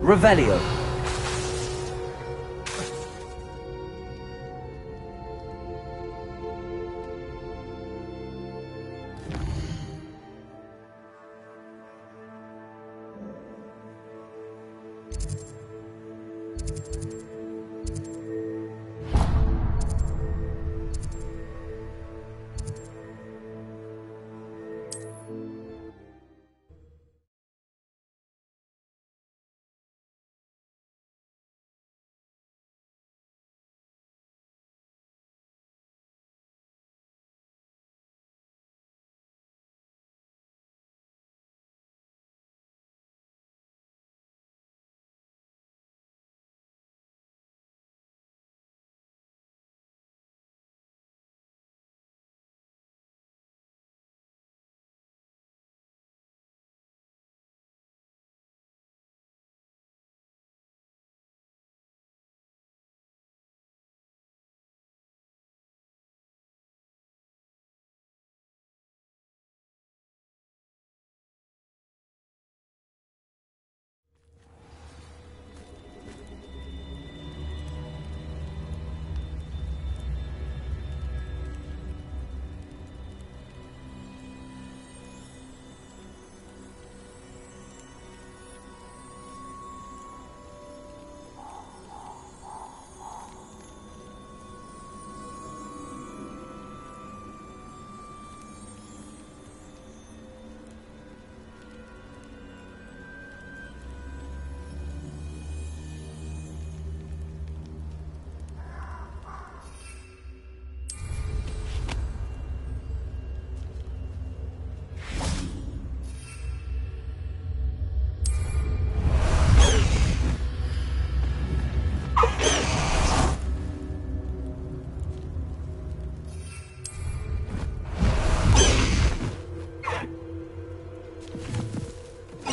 Revelio.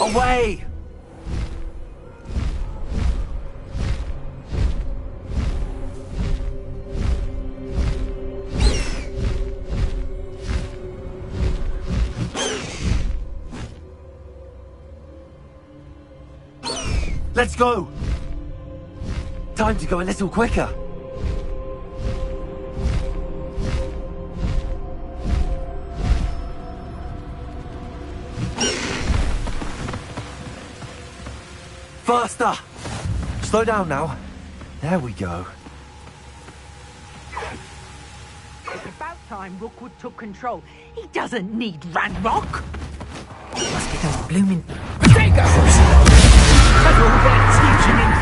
Away! Let's go! Time to go a little quicker. Faster! Slow down now. There we go. It's about time Rookwood took control. He doesn't need Ranrock. Must be those blooming figures! That's all they're teaching him.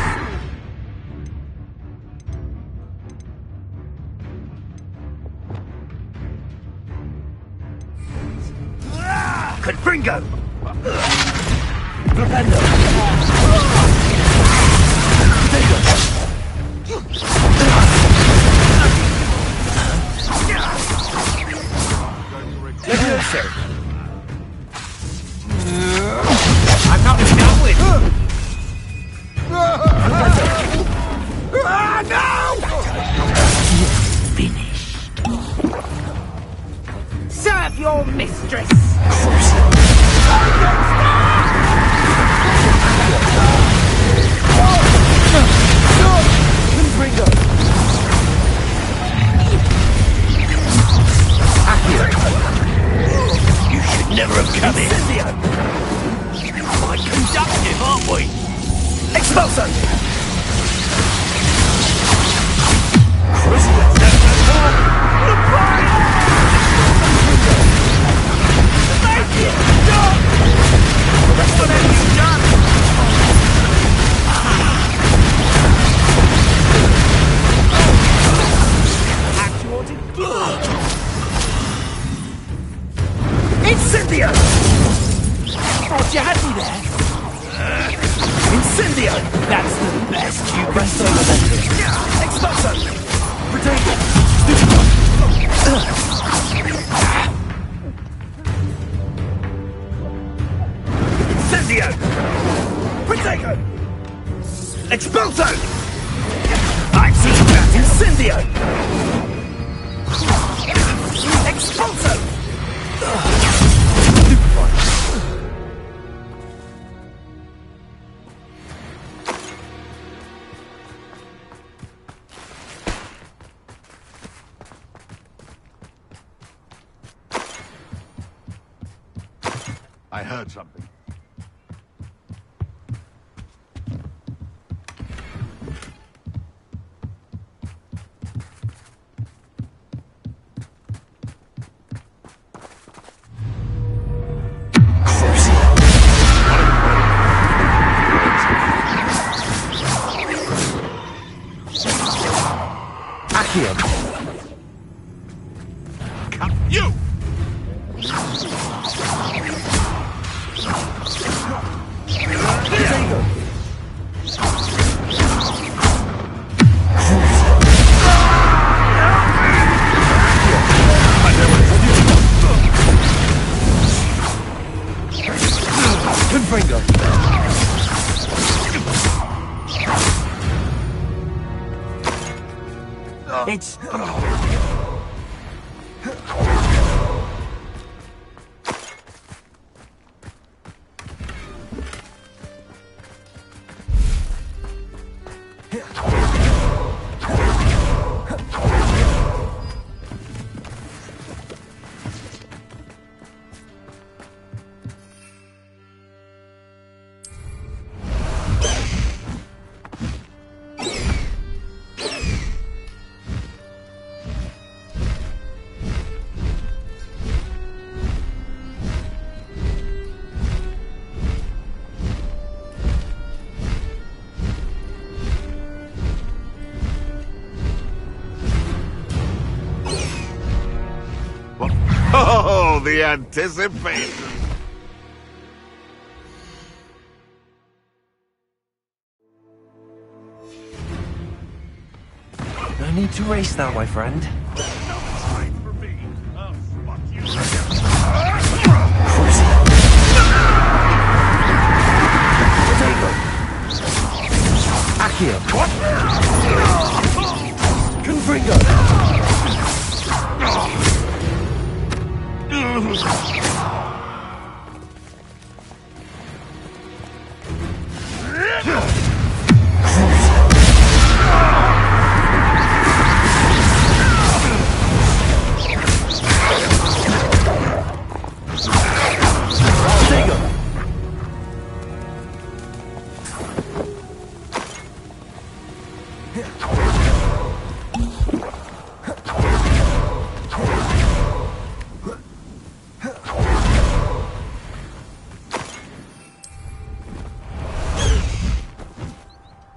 Confringo! Flipendo! I'm not going. Finished. Serve your mistress. You should never have come in. Quite conductive, aren't we? Expulso! Incendio! Oh, you had me there. Incendio! That's the best you rest over there. Expulso! Potato! Incendio! Potato! Expulso! I've seen that! Incendio! Expulso! I heard something. Come, you! It's... Oh, the anticipation! No need to race that, my friend. Accio. Confringo.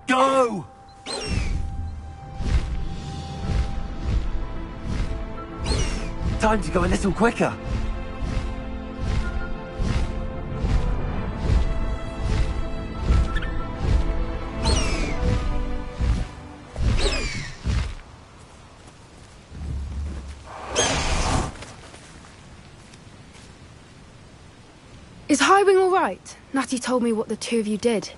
Go! Time to go a little quicker. Is Highwing all right? Natty told me what the two of you did.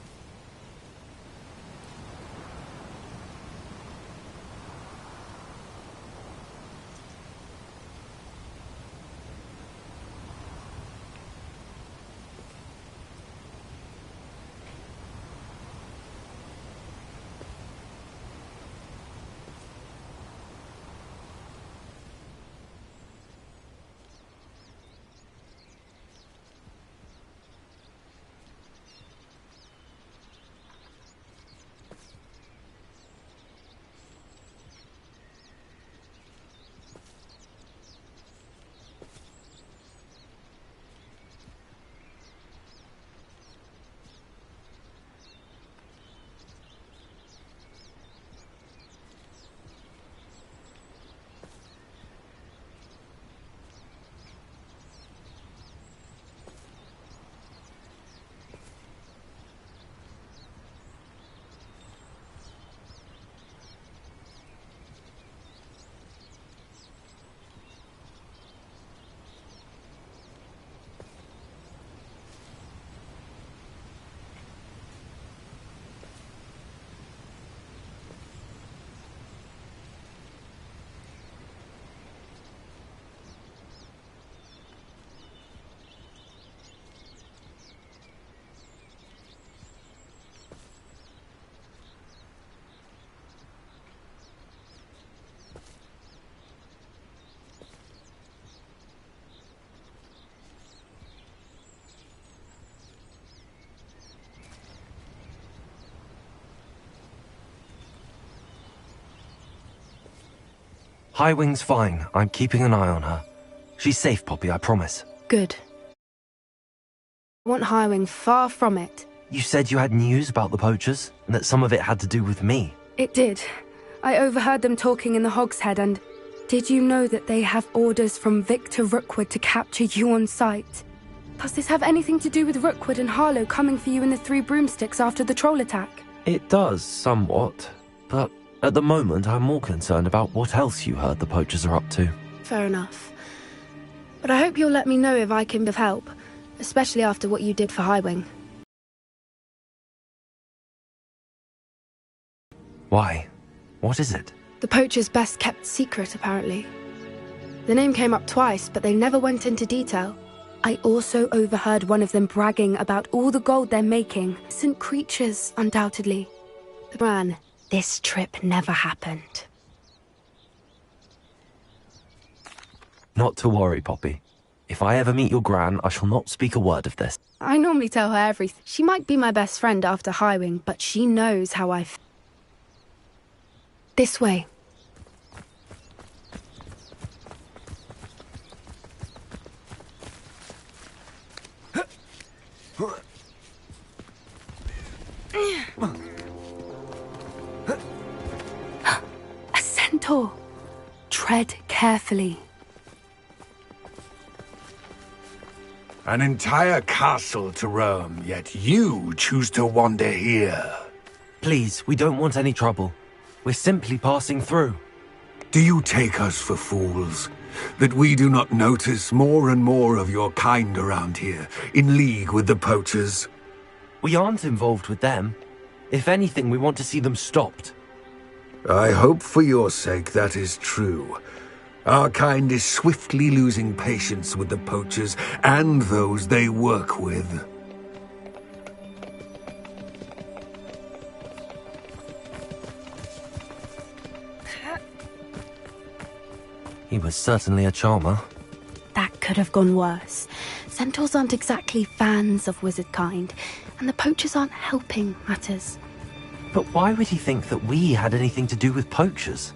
Highwing's fine. I'm keeping an eye on her. She's safe, Poppy, I promise. Good. I want Highwing far from it. You said you had news about the poachers, and that some of it had to do with me. It did. I overheard them talking in the Hogshead, and did you know that they have orders from Victor Rookwood to capture you on sight? Does this have anything to do with Rookwood and Harlow coming for you in the Three Broomsticks after the troll attack? It does, somewhat. But at the moment, I'm more concerned about what else you heard the poachers are up to. Fair enough. But I hope you'll let me know if I can be of help, especially after what you did for Highwing. Why? What is it? The poacher's best kept secret, apparently. The name came up twice, but they never went into detail. I also overheard one of them bragging about all the gold they're making. Innocent creatures, undoubtedly. The Gran, this trip never happened. Not to worry, Poppy. If I ever meet your Gran, I shall not speak a word of this. I normally tell her everything. She might be my best friend after Highwing, but she knows how I feel. This way. A centaur. Tread carefully. An entire castle to roam, yet you choose to wander here. Please, we don't want any trouble. We're simply passing through. Do you take us for fools? That we do not notice more and more of your kind around here, in league with the poachers? We aren't involved with them. If anything, we want to see them stopped. I hope for your sake that is true. Our kind is swiftly losing patience with the poachers and those they work with. He was certainly a charmer. That could have gone worse. Centaurs aren't exactly fans of wizard kind, and the poachers aren't helping matters. But why would he think that we had anything to do with poachers?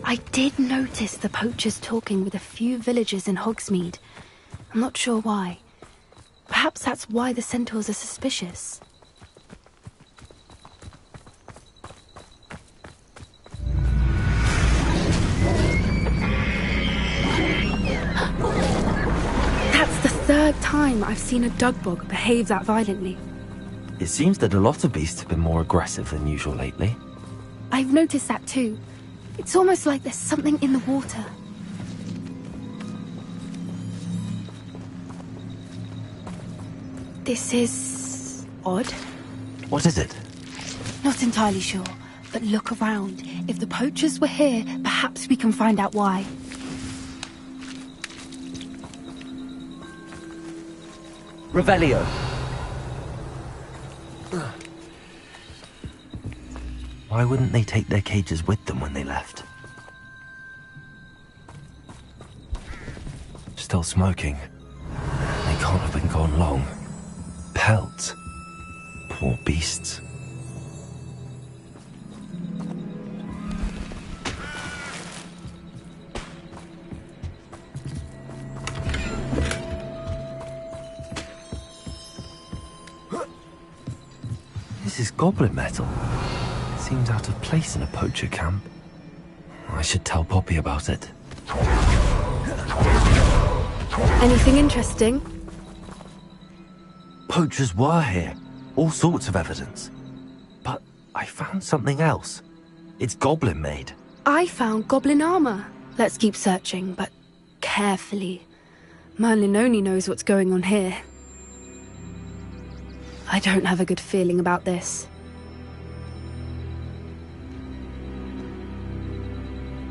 I did notice the poachers talking with a few villagers in Hogsmeade. I'm not sure why. Perhaps that's why the centaurs are suspicious. That's the third time I've seen a dugbog behave that violently. It seems that a lot of beasts have been more aggressive than usual lately. I've noticed that too. It's almost like there's something in the water. This is odd. What is it? Not entirely sure, but look around. If the poachers were here, perhaps we can find out why. Revelio. Why wouldn't they take their cages with them when they left? Still smoking. They can't have been gone long. Pelts. Poor beasts. This is goblin metal. Seems out of place in a poacher camp. I should tell Poppy about it. Anything interesting? Poachers were here. All sorts of evidence. But I found something else. It's goblin made. I found goblin armor. Let's keep searching, but carefully. Merlin only knows what's going on here. I don't have a good feeling about this.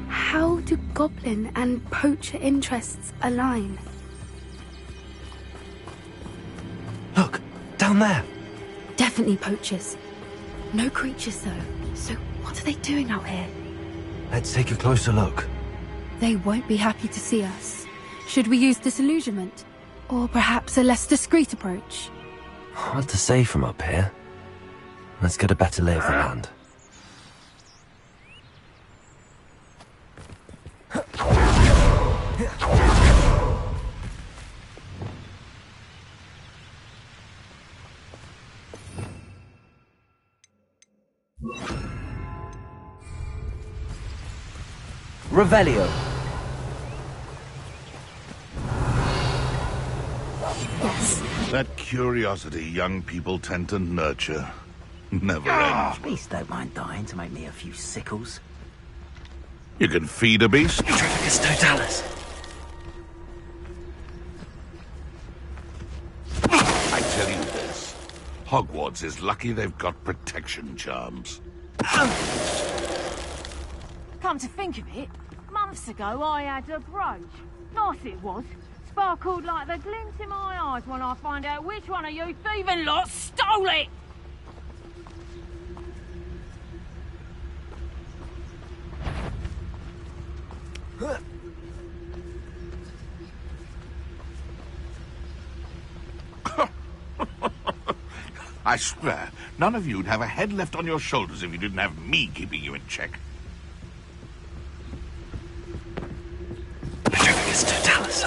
How do goblin and poacher interests align? Look, down there. Definitely poachers. No creatures, though. So what are they doing out here? Let's take a closer look. They won't be happy to see us. Should we use disillusionment? Or perhaps a less discreet approach? Hard to say from up here. Let's get a better lay of the land. Revelio. Yes. That curiosity young people tend to nurture never ends. Beast don't mind dying to make me a few sickles. You can feed a beast. Trifficus totalis. I tell you this. Hogwarts is lucky they've got protection charms. Come to think of it, months ago I had a brooch. Nice it was. Sparkled like the glint in my eyes when I find out which one of you thieving lot stole it! I swear, none of you'd have a head left on your shoulders if you didn't have me keeping you in check. Trifficus totalis.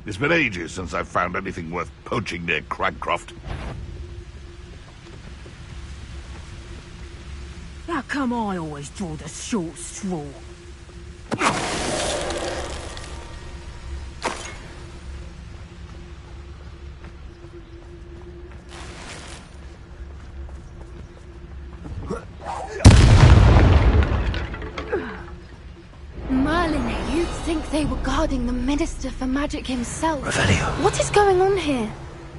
It's been ages since I've found anything worth poaching near Cragcroft. How come I always draw the short straw? Merlin, you'd think they were guarding the Minister for Magic himself. Revelio. What is going on here?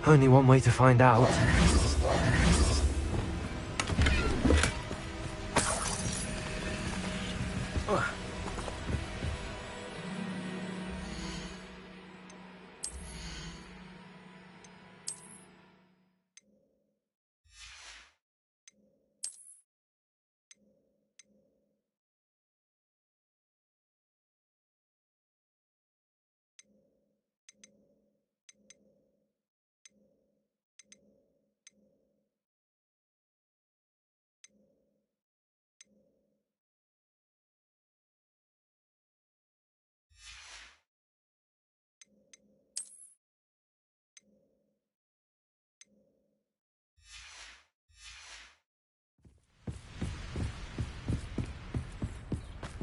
Only one way to find out.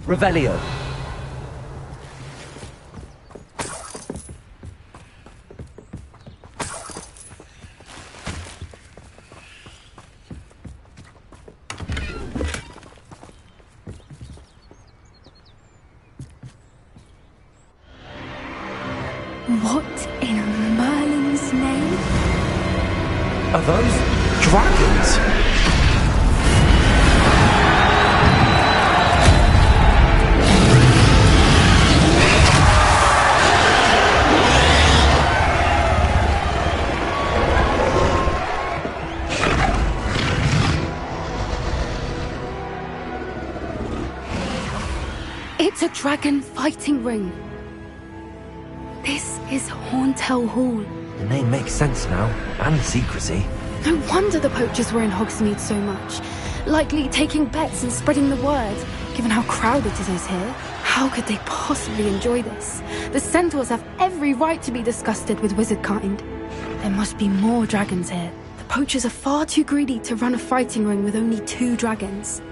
Revelio. What in Merlin's name? Are those dragons? It's a dragon fighting ring. This is Horntail Hall. The name makes sense now, and the secrecy. No wonder the poachers were in Hogsmeade so much. Likely taking bets and spreading the word, given how crowded it is here. How could they possibly enjoy this? The centaurs have every right to be disgusted with wizard kind. There must be more dragons here. The poachers are far too greedy to run a fighting ring with only 2 dragons.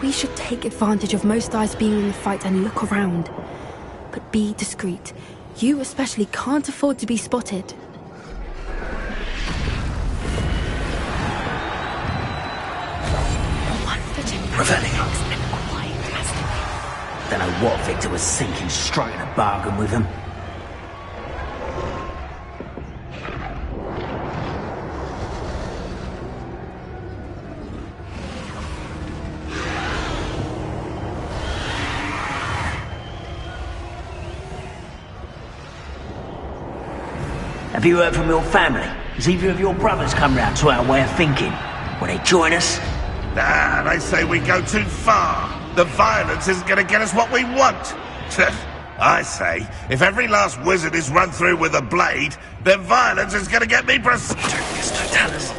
We should take advantage of most eyes being in the fight and look around. But be discreet. You especially can't afford to be spotted. Revelio. Don't know what Victor was thinking, striking a bargain with him. Have you heard from your family? Has either of your brothers come round to our way of thinking? Will they join us? Nah, they say we go too far. The violence isn't going to get us what we want. I say, if every last wizard is run through with a blade, then violence is going to get me It's Totalis.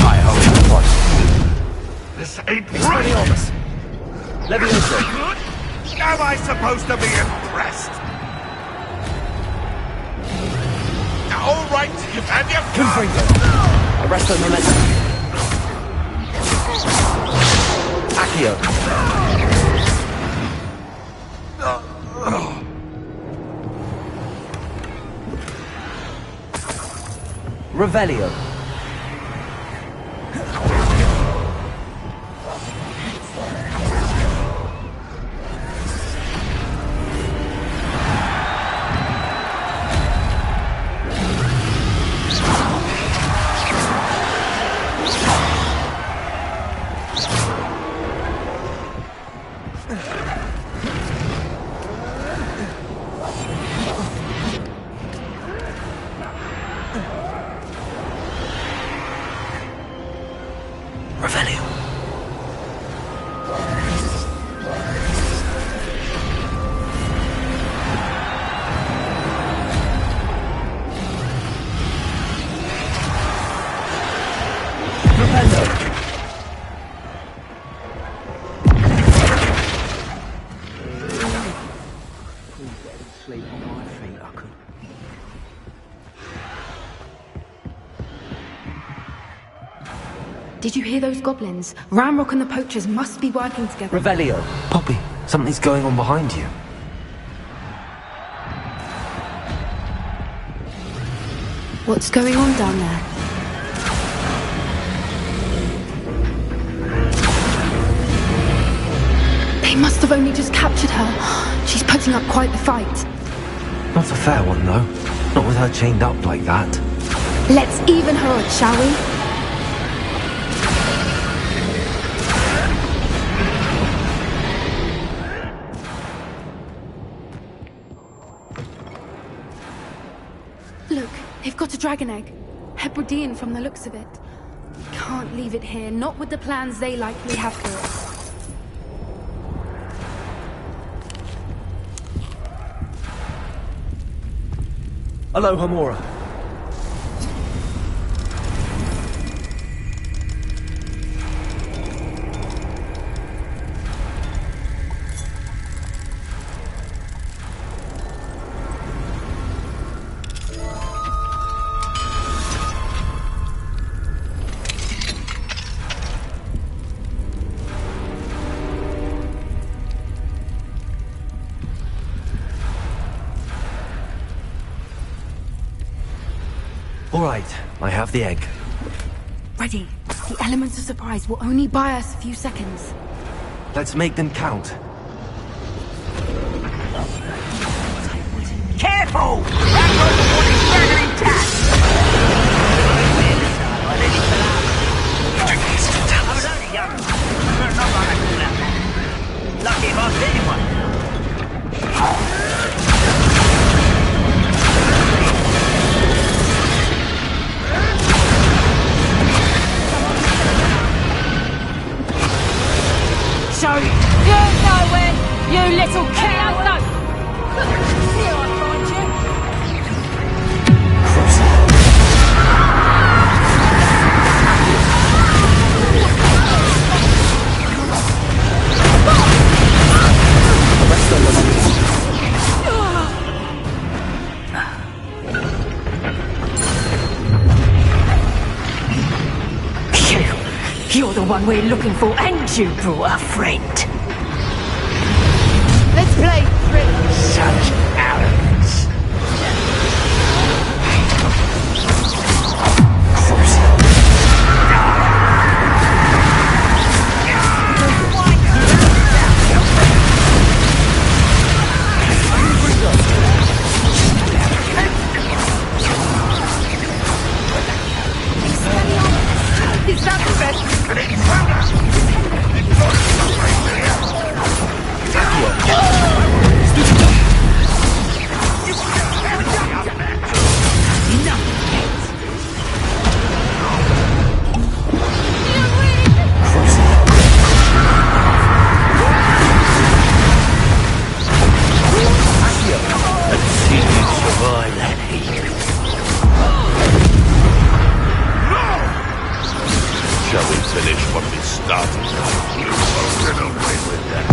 I hope This ain't right. Levioso. Am I supposed to be impressed? All right, and you Confringo. Arresto momentum. Accio. Revelio. Revelio. Sleep on my feet, I could. Did you hear those goblins? Ramrock and the poachers must be working together. Revelio. Poppy, something's going on behind you. What's going on down there? They must have only just captured her. She's putting up quite the fight. Not a fair one, though. Not with her chained up like that. Let's even her odds, shall we? Look, they've got a dragon egg. Hebridean from the looks of it. Can't leave it here, not with the plans they likely have for it. Aloha, Mora. All right, I have the egg. Ready. The elements of surprise will only buy us a few seconds. Let's make them count. pull! That rope was dragging intact! I was only young. But not like I call out that. Lucky if I was anyone. So, you know when, you little cow! Here I find you. You're the one we're looking for, and you brought a friend. Let's play thrill. Such arrogance. Is that the best? Shall we finish what we started? You won't get away with that.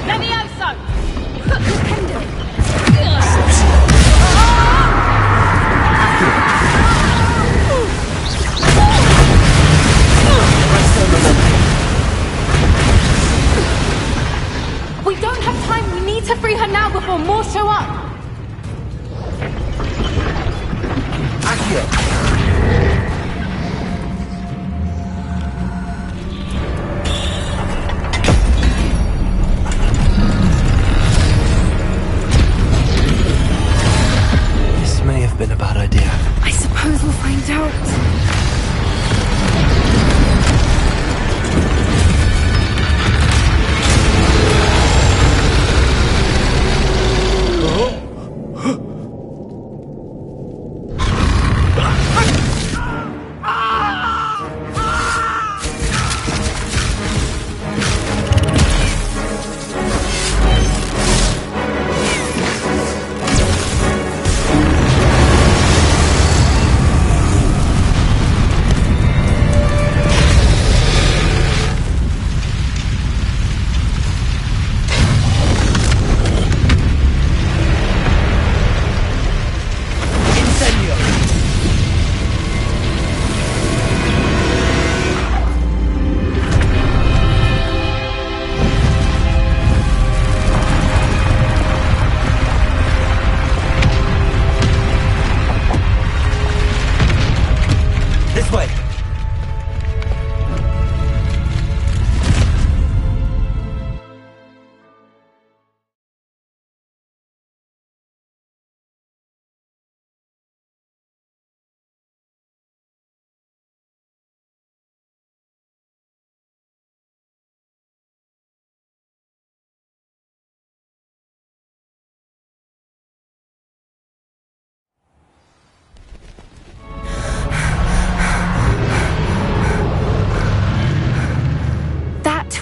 Levioso! We don't have time. We need to free her now before more show up. This may have been a bad idea. I suppose we'll find out. This way!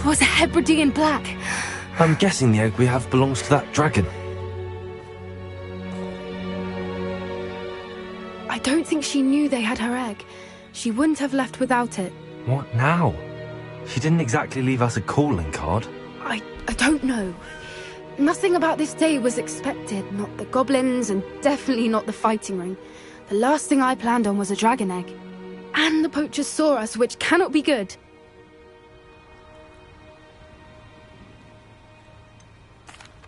Was a Hebridean black. I'm guessing the egg we have belongs to that dragon. I don't think she knew they had her egg. She wouldn't have left without it. What now? She didn't exactly leave us a calling card. I don't know. Nothing about this day was expected. Not the goblins, and definitely not the fighting ring. The last thing I planned on was a dragon egg. And the poachers saw us, which cannot be good.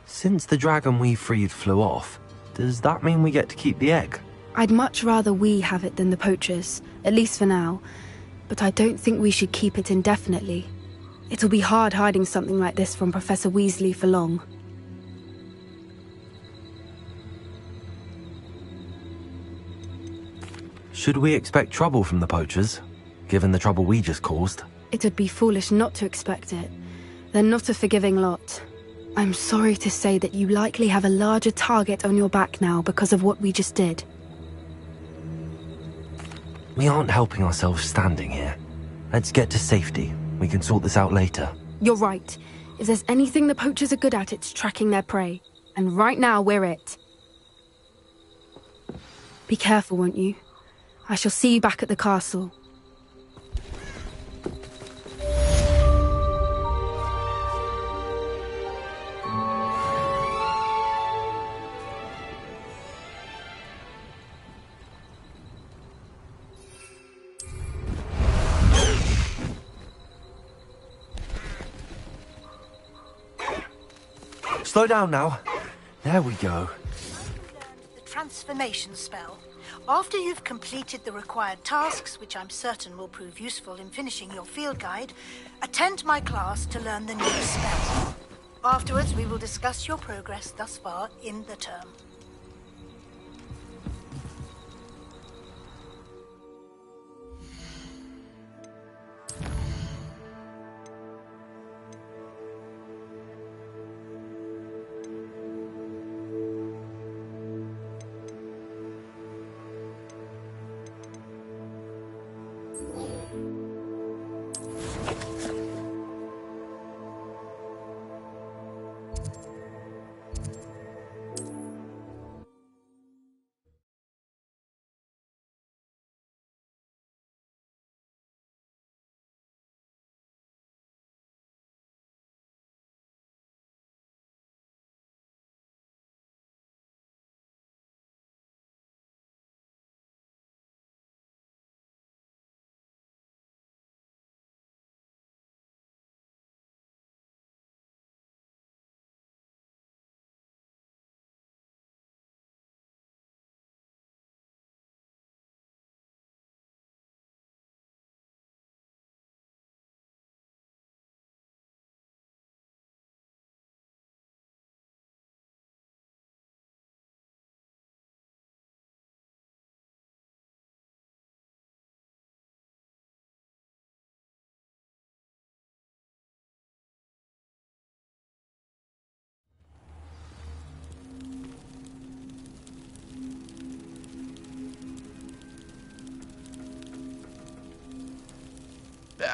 Since the dragon we freed flew off, does that mean we get to keep the egg? I'd much rather we have it than the poachers, at least for now. But I don't think we should keep it indefinitely. It'll be hard hiding something like this from Professor Weasley for long. Should we expect trouble from the poachers, given the trouble we just caused? It'd be foolish not to expect it. They're not a forgiving lot. I'm sorry to say that you likely have a larger target on your back now because of what we just did. We aren't helping ourselves standing here. Let's get to safety. We can sort this out later. You're right. If there's anything the poachers are good at, it's tracking their prey. And right now, we're it. Be careful, won't you? I shall see you back at the castle. Slow down now. There we go. The transformation spell. After you've completed the required tasks, which I'm certain will prove useful in finishing your field guide, attend my class to learn the new spell. Afterwards, we will discuss your progress thus far in the term.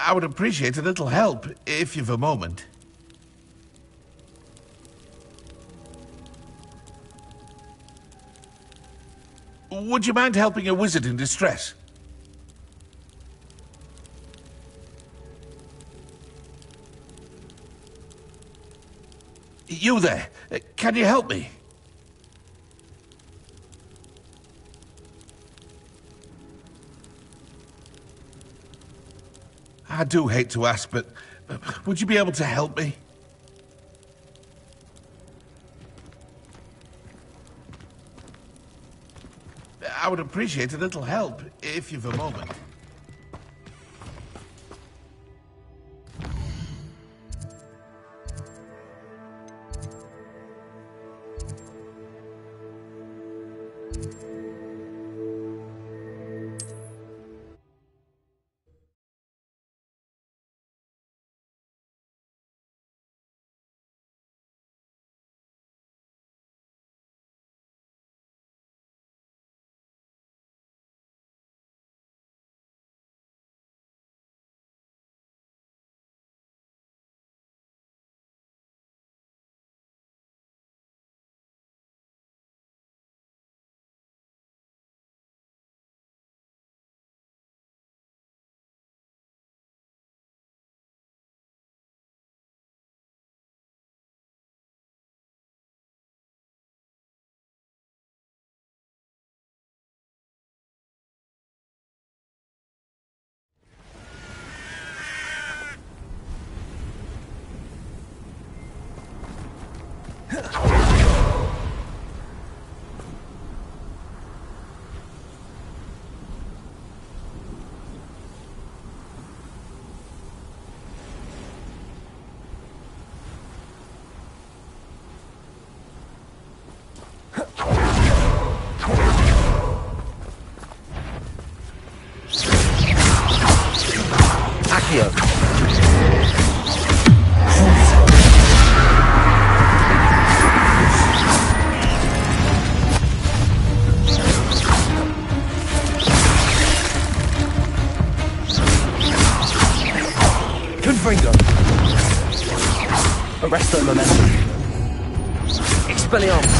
I would appreciate a little help, if you've a moment. Would you mind helping a wizard in distress? You there, can you help me? I do hate to ask, but would you be able to help me? I would appreciate a little help, if you've a moment. Confringo! Arresto momentum. Expelliarmus!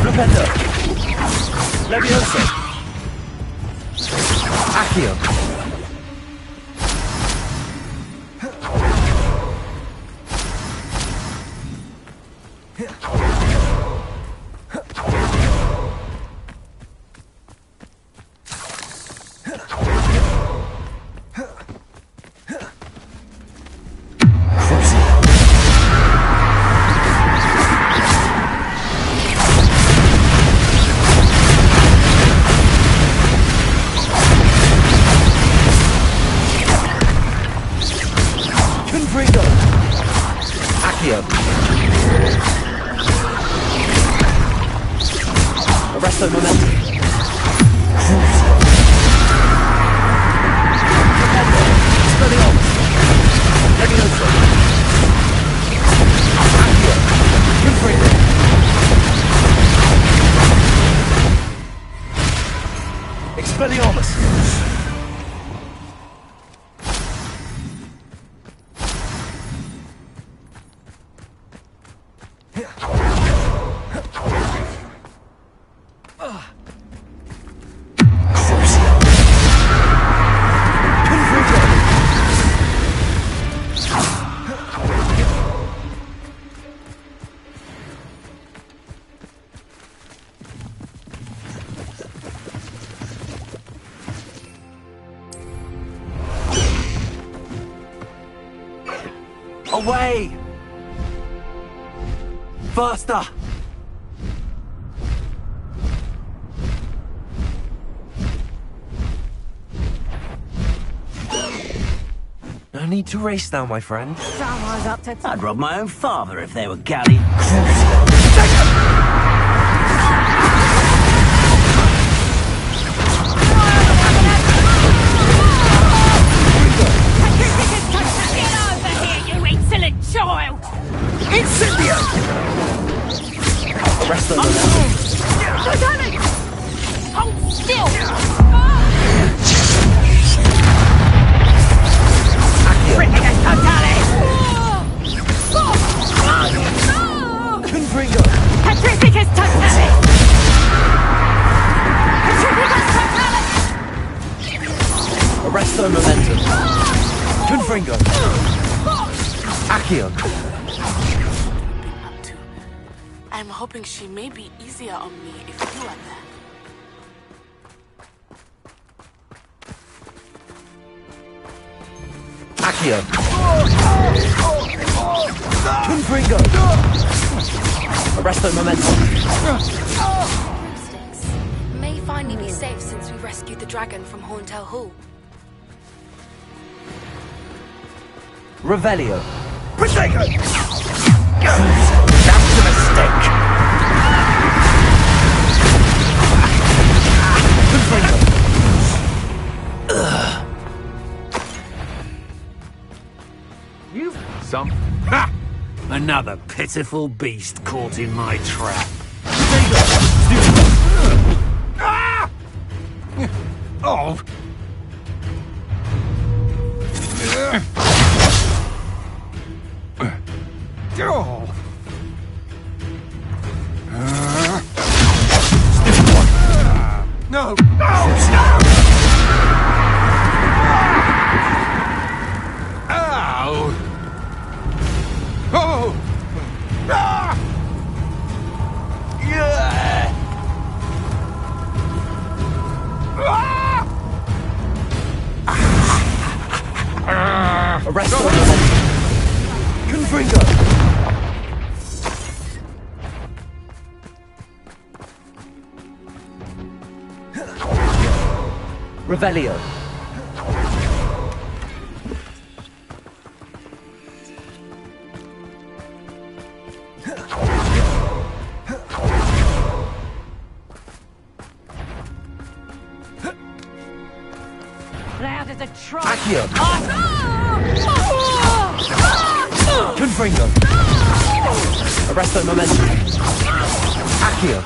Rependo! Levioso! Accio! Arresto momentum. Expelliarmus. Levioso. Accio. Confringo. Expelliarmus. Away! Faster! No need to race now, my friend. Someone's up to... I'd rob my own father if they were Galleon. Child! Incendio! Arrest them. Titanic! Hold still! Critical Titanic! Confringo! Petrificus Titanic! Petrificus Titanic! Arresto momentum. Confringo! Accio! Up to. I'm hoping she may be easier on me if you are there. Accio! Confringo! Arresto momentum. Sticks. May finally be safe since we rescued the dragon from Horntail Hall. Revelio! Prosecco! That's a mistake! You've some. Ha! Another pitiful beast caught in my trap. Ah! Oh! Oh! No! No! Ow! Oh! Ah! Yeah! Ah! Arrest them! Confringo! Revelio! Loud as a trot. Accio! Confringo! Arresto momentum! Accio!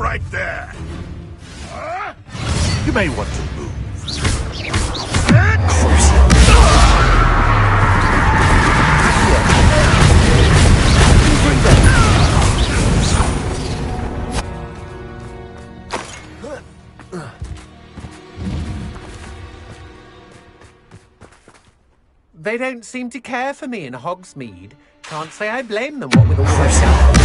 right there. You may want to move. They don't seem to care for me in Hogsmeade. Can't say I blame them, what with all their stuff.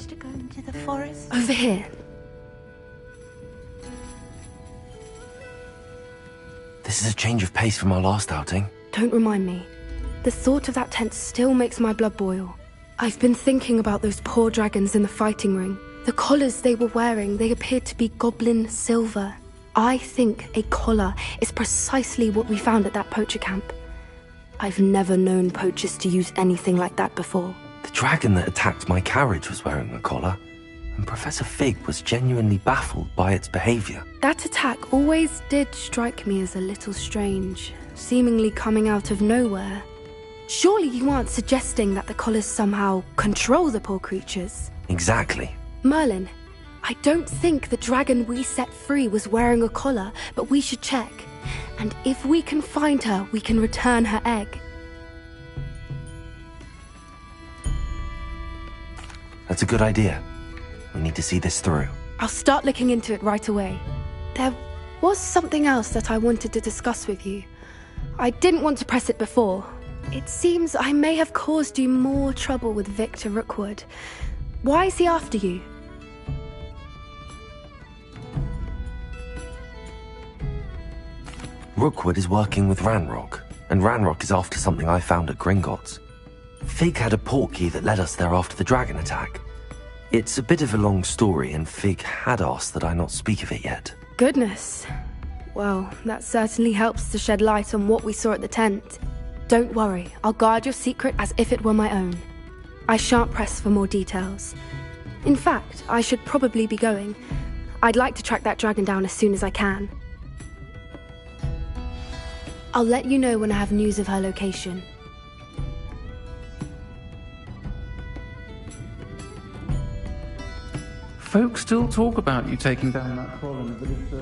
To go into the forest? Over here. This is a change of pace from our last outing. Don't remind me. The thought of that tent still makes my blood boil. I've been thinking about those poor dragons in the fighting ring. The collars they were wearing, they appeared to be goblin silver. I think a collar is precisely what we found at that poacher camp. I've never known poachers to use anything like that before. The dragon that attacked my carriage was wearing a collar, and Professor Fig was genuinely baffled by its behavior. That attack always did strike me as a little strange, seemingly coming out of nowhere. Surely you aren't suggesting that the collars somehow control the poor creatures? Exactly. Merlin, I don't think the dragon we set free was wearing a collar, but we should check. And if we can find her, we can return her egg. That's a good idea. We need to see this through. I'll start looking into it right away. There was something else that I wanted to discuss with you. I didn't want to press it before. It seems I may have caused you more trouble with Victor Rookwood. Why is he after you? Rookwood is working with Ranrock, and Ranrock is after something I found at Gringotts. Fig had a portkey that led us there after the dragon attack. It's a bit of a long story, and Fig had asked that I not speak of it yet. Goodness. Well, that certainly helps to shed light on what we saw at the tent. Don't worry, I'll guard your secret as if it were my own. I shan't press for more details. In fact, I should probably be going. I'd like to track that dragon down as soon as I can. I'll let you know when I have news of her location. Folks still talk about you taking down that column, but it's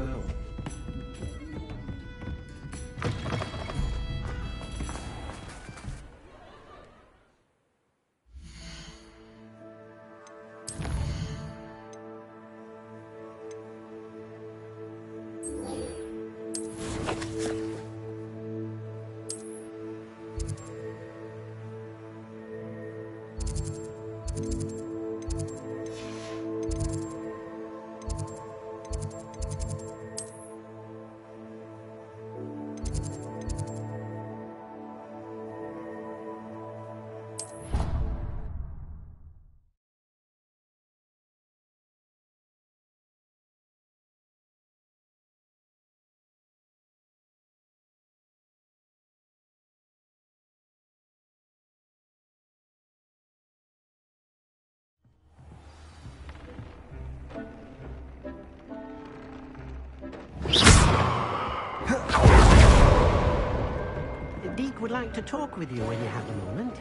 would like to talk with you when you have a moment.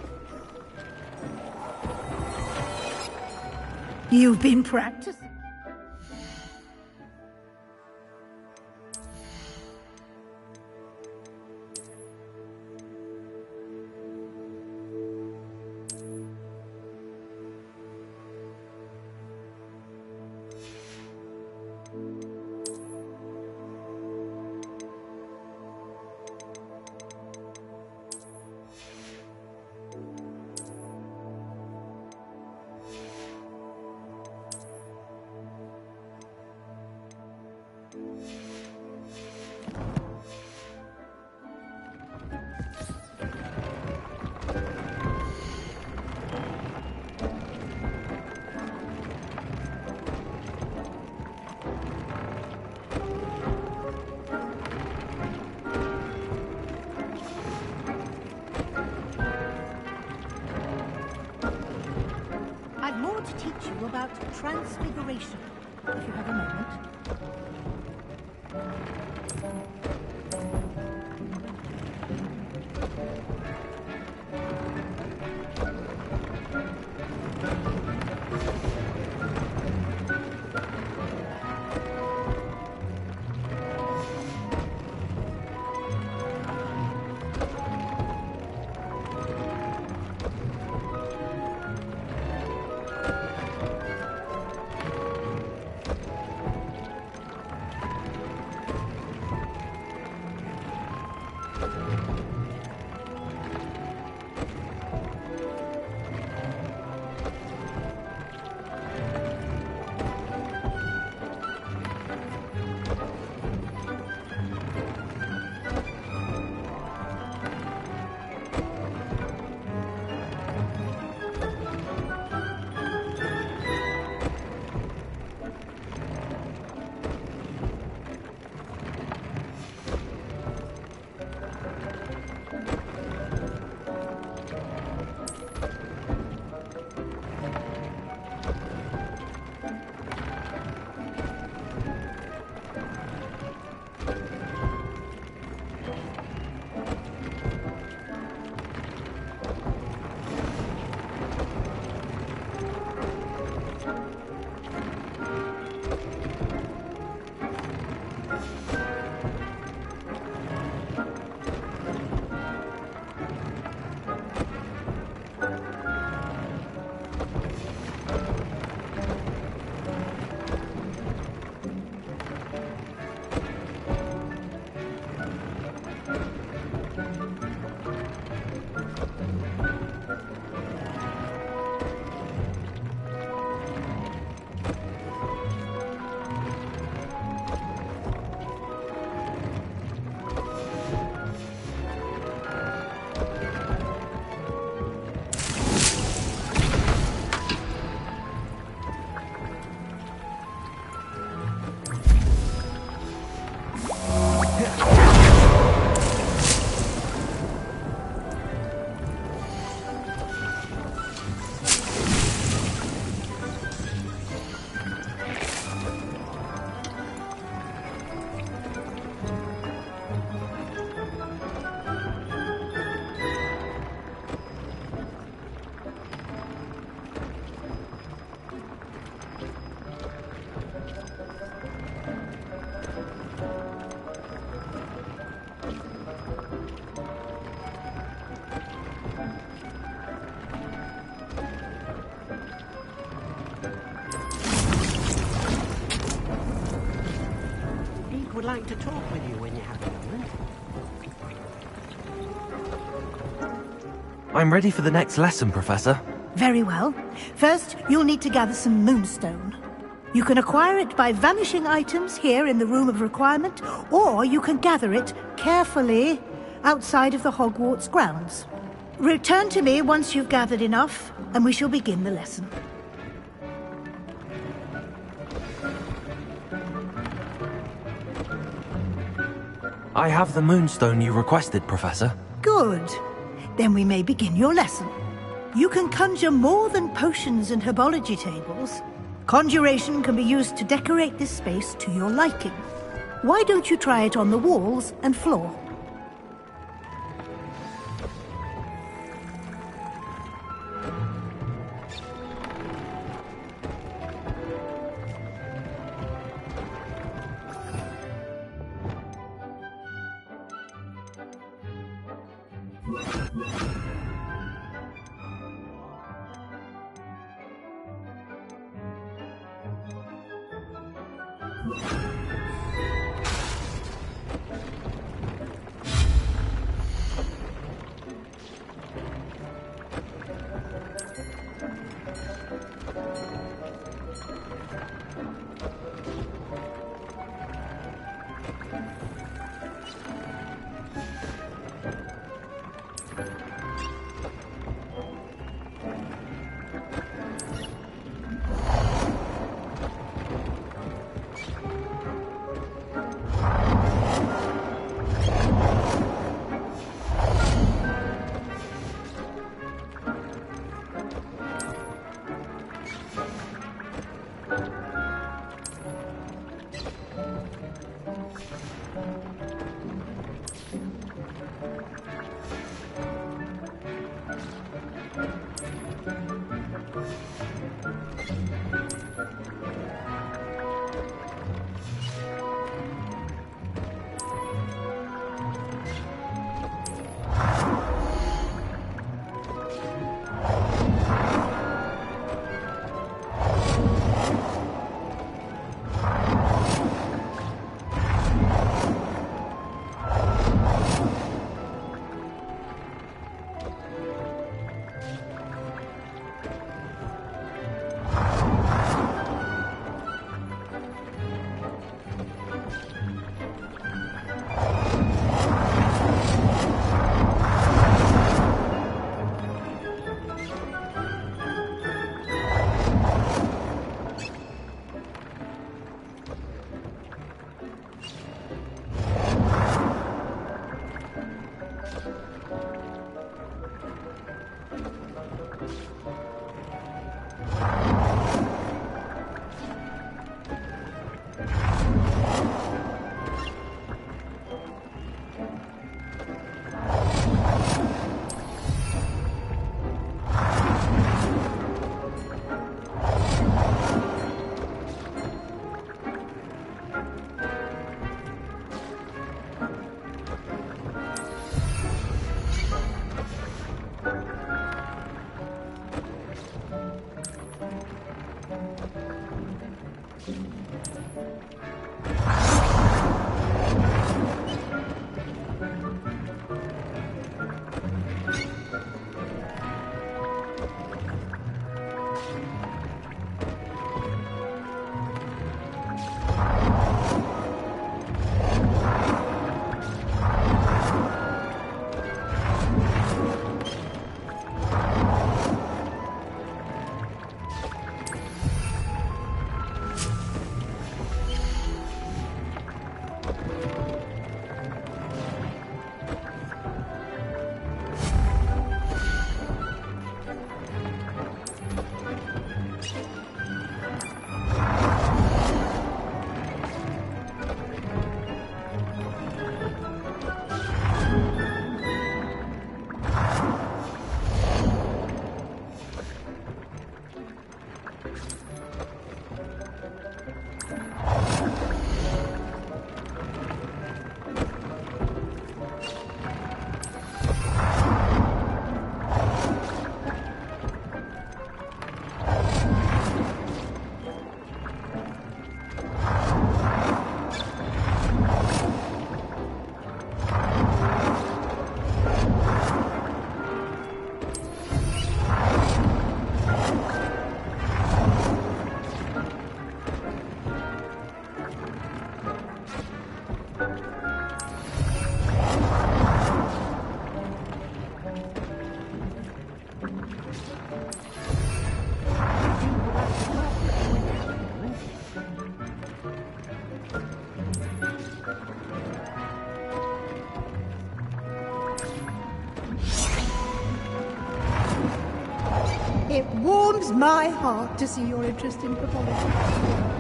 You've been practicing. I've more to teach you about transfiguration, if you have a moment. Would like to talk with you when you have a moment. I'm ready for the next lesson, Professor. Very well. First, you'll need to gather some moonstone. You can acquire it by vanishing items here in the Room of Requirement, or you can gather it carefully outside of the Hogwarts grounds. Return to me once you've gathered enough, and we shall begin the lesson. I have the moonstone you requested, Professor. Good. Then we may begin your lesson. You can conjure more than potions and herbology tables. Conjuration can be used to decorate this space to your liking. Why don't you try it on the walls and floor? It warms my heart to see your interest in pathology.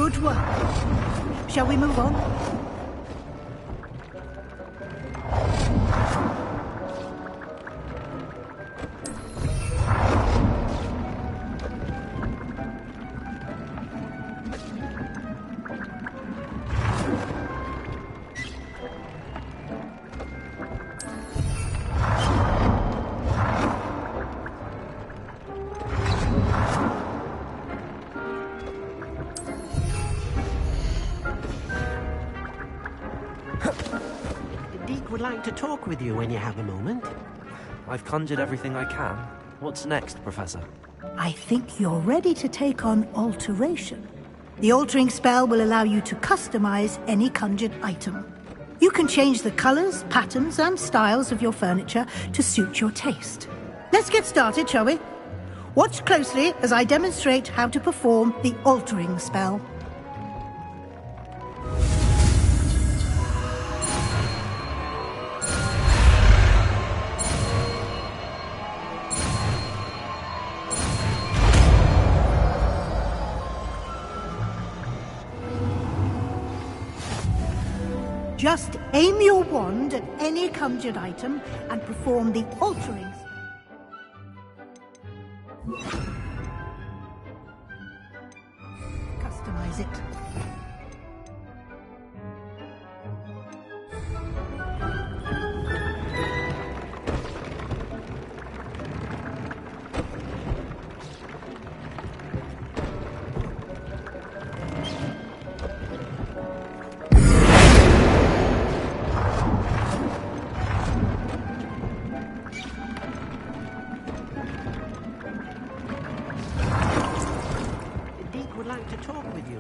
Good work. Shall we move on? Would like to talk with you when you have a moment. I've conjured everything I can. What's next, Professor? I think you're ready to take on alteration. The altering spell will allow you to customize any conjured item. You can change the colors, patterns, and styles of your furniture to suit your taste. Let's get started, shall we? Watch closely as I demonstrate how to perform the altering spell. Just aim your wand at any conjured item and perform the altering. Customize it. Would like to talk with you.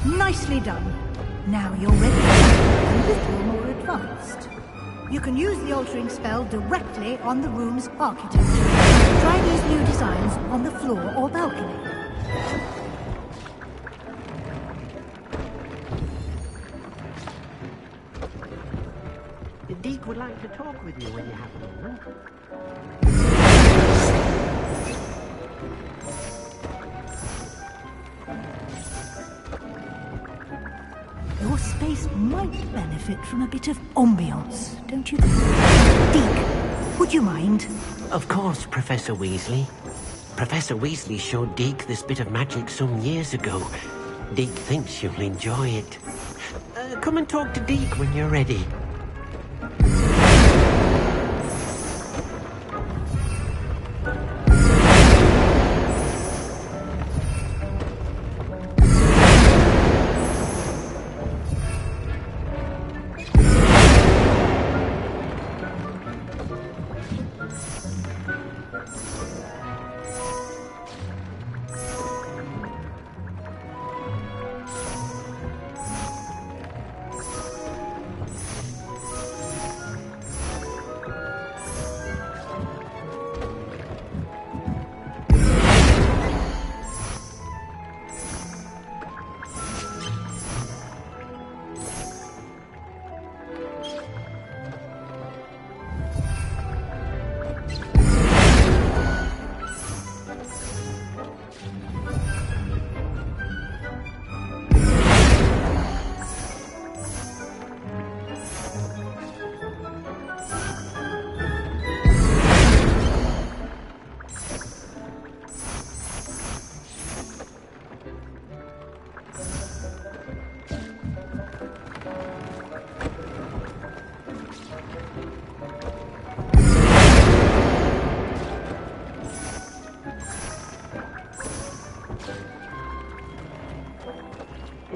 Nicely done. Now you're ready a little more advanced. You can use the altering spell directly on the room's architecture. Try these new designs on the floor or balcony. Deke would like to talk with you when you have a moment. Your space might benefit from a bit of ambiance, don't you think? Deke, would you mind? Of course, Professor Weasley. Professor Weasley showed Deke this bit of magic some years ago. Deke thinks you'll enjoy it. Come and talk to Deke when you're ready.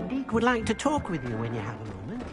Deke would like to talk with you when you have a moment.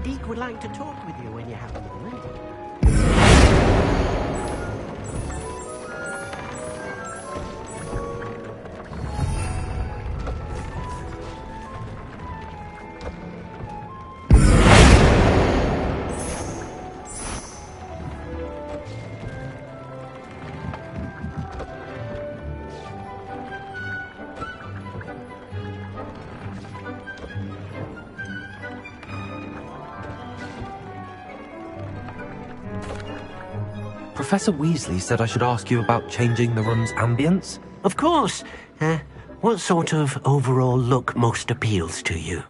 Deke would like to talk with you when you have a moment. Professor Weasley said I should ask you about changing the room's ambience. Of course. What sort of overall look most appeals to you?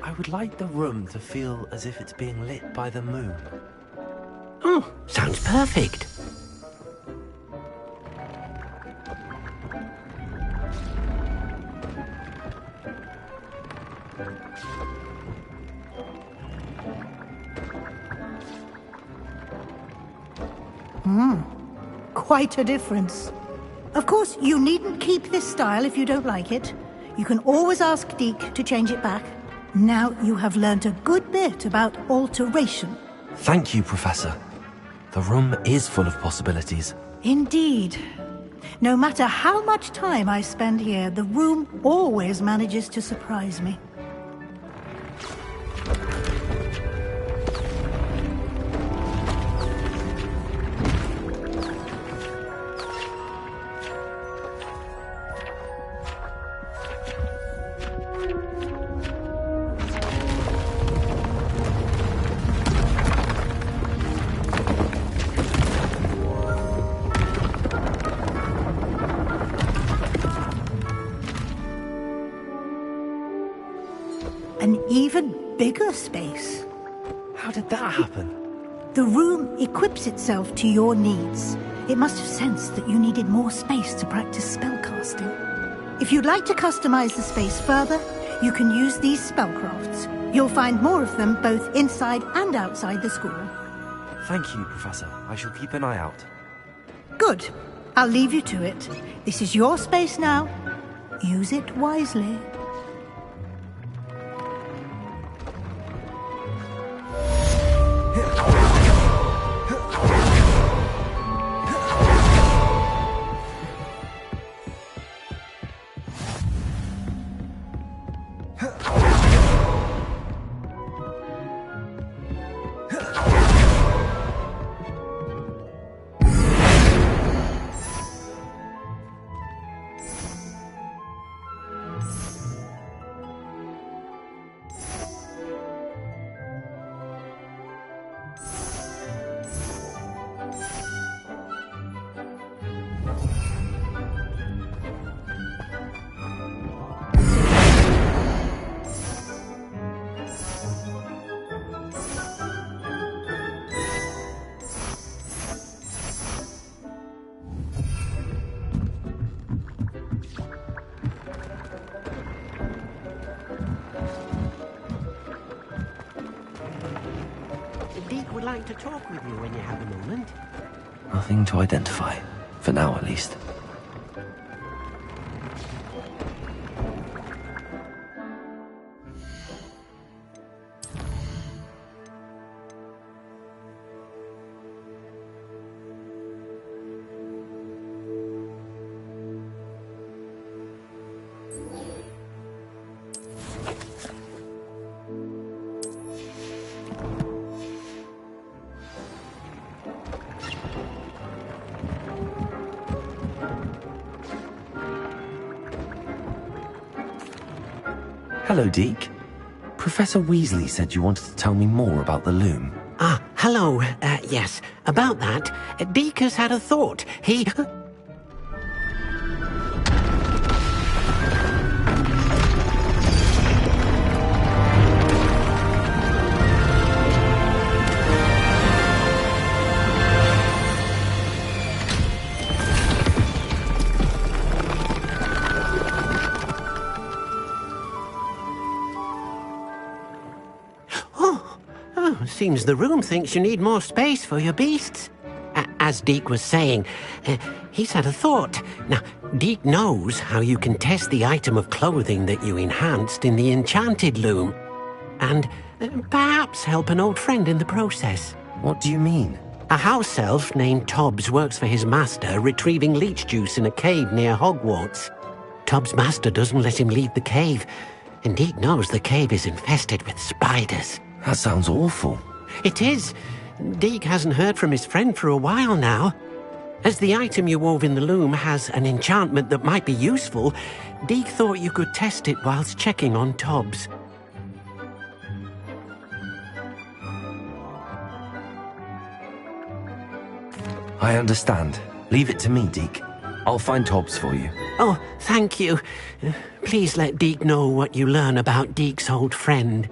I would like the room to feel as if it's being lit by the moon. Oh, sounds perfect. Quite a difference. Of course, you needn't keep this style if you don't like it. You can always ask Deke to change it back. Now you have learnt a good bit about alteration. Thank you, Professor. The room is full of possibilities. Indeed. No matter how much time I spend here, the room always manages to surprise me. An even bigger space. How did that happen? The room equips itself to your needs. It must have sensed that you needed more space to practice spellcasting. If you'd like to customize the space further, you can use these spellcrafts. You'll find more of them both inside and outside the school. Thank you, Professor. I shall keep an eye out. Good. I'll leave you to it. This is your space now. Use it wisely. Deke would like to talk with you when you have a moment. Nothing to identify. For now, at least. Hello, Deke. Professor Weasley said you wanted to tell me more about the loom. Ah, hello. Yes, about that, Deke has had a thought. He... Seems the room thinks you need more space for your beasts. As Deke was saying, he's had a thought. Now, Deke knows how you can test the item of clothing that you enhanced in the enchanted loom. And perhaps help an old friend in the process. What do you mean? A house elf named Tobbs works for his master, retrieving leech juice in a cave near Hogwarts. Tobbs' master doesn't let him leave the cave, and Deke knows the cave is infested with spiders. That sounds awful. It is. Deke hasn't heard from his friend for a while now. As the item you wove in the loom has an enchantment that might be useful, Deke thought you could test it whilst checking on Tobbs. I understand. Leave it to me, Deke. I'll find Tobbs for you. Oh, thank you. Please let Deke know what you learn about Deke's old friend.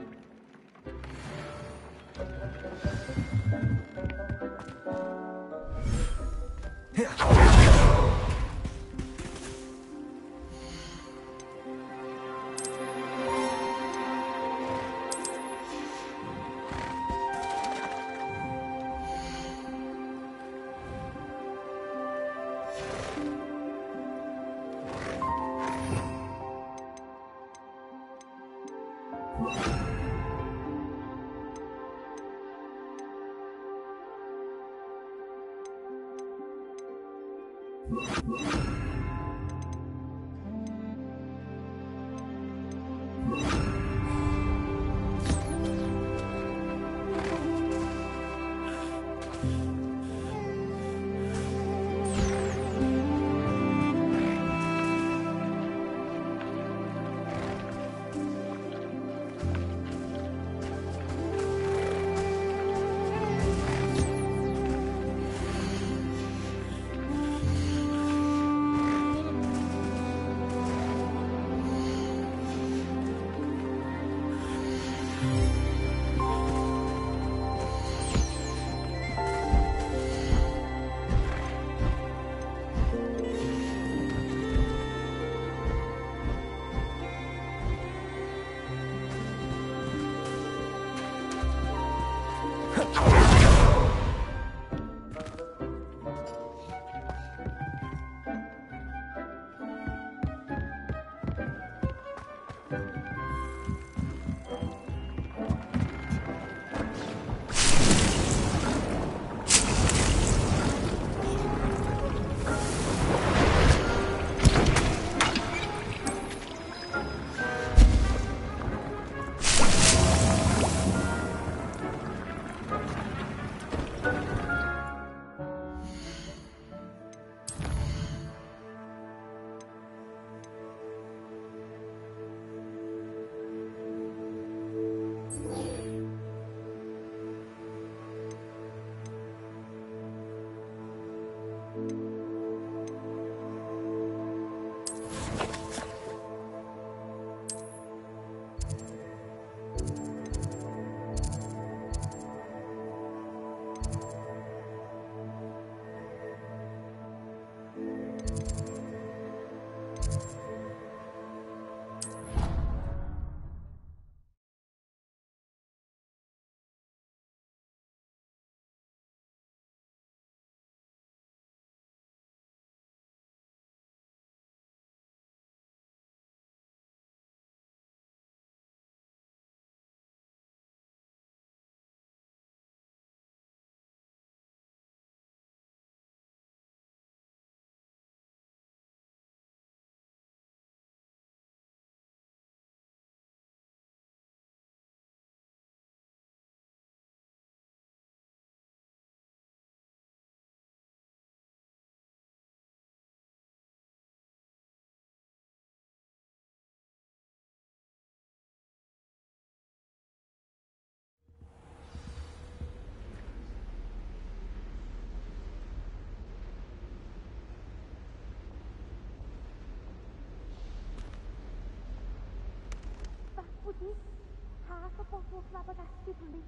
Half a bottle of flabbergasted leech.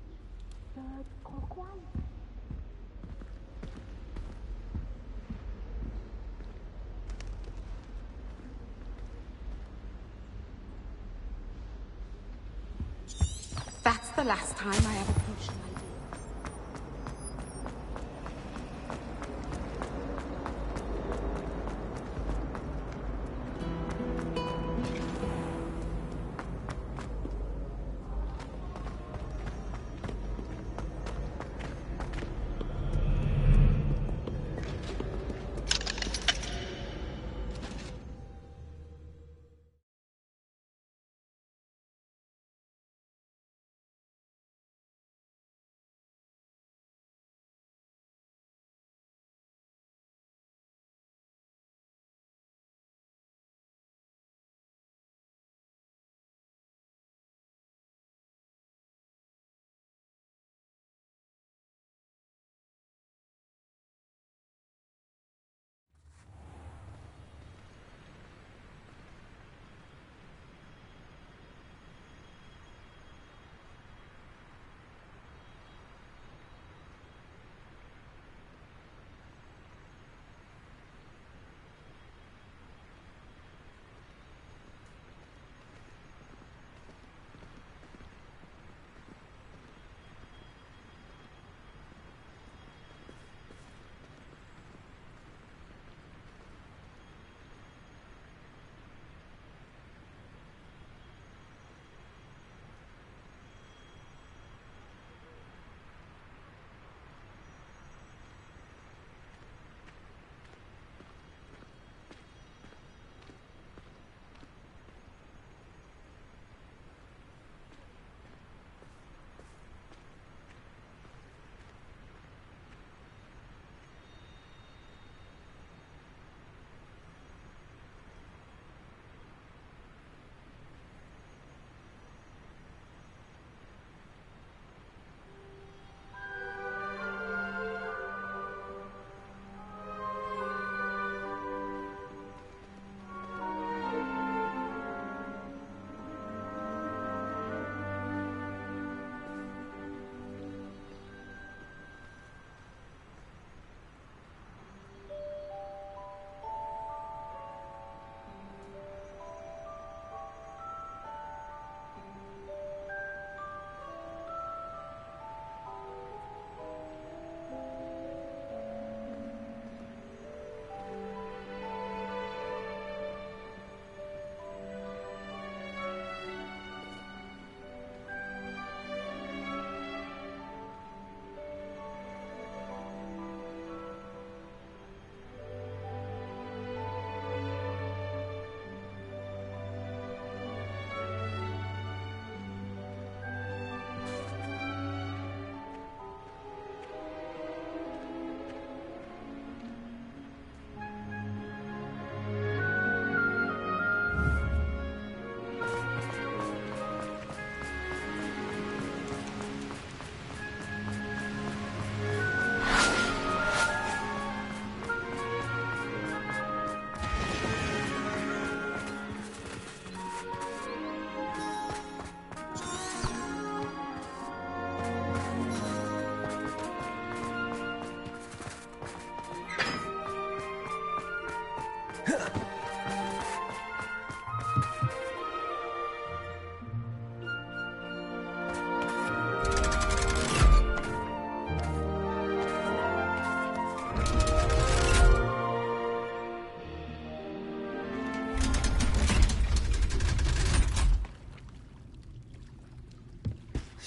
Third clockwise. That's the last time I have a potion idea.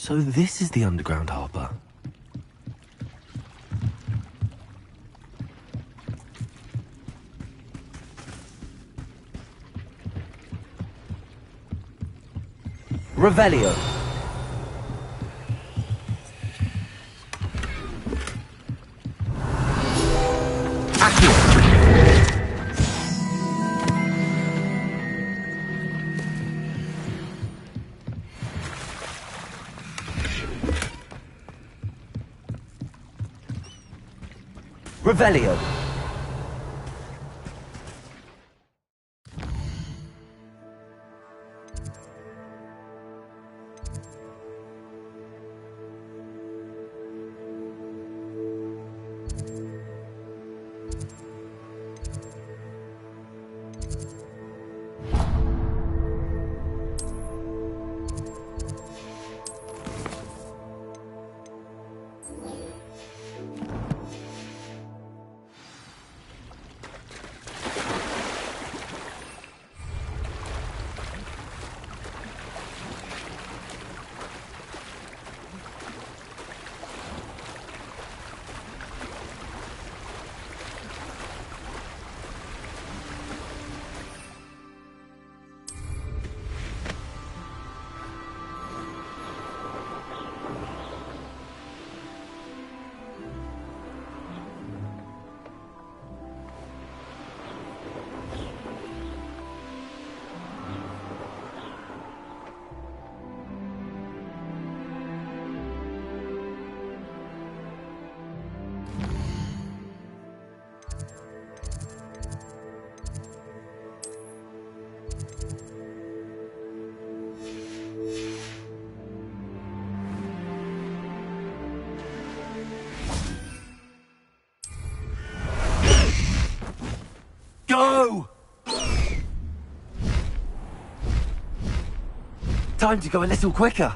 So this is the underground harbour. Revelio. Revelio. Go! Time to go a little quicker.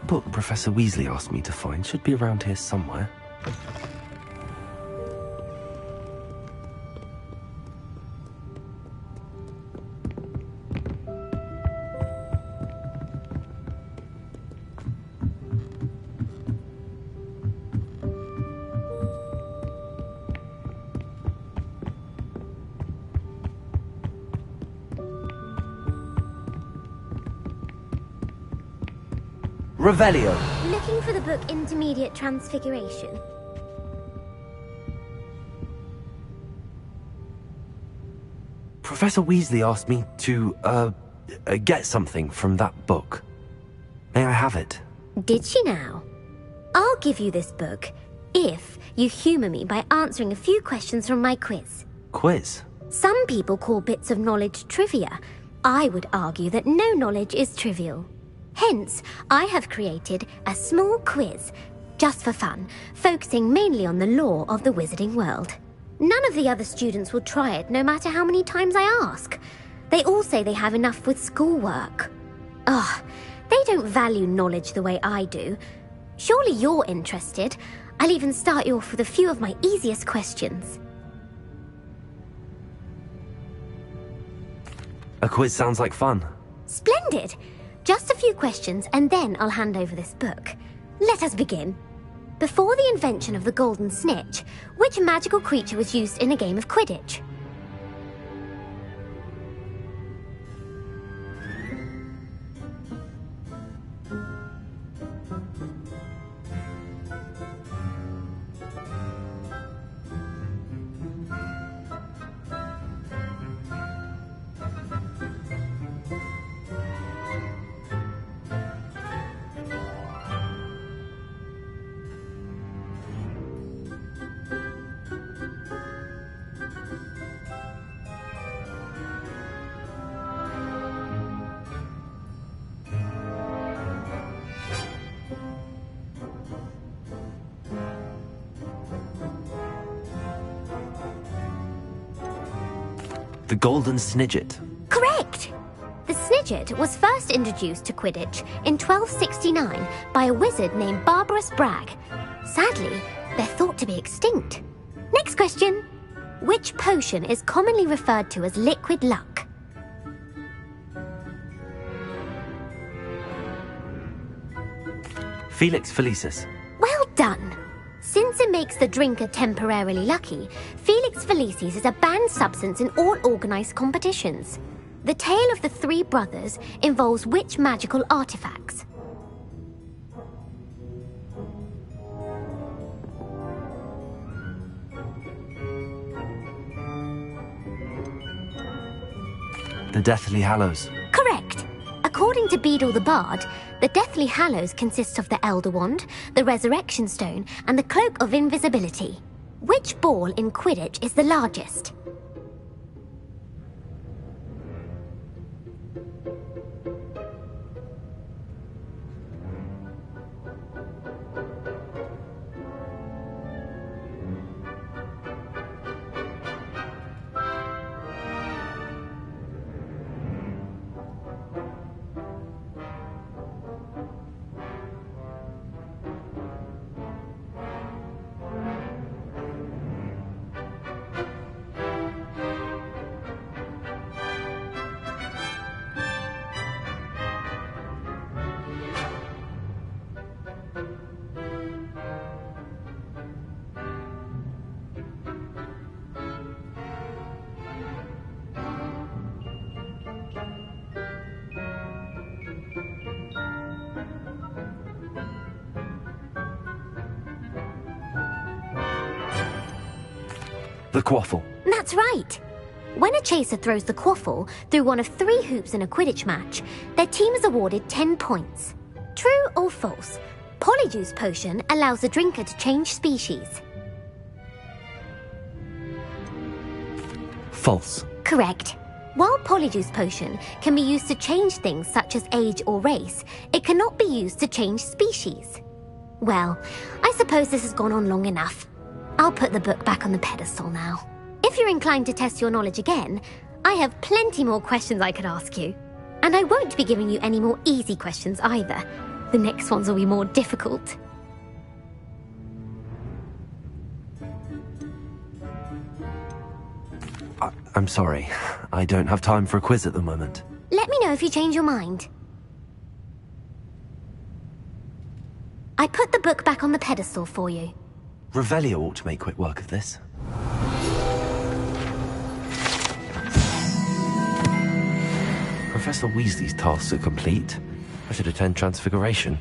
That book Professor Weasley asked me to find should be around here somewhere. Revelio. Looking for the book Intermediate Transfiguration. Professor Weasley asked me to, get something from that book. May I have it? Did she now? I'll give you this book if you humour me by answering a few questions from my quiz. Quiz? Some people call bits of knowledge trivia. I would argue that no knowledge is trivial. Hence, I have created a small quiz, just for fun, focusing mainly on the lore of the wizarding world. None of the other students will try it, no matter how many times I ask. They all say they have enough with schoolwork. Ugh, they don't value knowledge the way I do. Surely you're interested. I'll even start you off with a few of my easiest questions. A quiz sounds like fun. Splendid! Just a few questions, and then I'll hand over this book. Let us begin. Before the invention of the golden snitch, which magical creature was used in a game of Quidditch? The Golden Snidget. Correct! The Snidget was first introduced to Quidditch in 1269 by a wizard named Barbarous Bragg. Sadly, they're thought to be extinct. Next question. Which potion is commonly referred to as liquid luck? Felix Felicis. Well done! Since it makes the drinker temporarily lucky, Felix Felicis is a banned substance in all organised competitions. The tale of the three brothers involves which magical artifacts? The Deathly Hallows. Correct! According to Beedle the Bard, the Deathly Hallows consists of the Elder Wand, the Resurrection Stone, and the Cloak of Invisibility. Which ball in Quidditch is the largest? The Quaffle. That's right! When a chaser throws the quaffle through one of 3 hoops in a Quidditch match, their team is awarded 10 points. True or false? Polyjuice Potion allows the drinker to change species. False. Correct. While Polyjuice Potion can be used to change things such as age or race, it cannot be used to change species. Well, I suppose this has gone on long enough. I'll put the book back on the pedestal now. If you're inclined to test your knowledge again, I have plenty more questions I could ask you. And I won't be giving you any more easy questions either. The next ones will be more difficult. I'm sorry. I don't have time for a quiz at the moment. Let me know if you change your mind. I put the book back on the pedestal for you. Revelio ought to make quick work of this. Professor Weasley's tasks are complete. I should attend Transfiguration.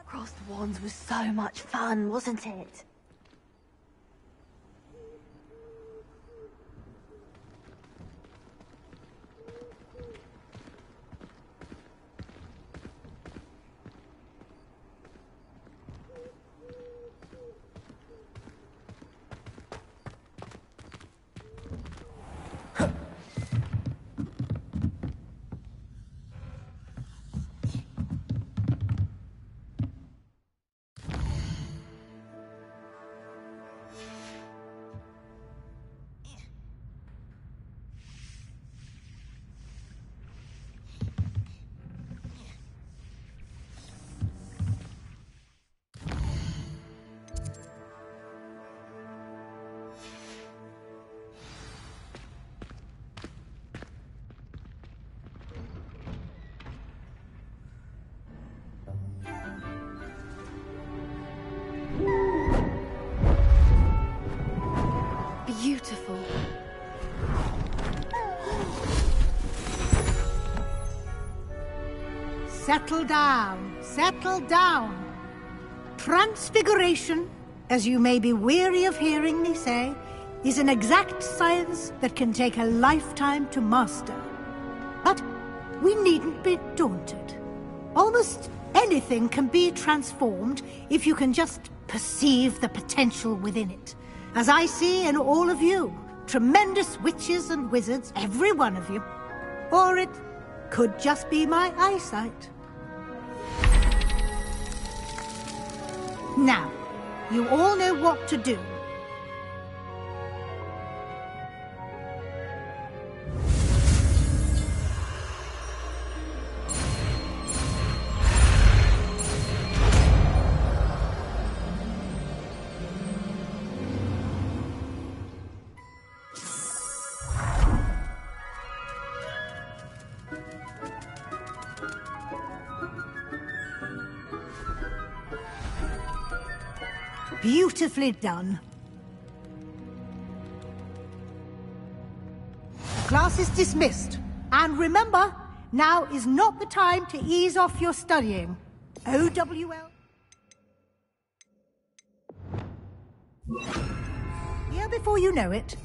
Crossed Wands was so much fun, wasn't it? Beautiful. Settle down, settle down. Transfiguration, as you may be weary of hearing me say, is an exact science that can take a lifetime to master. But we needn't be daunted. Almost anything can be transformed if you can just perceive the potential within it. As I see in all of you, tremendous witches and wizards, every one of you. Or it could just be my eyesight. Now, you all know what to do. Beautifully done. Class is dismissed. And remember, now is not the time to ease off your studying. OWL. Here before you know it.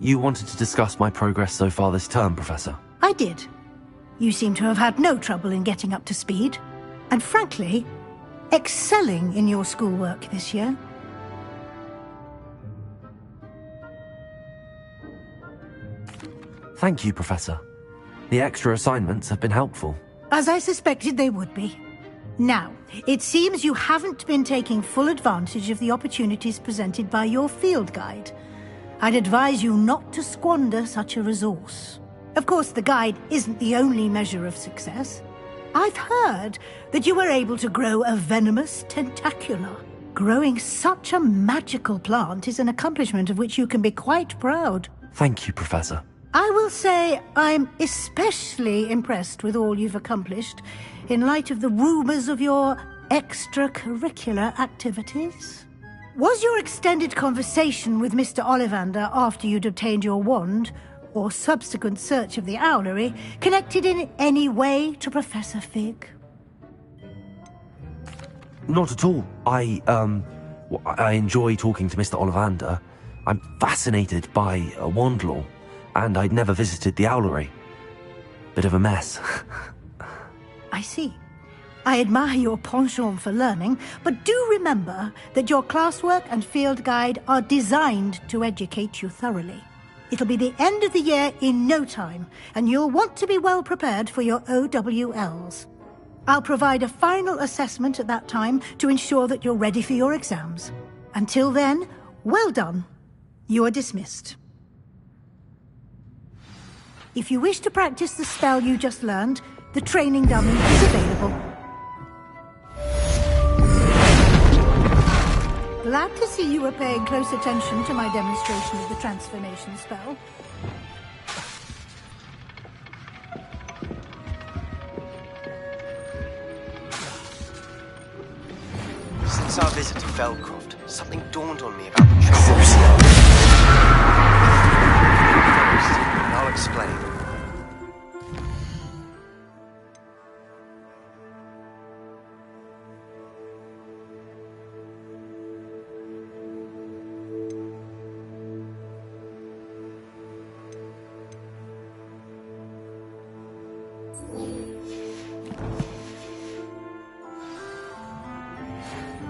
You wanted to discuss my progress so far this term, Professor? I did. You seem to have had no trouble in getting up to speed. and frankly, excelling in your schoolwork this year. Thank you, Professor. The extra assignments have been helpful. As I suspected they would be. Now, it seems you haven't been taking full advantage of the opportunities presented by your field guide. I'd advise you not to squander such a resource. Of course, the guide isn't the only measure of success. I've heard that you were able to grow a venomous tentacula. Growing such a magical plant is an accomplishment of which you can be quite proud. Thank you, Professor. I will say I'm especially impressed with all you've accomplished in light of the rumors of your extracurricular activities. Was your extended conversation with Mr. Ollivander after you'd obtained your wand, or subsequent search of the owlery, connected in any way to Professor Fig? Not at all. I enjoy talking to Mr. Ollivander. I'm fascinated by wand law, and I'd never visited the owlery. Bit of a mess. I see. I admire your penchant for learning, but do remember that your classwork and field guide are designed to educate you thoroughly. It'll be the end of the year in no time, and you'll want to be well prepared for your OWLs. I'll provide a final assessment at that time to ensure that you're ready for your exams. Until then, well done. You are dismissed. If you wish to practice the spell you just learned, the training dummy is available. Glad to see you were paying close attention to my demonstration of the transformation spell. Since our visit to Feldcroft, something dawned on me about the trick. And I'll explain.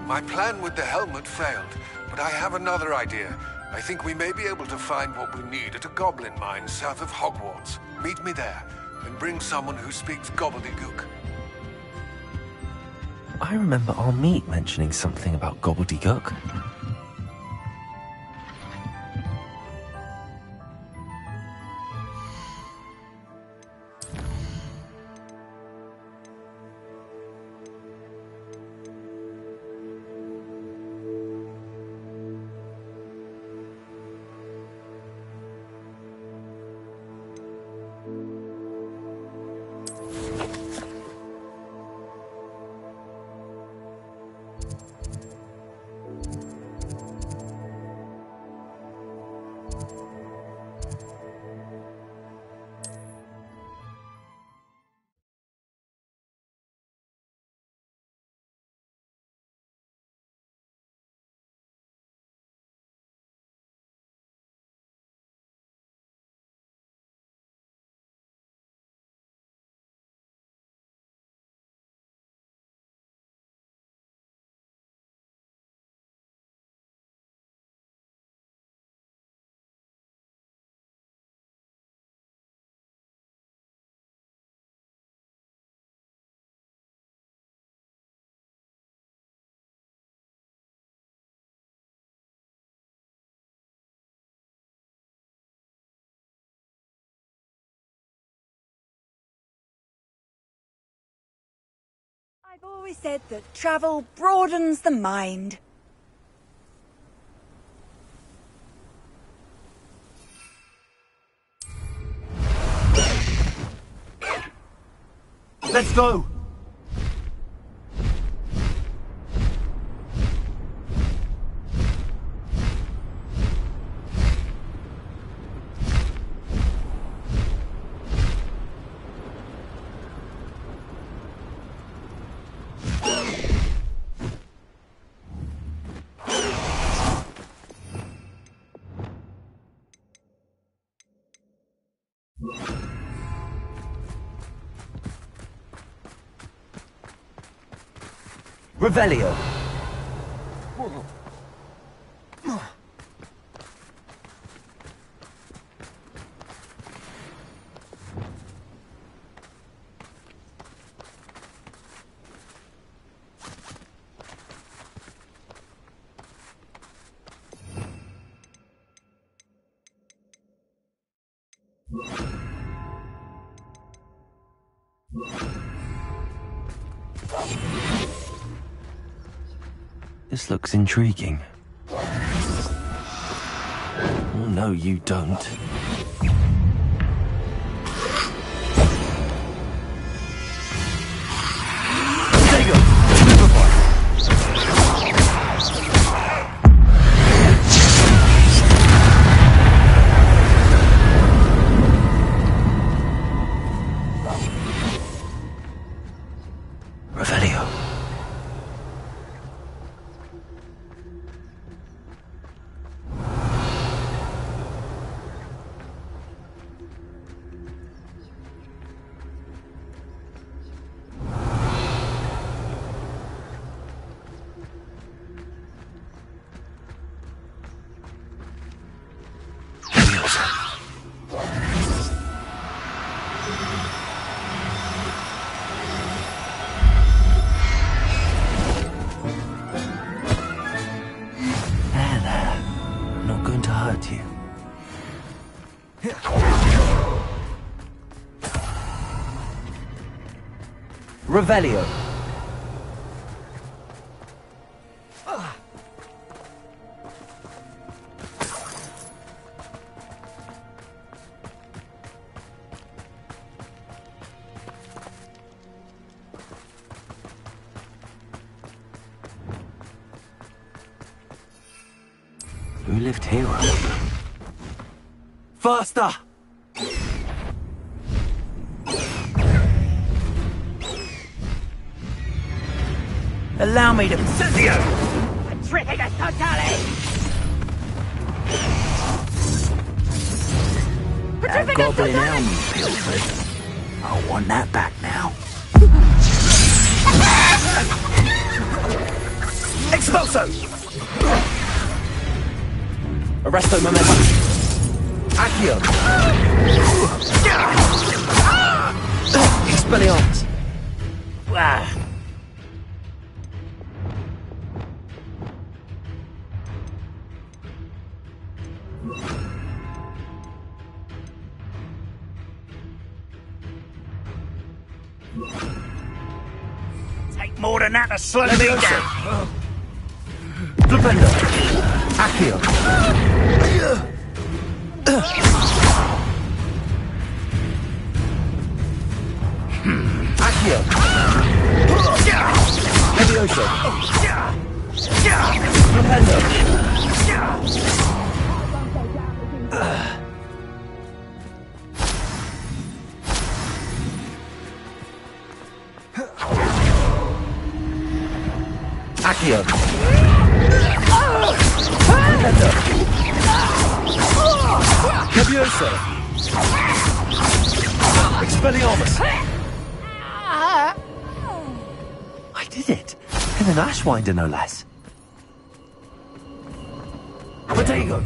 My plan with the helmet failed, but I have another idea. I think we may be able to find what we need at a goblin mine south of Hogwarts. Meet me there, and bring someone who speaks gobbledygook. I remember our meet mentioning something about gobbledygook. I've always said that travel broadens the mind. Let's go! Revelio. This looks intriguing. Oh, no, you don't. Revelio. Revelio. Who lived here, I wonder? Faster! Allow me to... Incendio! Tricking us totally! That goblin elm you pilfered. I want that back now. Expulso! Arresto momentum. Accio. Expelliarmus. Take more than that to slow me down. Flipendo. Accio. Accio. Levioso. Flipendo. Accio. Flipendo. Levioso. Expelliarmus. I did it. And an Ashwinder, no less. Potato.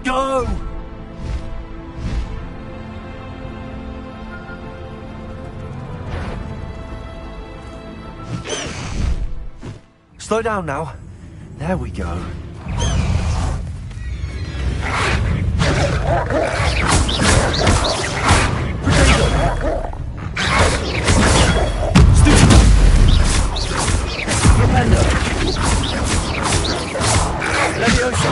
Go! Slow down now. There we go. Propendo. Leviosa.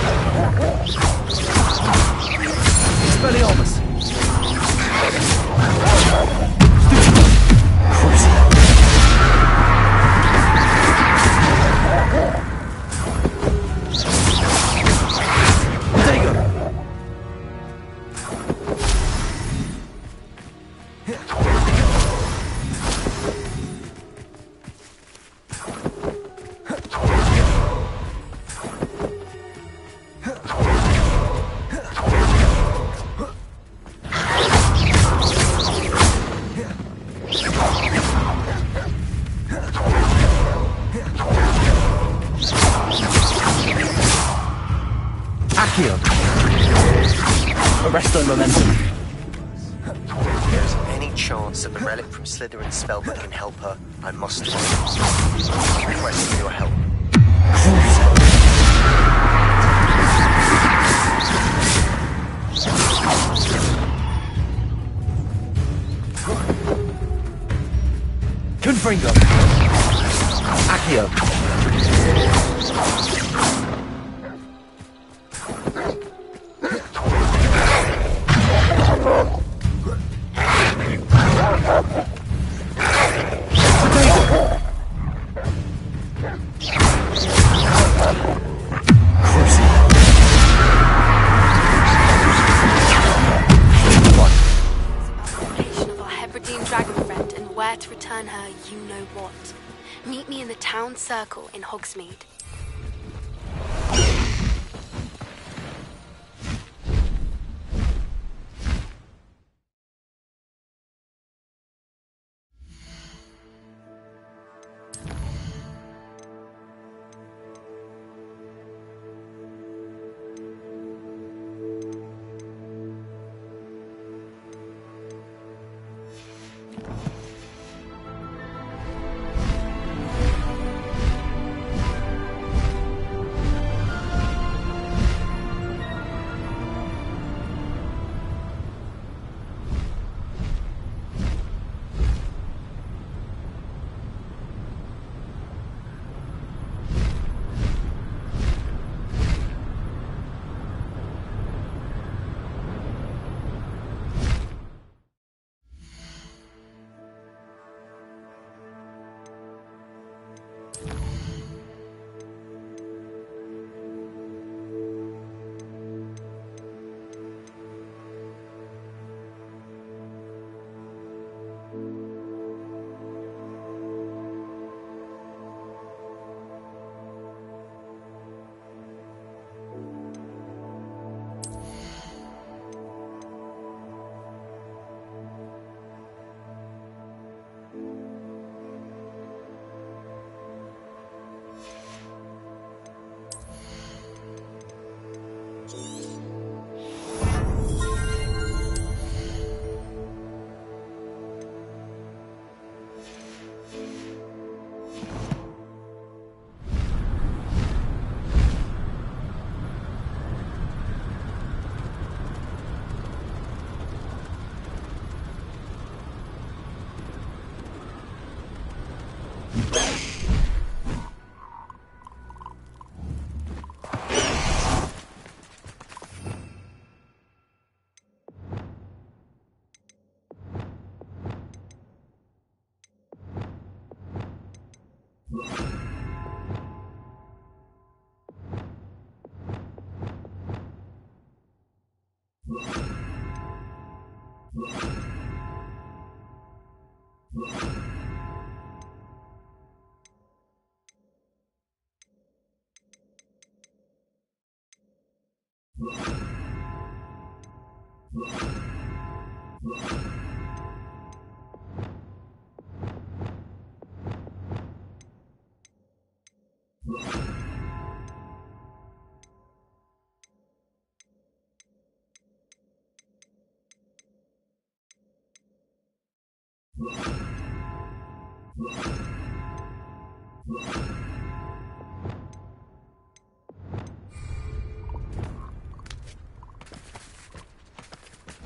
Expelliarmus. Arrest the momentum. If there's any chance that the relic from Slytherin's spellbook can help her, I must request for your help. Confringo. Accio. To return her, you know what. Meet me in the town circle in Hogsmeade.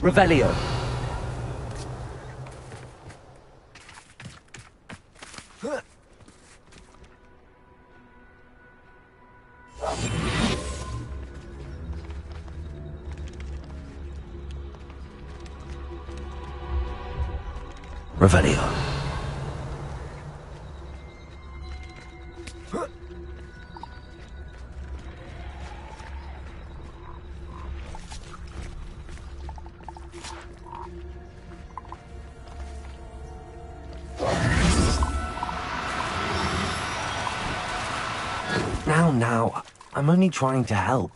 Revelio. Revelio. Now, I'm only trying to help.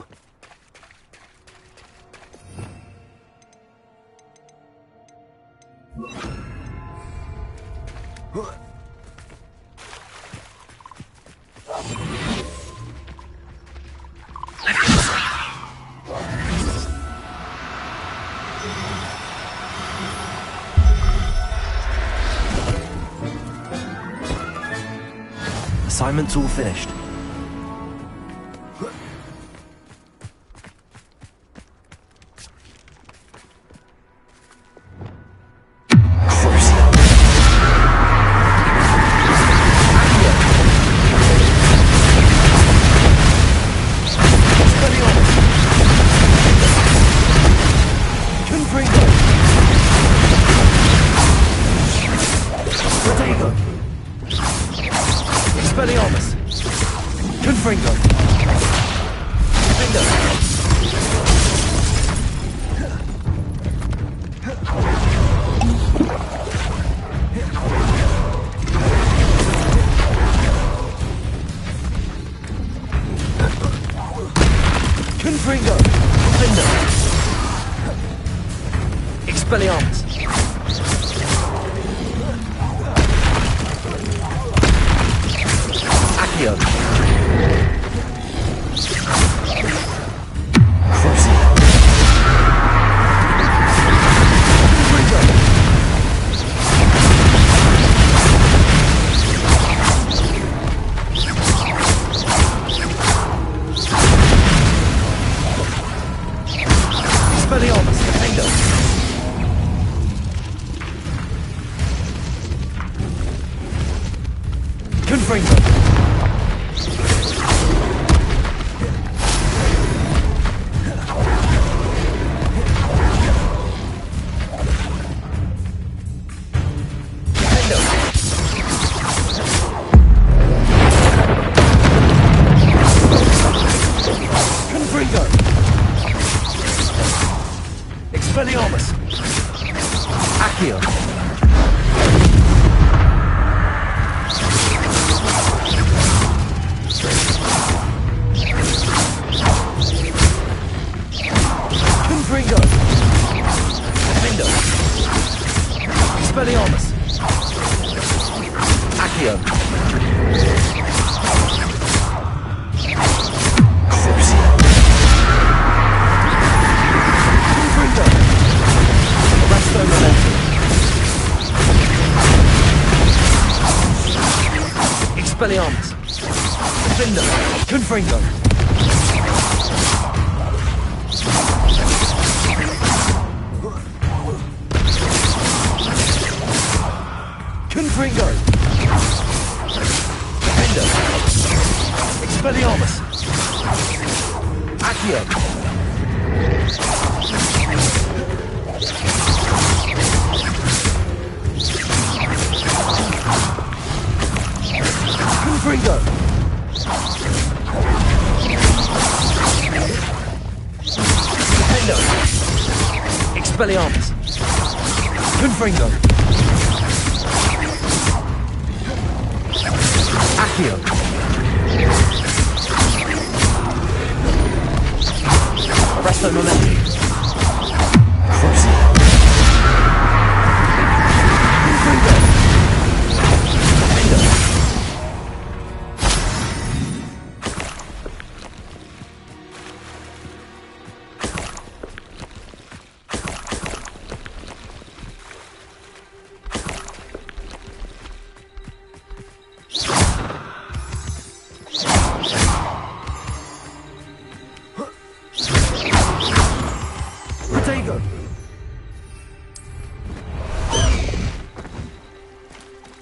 Assignment's all finished.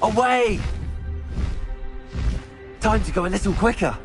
Away! Time to go a little quicker.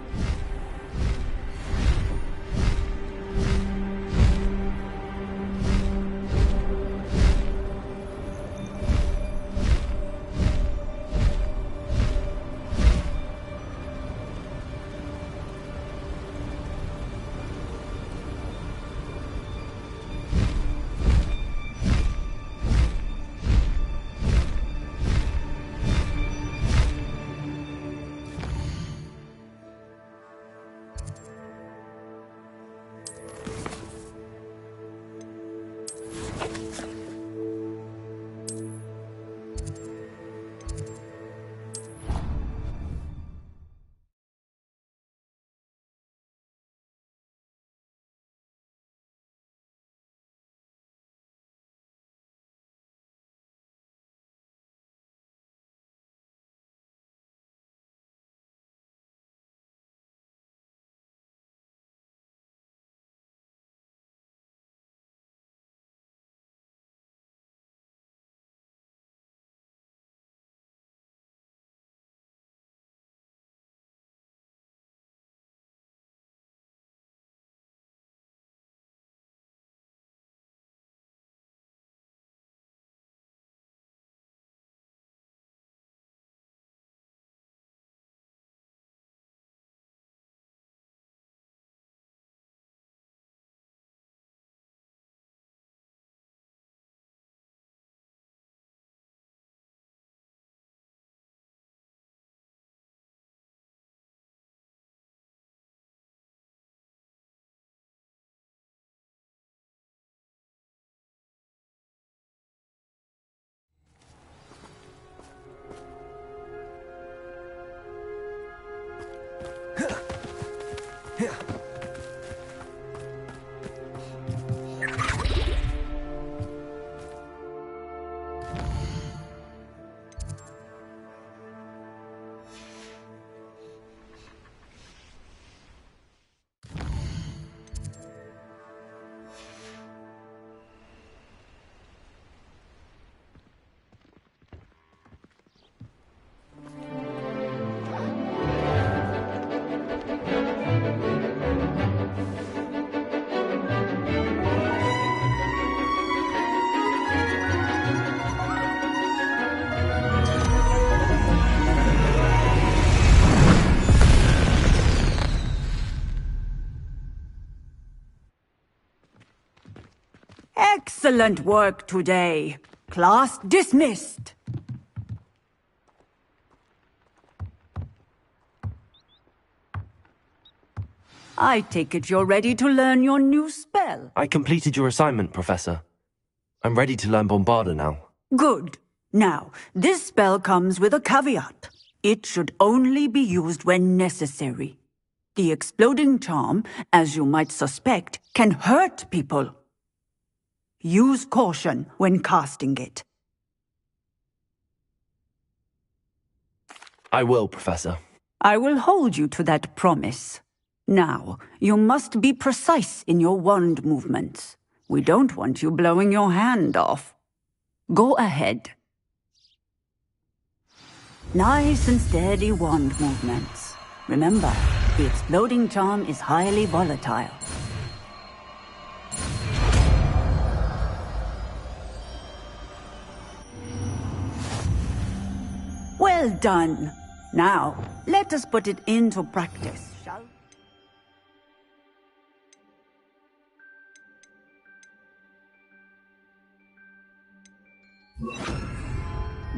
Excellent work today. Class dismissed. I take it you're ready to learn your new spell. I completed your assignment, Professor. I'm ready to learn Bombarda now. Good. Now, this spell comes with a caveat. It should only be used when necessary. The exploding charm, as you might suspect, can hurt people. Use caution when casting it. I will, Professor. I will hold you to that promise. Now, you must be precise in your wand movements. We don't want you blowing your hand off. Go ahead. Nice and steady wand movements. Remember, the exploding charm is highly volatile. Well done. Now, let us put it into practice, shall we?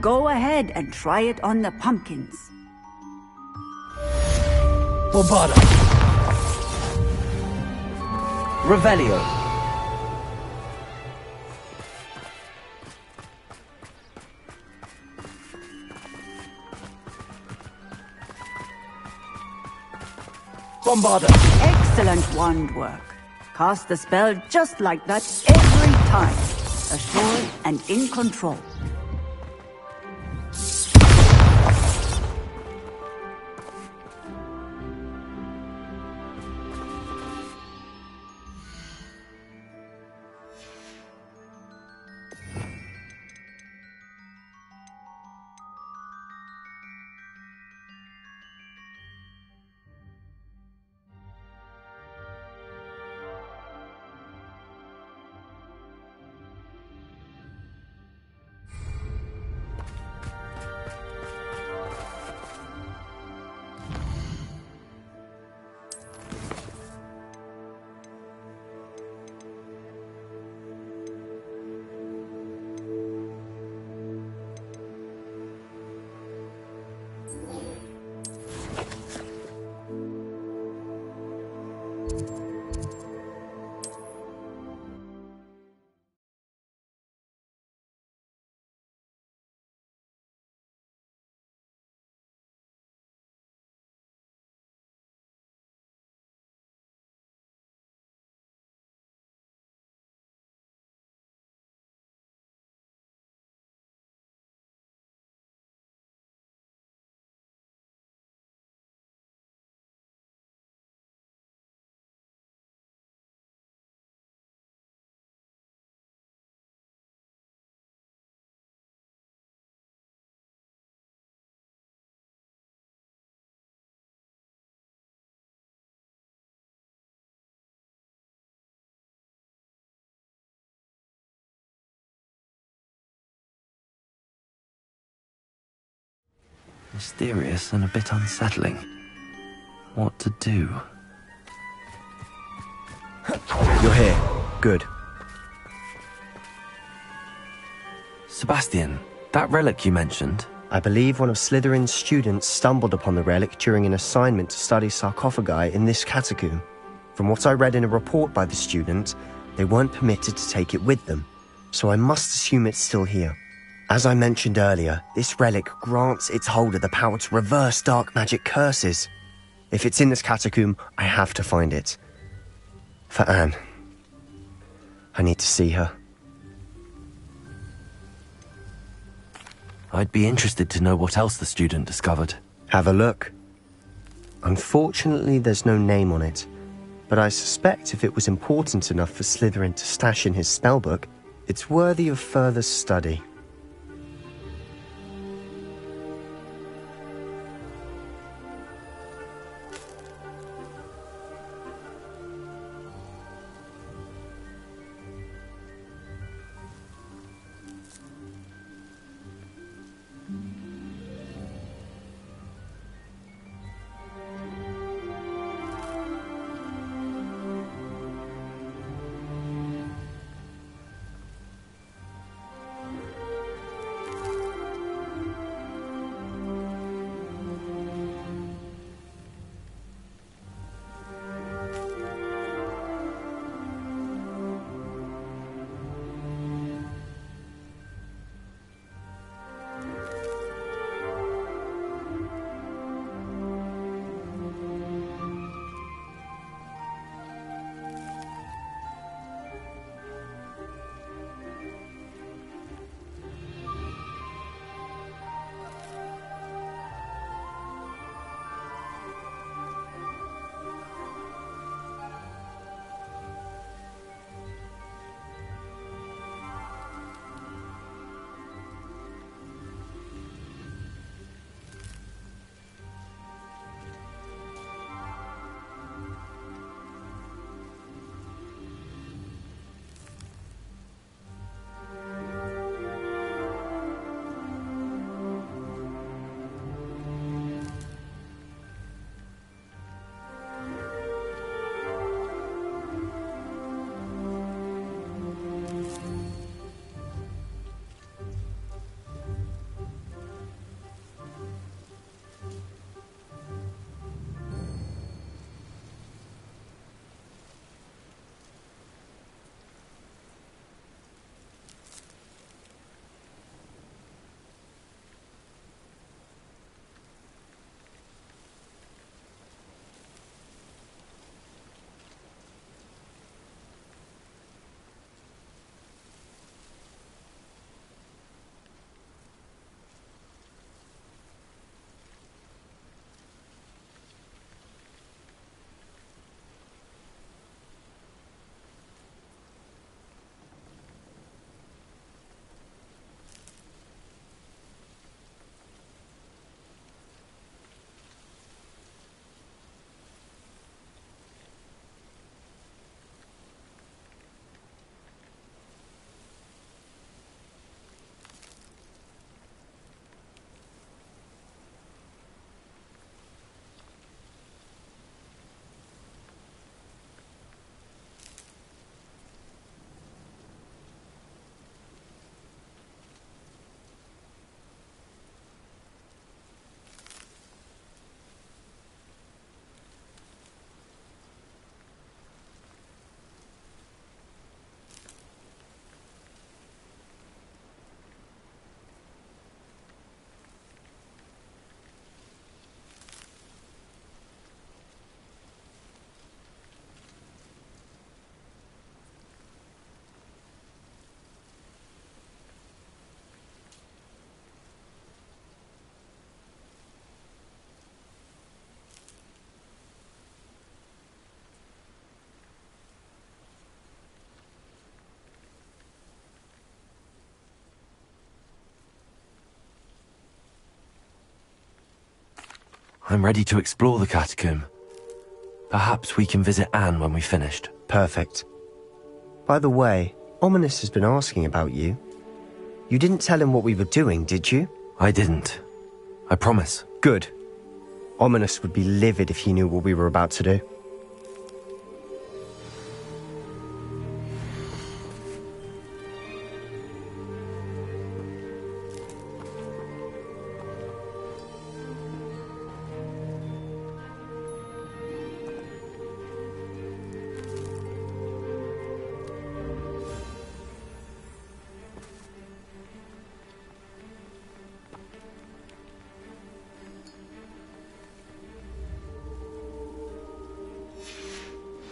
Go ahead and try it on the pumpkins. Bombarda. Revelio. Bombarda. Excellent wand work. Cast the spell just like that every time. Assured and in control. Mysterious and a bit unsettling. What to do? You're here. Good. Sebastian, that relic you mentioned. I believe one of Slytherin's students stumbled upon the relic during an assignment to study sarcophagi in this catacomb. From what I read in a report by the student, they weren't permitted to take it with them, so I must assume it's still here. As I mentioned earlier, this relic grants its holder the power to reverse dark magic curses. If it's in this catacomb, I have to find it. For Anne. I need to see her. I'd be interested to know what else the student discovered. Have a look. Unfortunately, there's no name on it, but I suspect if it was important enough for Slytherin to stash in his spellbook, it's worthy of further study. I'm ready to explore the catacomb. Perhaps we can visit Anne when we've finished. Perfect. By the way, Ominous has been asking about you. You didn't tell him what we were doing, did you? I didn't. I promise. Good. Ominous would be livid if he knew what we were about to do.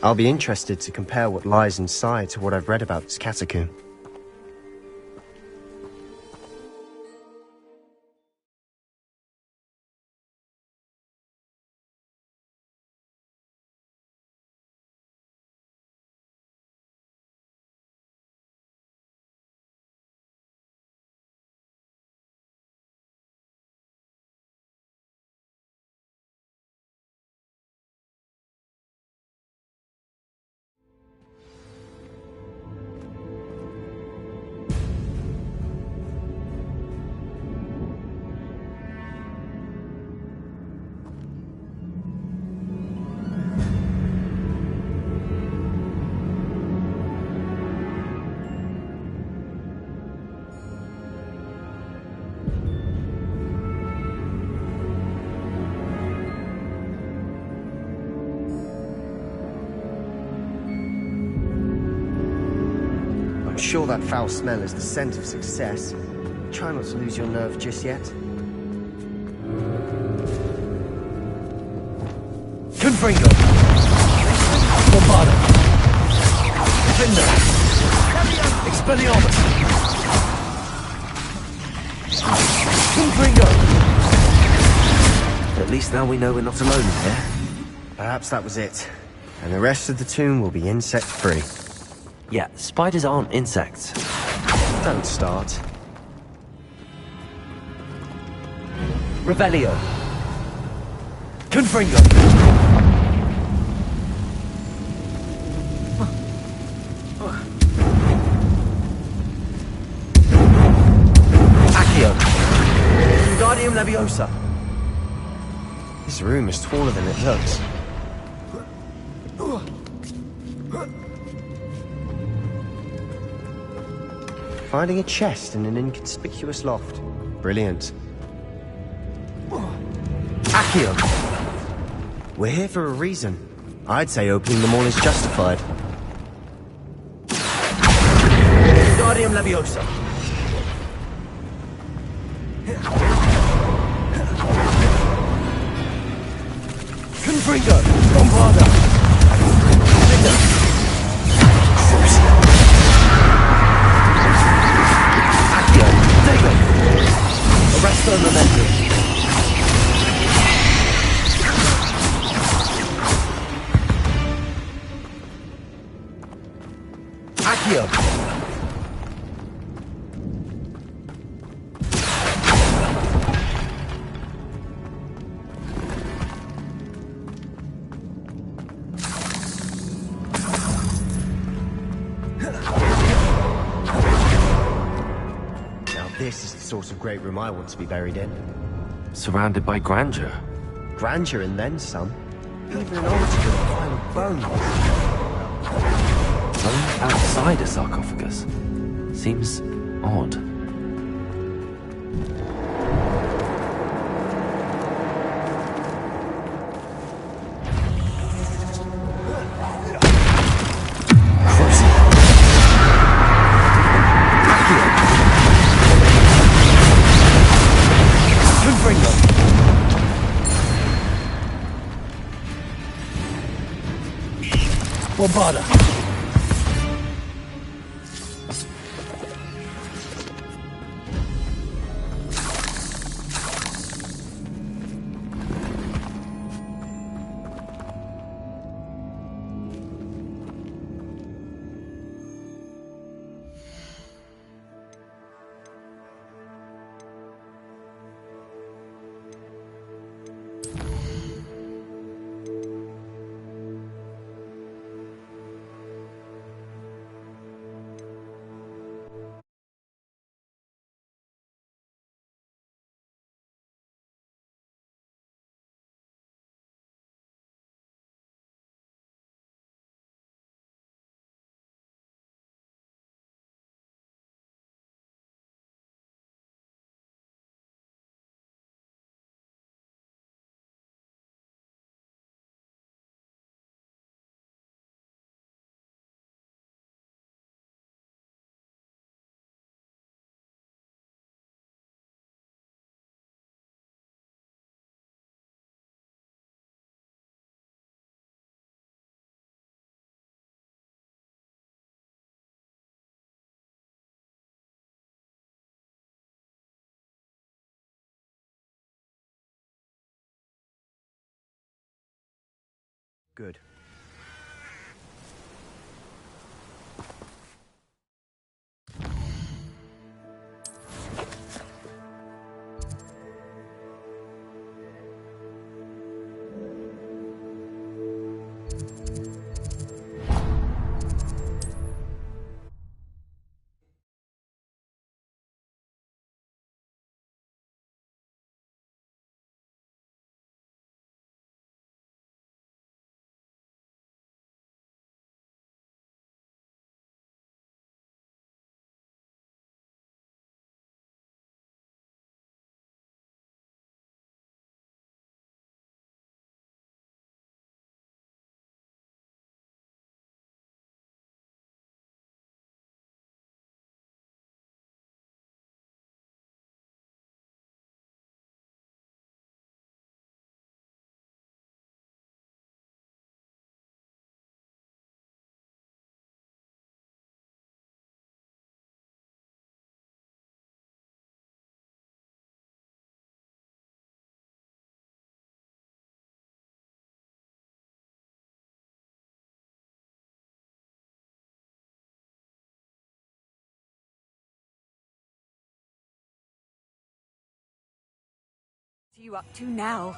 I'll be interested to compare what lies inside to what I've read about this catacomb. Sure that foul smell is the scent of success. Try not to lose your nerve just yet. Confringo! Bombarda! Defender! Expelliarmus! Confringo! At least now we know we're not alone in here. Perhaps that was it. And the rest of the tomb will be insect-free. Yeah, spiders aren't insects. Don't start. Revelio. Confringo. Accio. Wingardium Leviosa. This room is taller than it looks. Finding a chest in an inconspicuous loft. Brilliant. Accio. We're here for a reason. I'd say opening them all is justified. Wingardium Leviosa. Confringo. Bombarda. Arresto Momentum. Accio. This is the sort of great room I want to be buried in. Surrounded by grandeur. Grandeur and then some. Even an altar with a pile of bones. Bones outside a sarcophagus. Seems odd. Bombarda. Good. What are you up to now?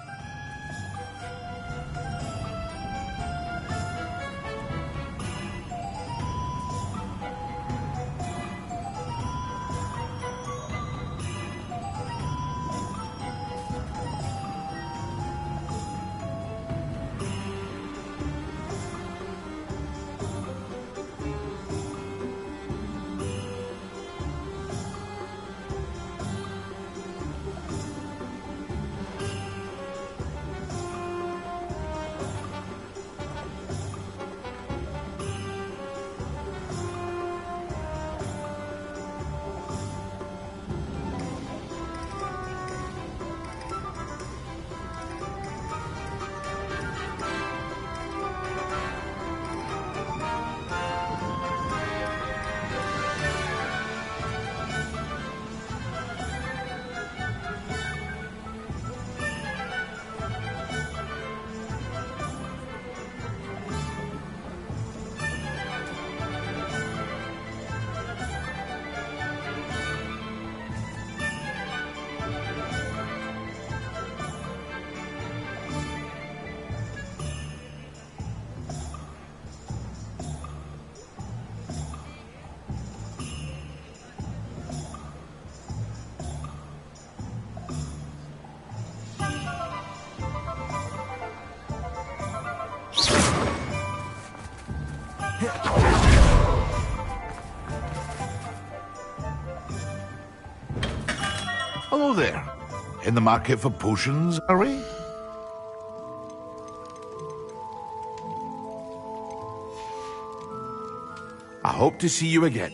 Hello there. In the market for potions, are we? I hope to see you again.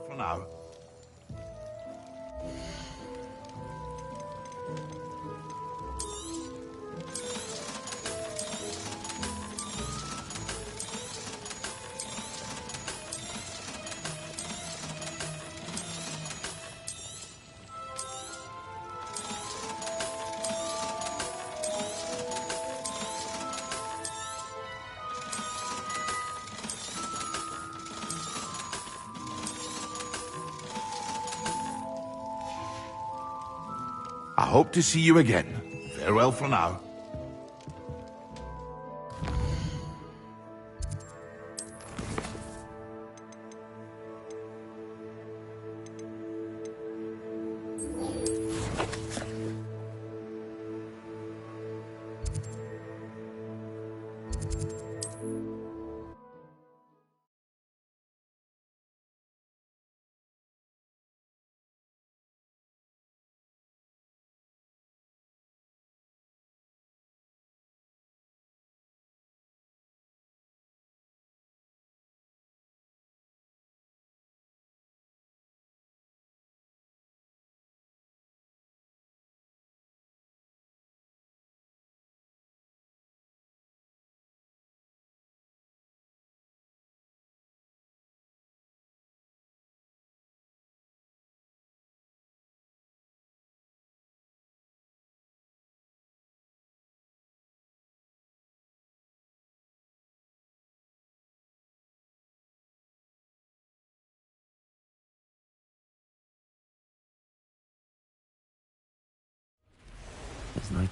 For now. I hope to see you again. Farewell for now.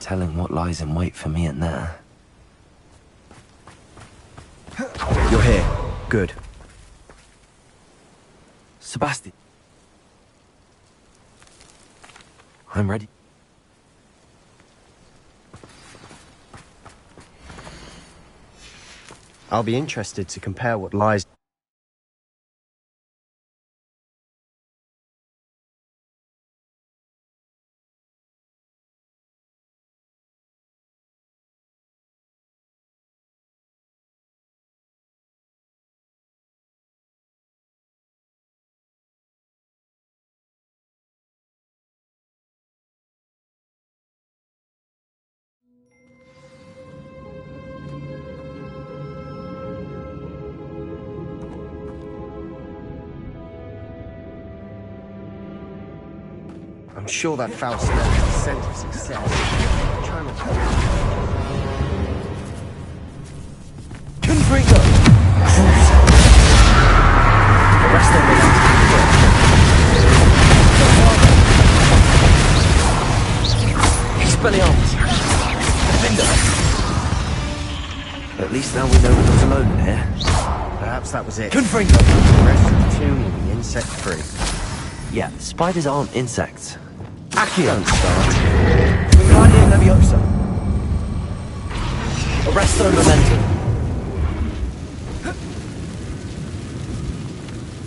telling what lies in wait for me in there. You're here. Good. Sebastian. I'm ready. I'll be interested to compare what lies... I'm sure that foul smell is the scent of success. Try not to... Confringo! Arrest them with Expelliarmus! Defender! At least now we know we're not alone in here. Perhaps that was it. Confringo! The rest of the tomb will be insect-free. Yeah, spiders aren't insects. Accio! Don't start. Wingardium Leviosa! Arresto Momentum!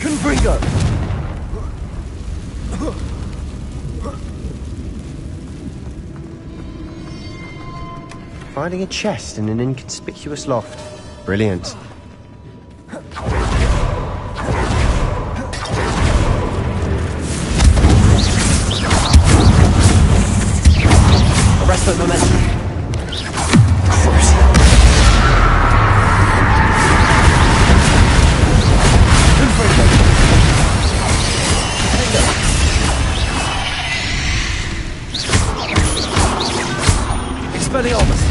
Confringo! Finding a chest in an inconspicuous loft. Brilliant. Arresto Momentum! Expelliarmus!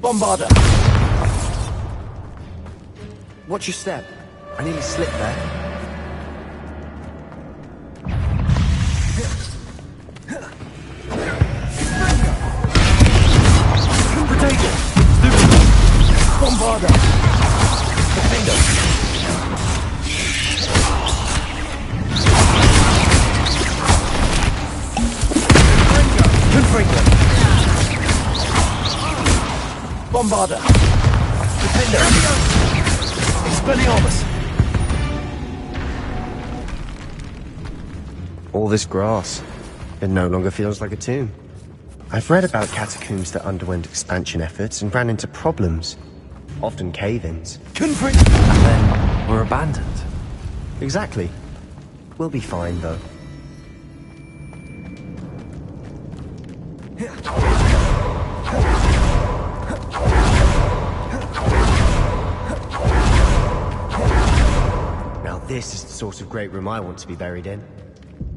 Bombarder! Watch your step. I nearly slipped there. Bombarder! Defender! Confringo! Bombarder! Defender! Expelliarmus! All this grass. It no longer feels like a tomb. I've read about catacombs that underwent expansion efforts and ran into problems. Often cave-ins. Confringo! And then were abandoned. Exactly. We'll be fine, though. Now this is the sort of great room I want to be buried in.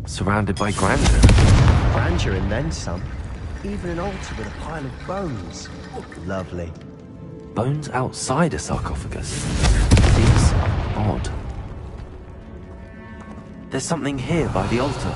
Surrounded by grandeur. Grandeur and then some. Even an altar with a pile of bones. Lovely. Bones outside a sarcophagus. Seems odd. There's something here by the altar.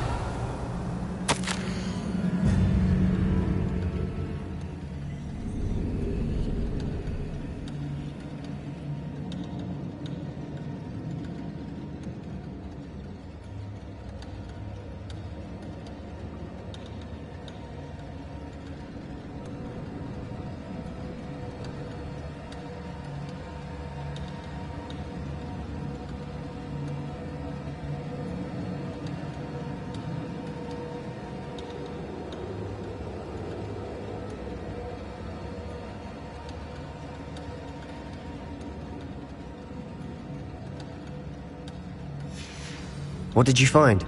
What did you find?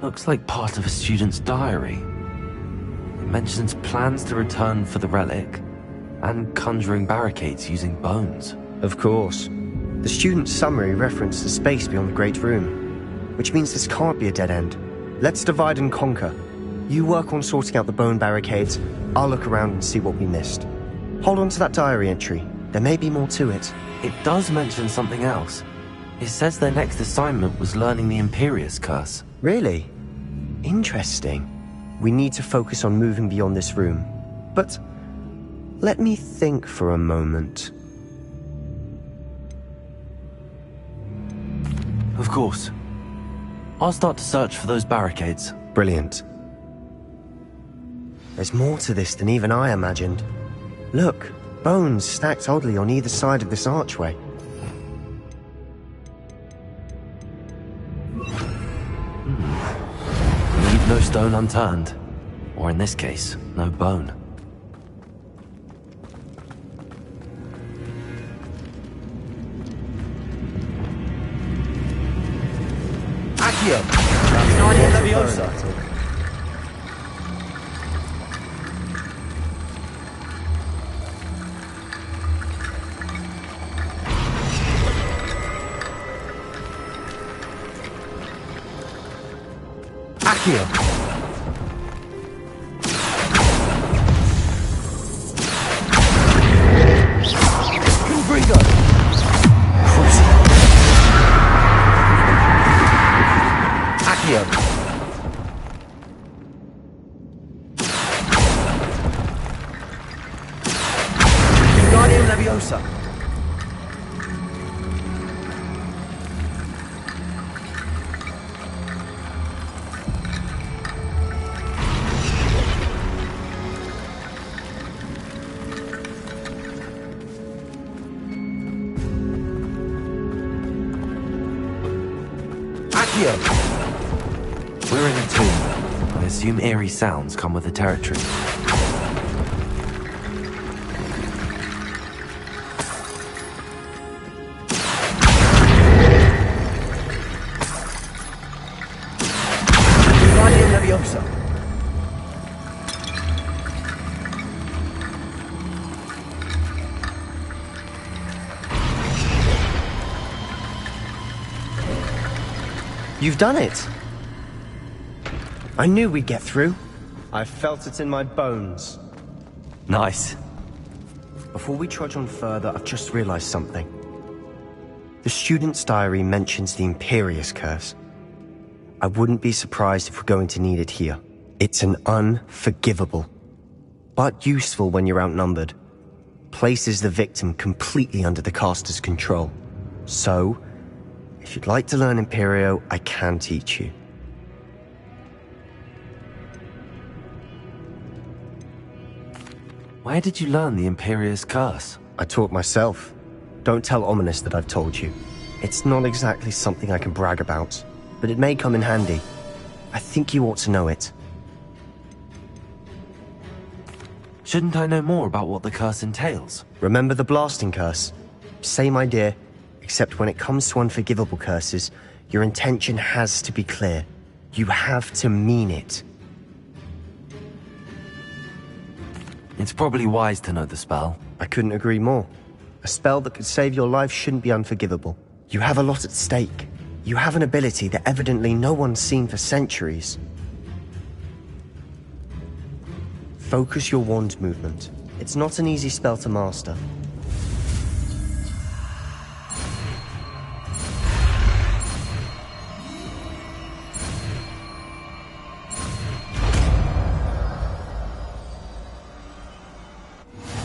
Looks like part of a student's diary. It mentions plans to return for the relic and conjuring barricades using bones. Of course. The student's summary referenced the space beyond the Great Room, which means this can't be a dead end. Let's divide and conquer. You work on sorting out the bone barricades, I'll look around and see what we missed. Hold on to that diary entry. There may be more to it. It does mention something else. It says their next assignment was learning the Imperious Curse. Really? Interesting. We need to focus on moving beyond this room. But let me think for a moment. Of course. I'll start to search for those barricades. Brilliant. There's more to this than even I imagined. Look, bones stacked oddly on either side of this archway. Leave no stone unturned. Or in this case, no bone. Accio! Leviosa! Accio! Confringo! Accio! Galleon Leviosa! We're in a tomb. I assume eerie sounds come with the territory. Galleon Leviosa! You've done it! I knew we'd get through. I felt it in my bones. Nice. Before we trudge on further, I've just realized something. The student's diary mentions the Imperious Curse. I wouldn't be surprised if we're going to need it here. It's an unforgivable, but useful when you're outnumbered. Places the victim completely under the caster's control. So, if you'd like to learn Imperio, I can teach you. Where did you learn the Imperious Curse? I taught myself. Don't tell Ominous that I've told you. It's not exactly something I can brag about, but it may come in handy. I think you ought to know it. Shouldn't I know more about what the curse entails? Remember the blasting curse? Same idea, except when it comes to unforgivable curses, your intention has to be clear. You have to mean it. It's probably wise to know the spell. I couldn't agree more. A spell that could save your life shouldn't be unforgivable. You have a lot at stake. You have an ability that evidently no one's seen for centuries. Focus your wand movement. It's not an easy spell to master.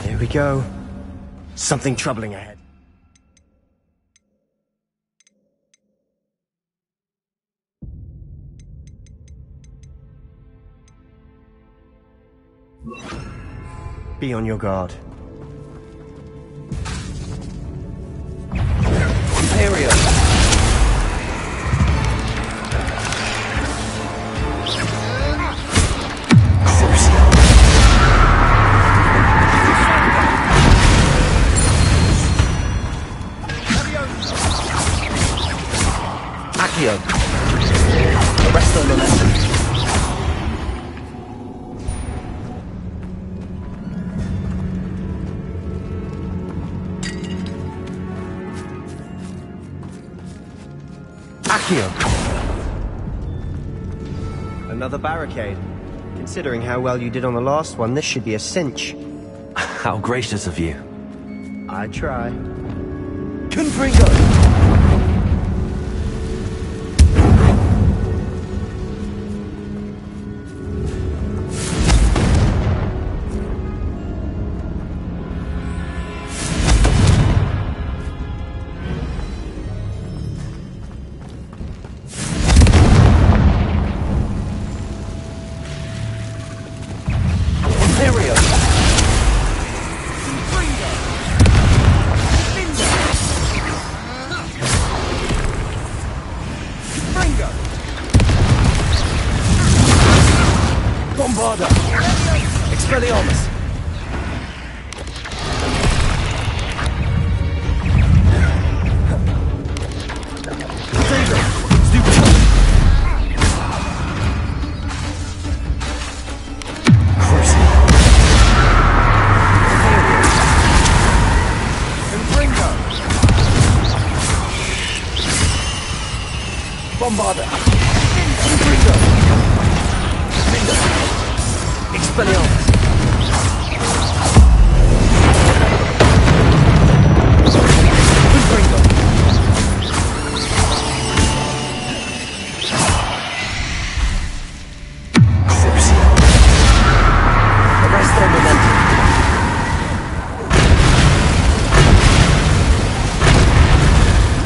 Here we go. Something troubling ahead. Be on your guard. Imperio! Accio! Arrest the momentum. Accio! Another barricade. Considering how well you did on the last one, this should be a cinch. How gracious of you. I try. Confringo! Expelliarmus! Bombarda! Confringo! Expelliarmus! Confringo! Crucio! Arresto momentum!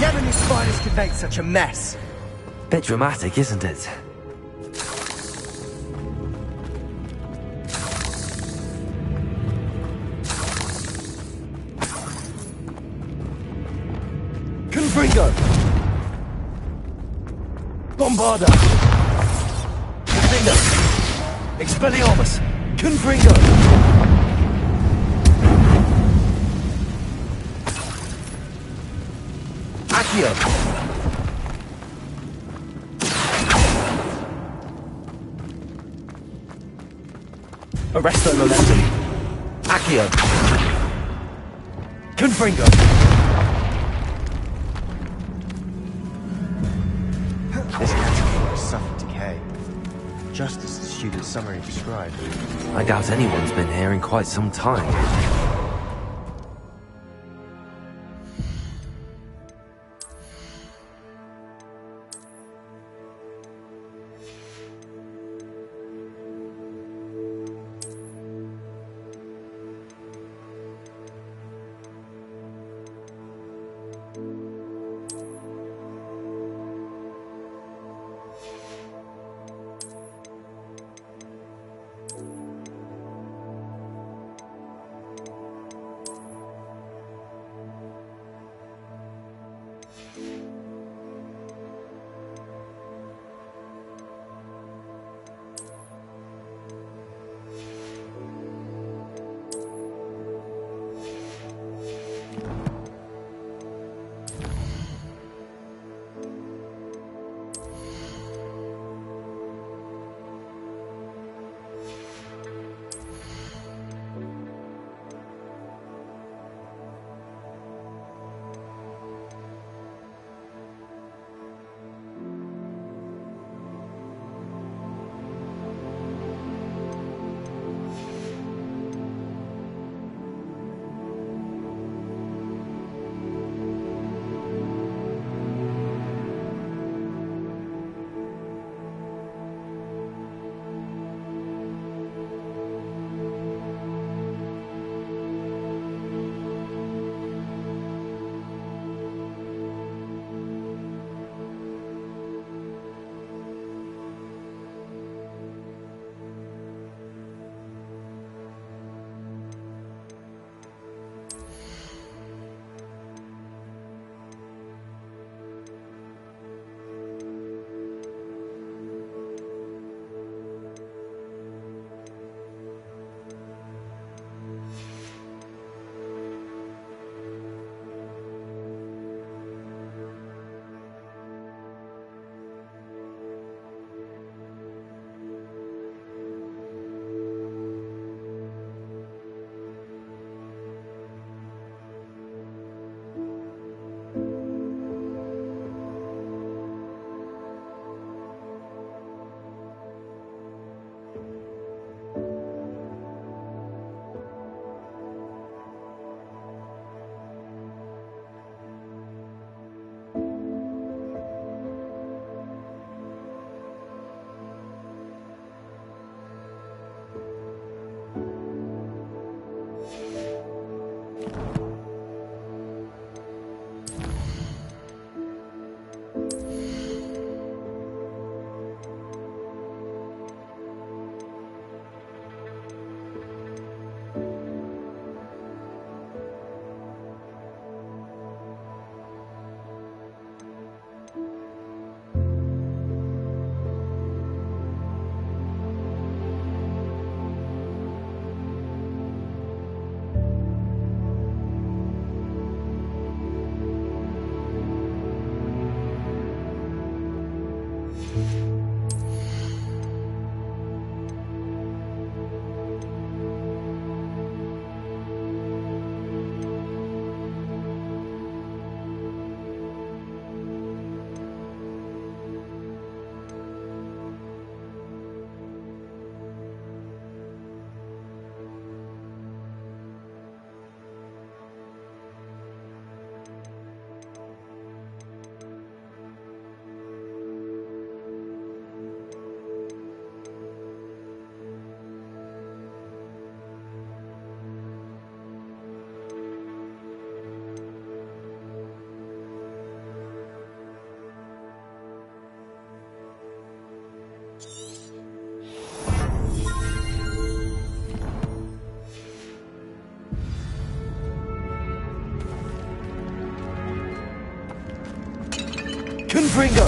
Never knew spiders could make such a mess! Bit dramatic, isn't it? Confringo! Bombarda! Confringo! Expelliarmus! Confringo! Accio! Arresto momentum! Accio! Confringo! This catacomb has suffered decay, just as the student's summary described. I doubt anyone's been here in quite some time. Confringo!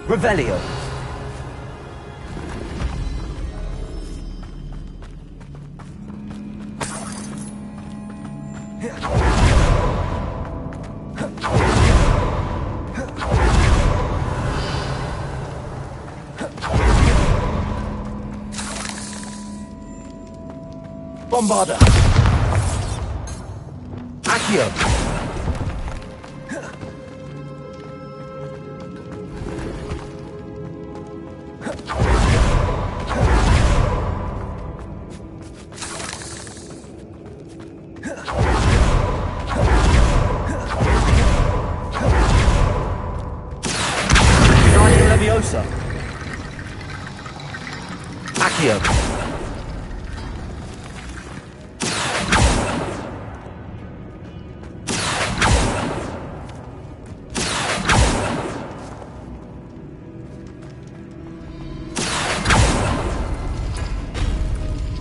Revelio. Bombarda. Accio. Leviosa. Accio.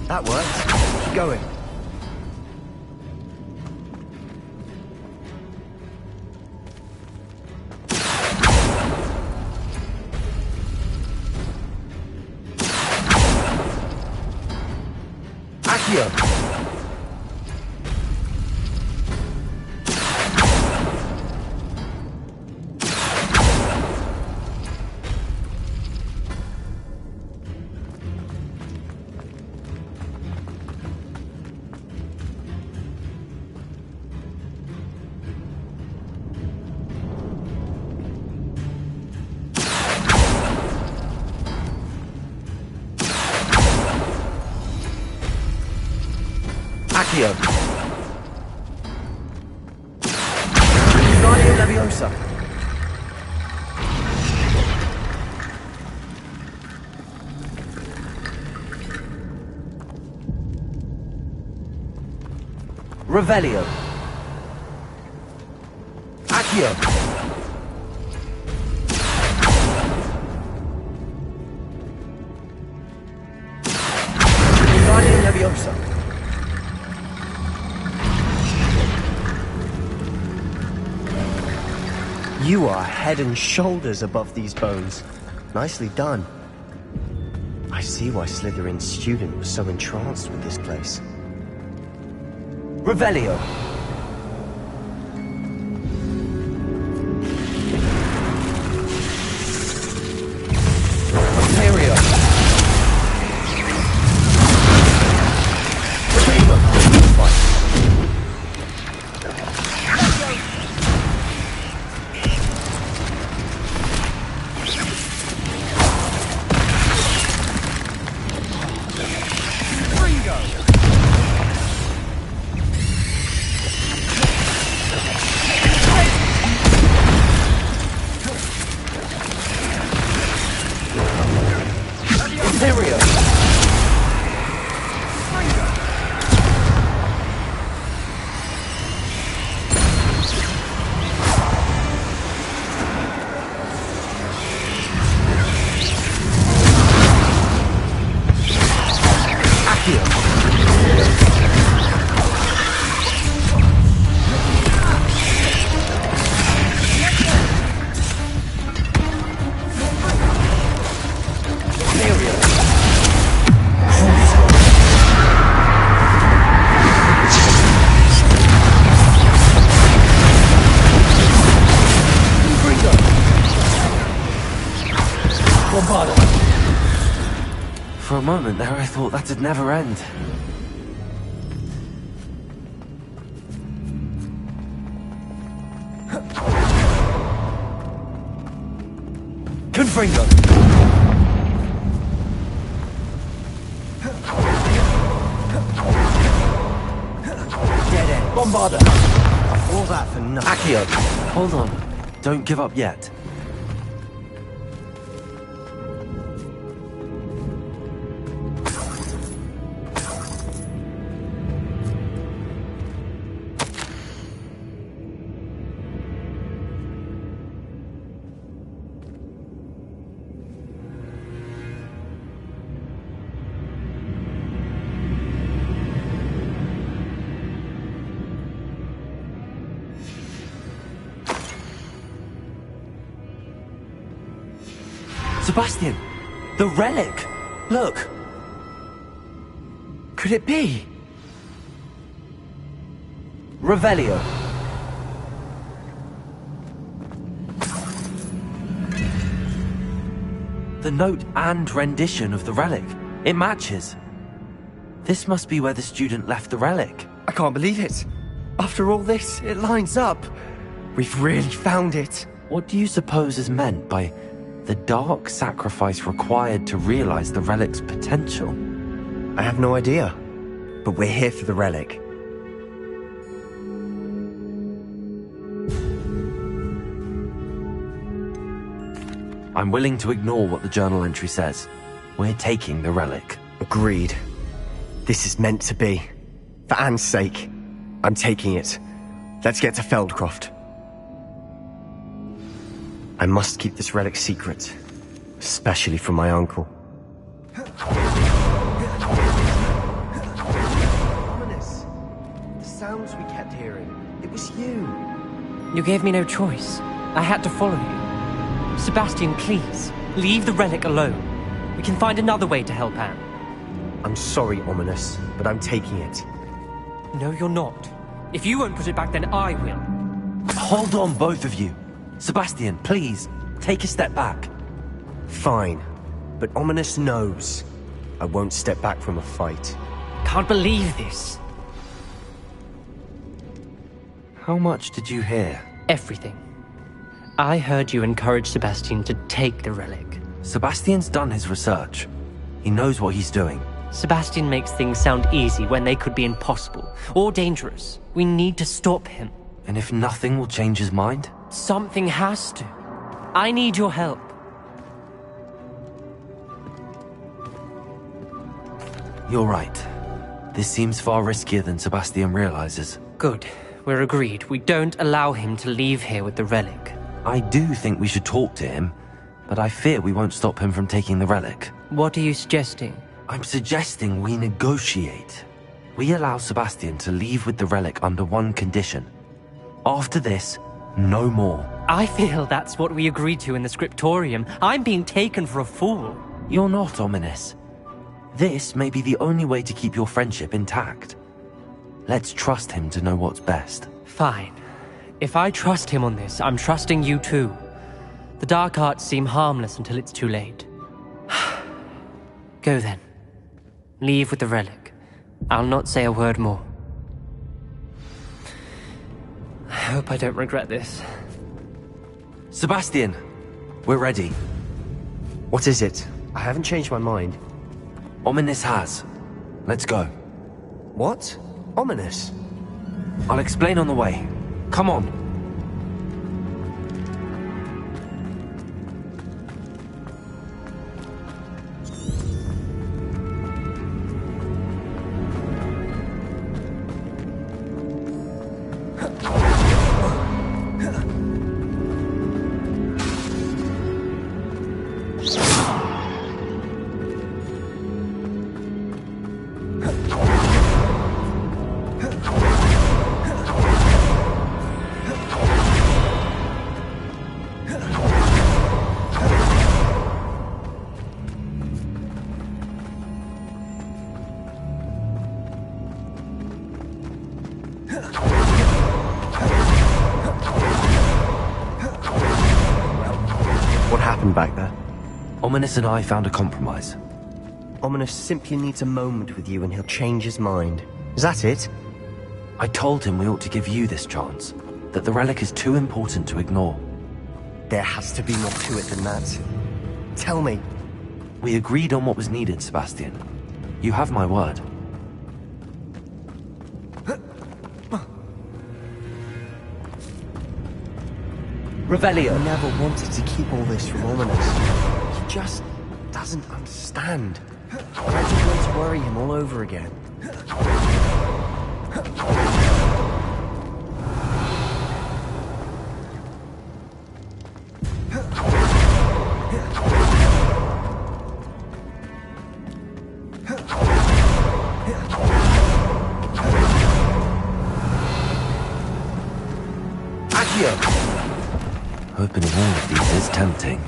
That worked. Keep going. Accio. Accio. Galleon Leviosa. Revelio. Accio. Galleon Leviosa. You are head and shoulders above these bones. Nicely done. I see why Slytherin's student was so entranced with this place. Revelio. Ontario. For a moment there, I thought that'd never end. Confringo! Dead end. Bombarda! All that for nothing. Accio! Hold on. Don't give up yet. Sebastian! The relic! Look! Could it be? Revelio. The note and rendition of the relic. It matches. This must be where the student left the relic. I can't believe it. After all this, it lines up. We've really found it. What do you suppose is meant by the dark sacrifice required to realize the relic's potential? I have no idea. But we're here for the relic. I'm willing to ignore what the journal entry says. We're taking the relic. Agreed. This is meant to be. For Anne's sake, I'm taking it. Let's get to Feldcroft. I must keep this relic secret, especially from my uncle. Ominous. The sounds we kept hearing. It was you. You gave me no choice. I had to follow you. Sebastian, please, leave the relic alone. We can find another way to help Anne. I'm sorry, Ominous, but I'm taking it. No, you're not. If you won't put it back, then I will. Hold on, both of you. Sebastian, please, take a step back. Fine, but Ominous knows I won't step back from a fight. Can't believe this. How much did you hear? Everything. I heard you encourage Sebastian to take the relic. Sebastian's done his research. He knows what he's doing. Sebastian makes things sound easy when they could be impossible or dangerous. We need to stop him. And if nothing will change his mind? Something has to. I need your help. You're right. This seems far riskier than Sebastian realizes. Good. We're agreed. We don't allow him to leave here with the relic. I do think we should talk to him, but I fear we won't stop him from taking the relic. What are you suggesting? I'm suggesting we negotiate. We allow Sebastian to leave with the relic under one condition. After this, no more. I feel that's what we agreed to in the scriptorium. I'm being taken for a fool. You're not, Ominous. This may be the only way to keep your friendship intact. Let's trust him to know what's best. Fine. If I trust him on this, I'm trusting you too. The dark arts seem harmless until it's too late. Go then. Leave with the relic. I'll not say a word more. I hope I don't regret this. Sebastian, we're ready. What is it? I haven't changed my mind. Ominous has. Let's go. What? Ominous? I'll explain on the way. Come on. What happened back there? Ominous and I found a compromise. Ominous simply needs a moment with you and he'll change his mind. Is that it? I told him we ought to give you this chance, that the relic is too important to ignore. There has to be more to it than that. Tell me. We agreed on what was needed, Sebastian. You have my word. Revelio never wanted to keep all this from Ominous. He just doesn't understand. I just want to worry him all over again. Opening all of these is tempting.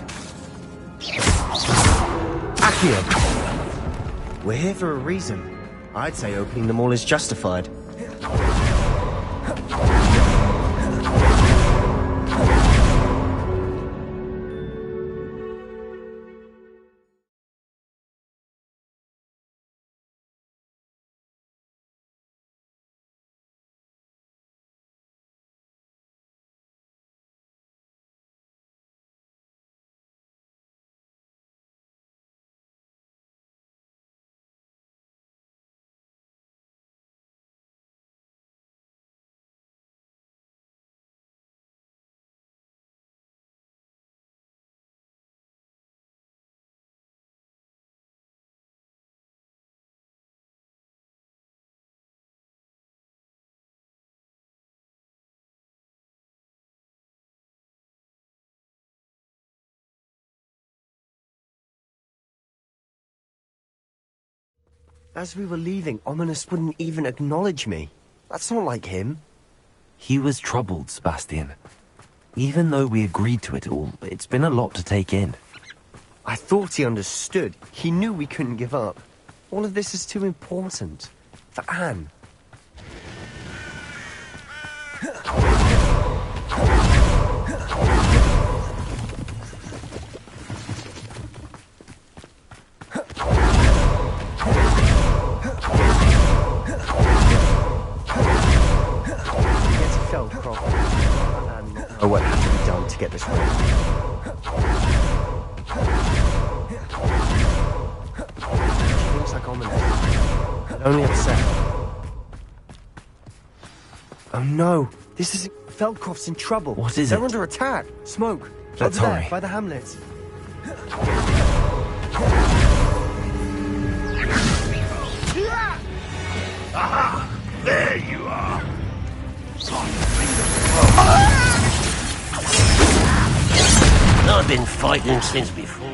Accio! We're here for a reason. I'd say opening them all is justified. As we were leaving, Ominous wouldn't even acknowledge me. That's not like him. He was troubled, Sebastian. Even though we agreed to it all, it's been a lot to take in. I thought he understood. He knew we couldn't give up. All of this is too important. For Anne. Or what had to be done to get this right. She thinks like Ominous, but only upset. Oh no, this is... Feldcroft's in trouble. What is They're it? under attack. Smoke. Let's Over hurry. there, by the hamlet. Aha! There you are! I've been fighting since before.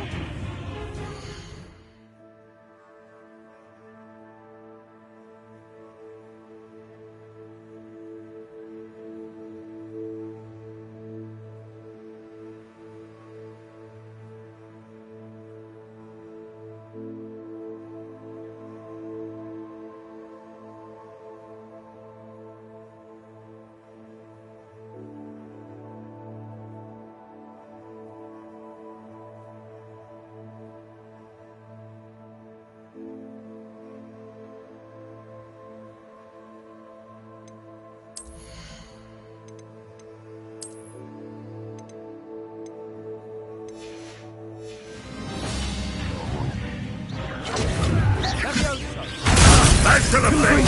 Back to the thing!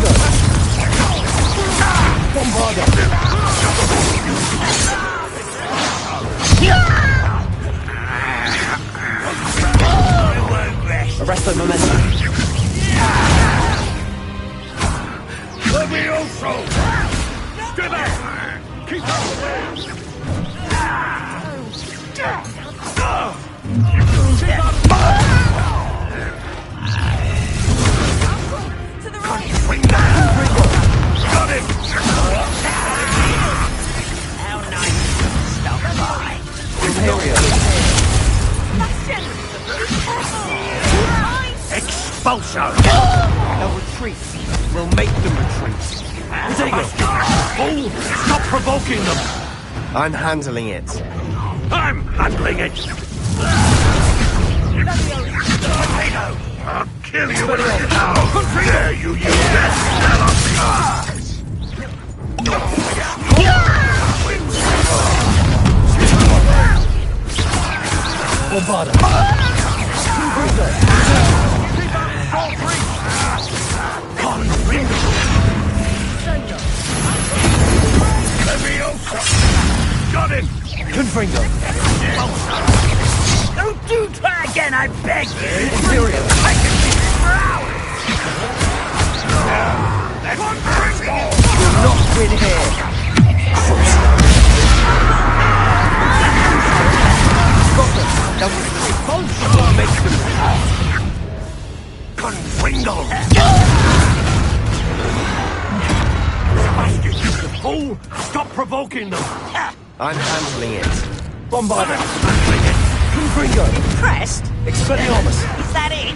Arrest the momentum. Let me also! Stay back! Keep Got him! How nice stop by. Expulso! They'll retreat. We'll make them retreat. Fool! Stop provoking them! I'm handling it. I'm handling it! Potato! kill you! How dare you use that spell on me! Bombarda. Got him! Confringo. Don't you try again, I beg you! Imperial! I can keep it for hours! Do not win here! Got them! Now we're make them Confringo! You fool! Stop provoking them! I'm handling it. Bombarda! Confringo! Impressed? Expelliarmus! Is that it?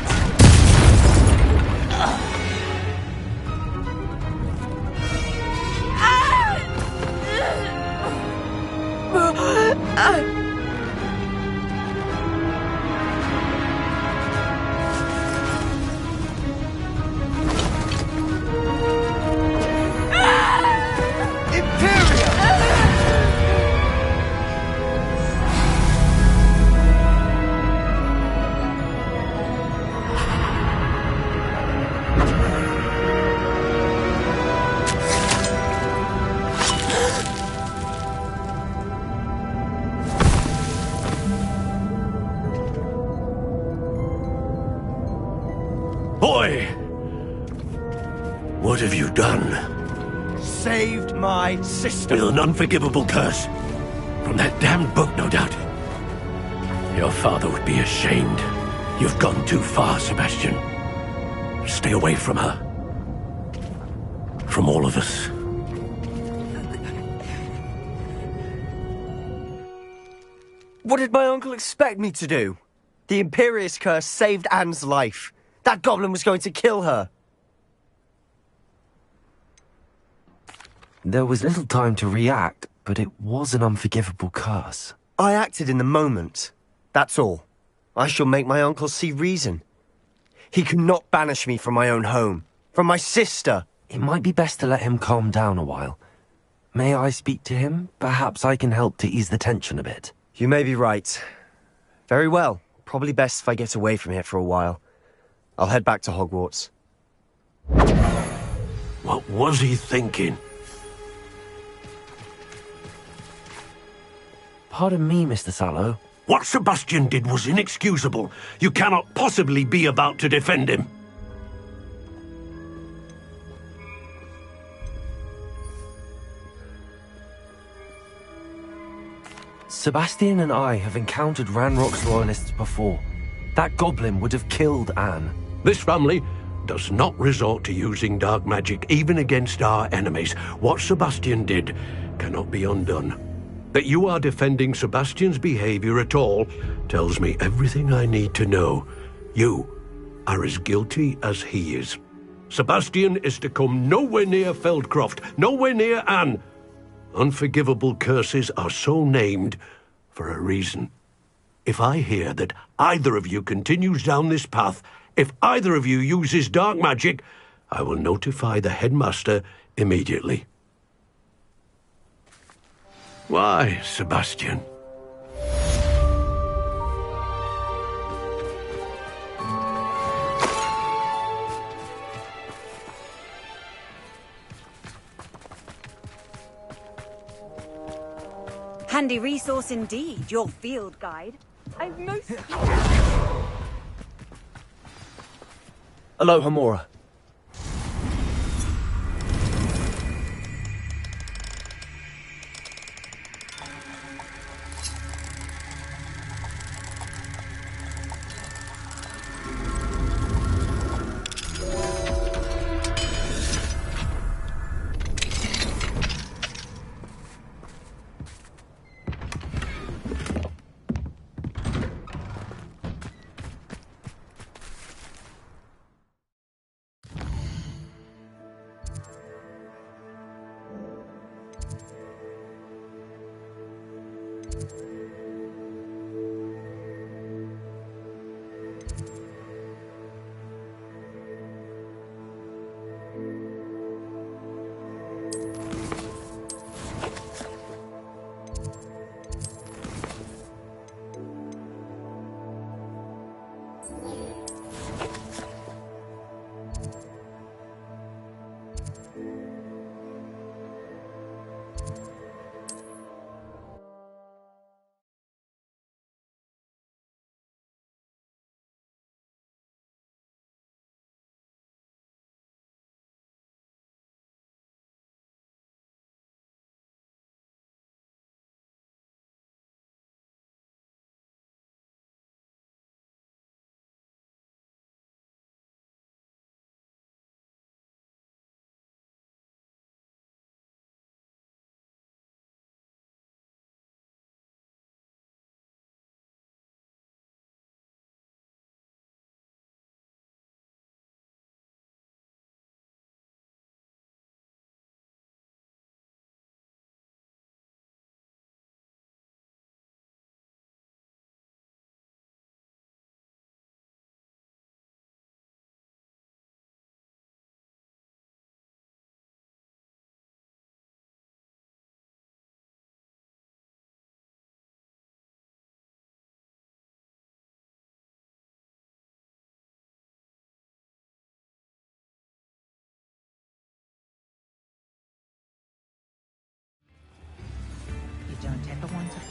Boy! What have you done? Saved my sister. With an unforgivable curse. From that damned book, no doubt. Your father would be ashamed. You've gone too far, Sebastian. Stay away from her. From all of us. What did my uncle expect me to do? The Imperious curse saved Anne's life. That goblin was going to kill her. There was little time to react, but it was an unforgivable curse. I acted in the moment. That's all. I shall make my uncle see reason. He cannot banish me from my own home, from my sister. It might be best to let him calm down a while. May I speak to him? Perhaps I can help to ease the tension a bit. You may be right. Very well. Probably best if I get away from here for a while. I'll head back to Hogwarts. What was he thinking? Pardon me, Mr. Sallow. What Sebastian did was inexcusable. You cannot possibly be about to defend him. Sebastian and I have encountered Ranrock's loyalists before. That goblin would have killed Anne. This family does not resort to using dark magic even against our enemies. What Sebastian did cannot be undone. That you are defending Sebastian's behavior at all tells me everything I need to know. You are as guilty as he is. Sebastian is to come nowhere near Feldcroft, nowhere near Anne. Unforgivable curses are so named for a reason. If I hear that either of you continues down this path, if either of you uses dark magic, I will notify the headmaster immediately. Why, Sebastian? Handy resource indeed, your field guide. I've most... Aloha, Mora.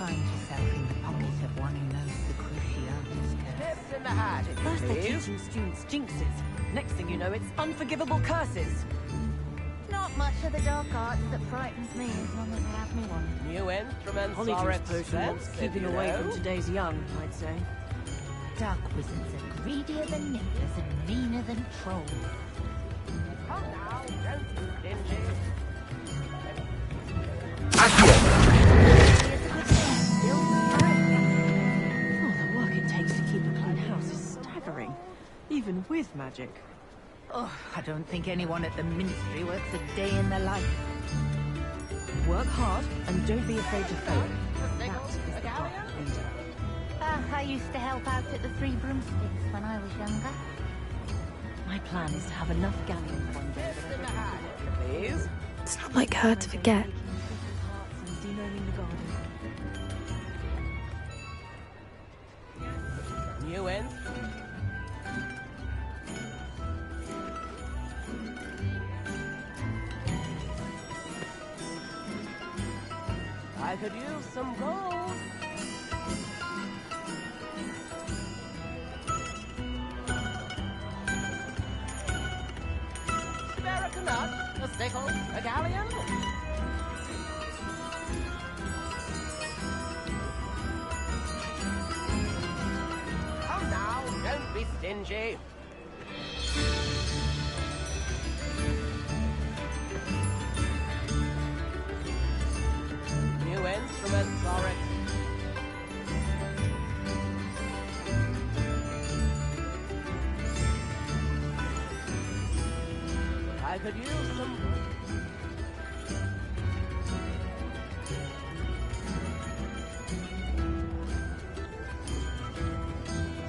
Find yourself in the pocket of one who knows the Cruciatus curse. Tips in the hat, First they please. teach you students jinxes. Next thing you know, it's unforgivable curses. Not much of the dark arts that frightens me as long as I have me one. New instruments are Polyjuice potion wants expensive, keeping you away know. from today's young, I'd say. Dark wizards are greedier than nibblers and meaner than trolls. Come now, don't be stingy. Oh, the work it takes to keep a clean house is staggering, even with magic. Oh, I don't think anyone at the Ministry works a day in their life. Work hard and don't be afraid to fail. That is the path of leader. I used to help out at the Three Broomsticks when I was younger. My plan is to have enough galleon coins Tips in the hat, please. It's not like her to forget. and denoming the garden. New in. I could use some gold. Spare a canut, a sickle, a galleon. Come now, don't be stingy. New instruments are it. I could use some.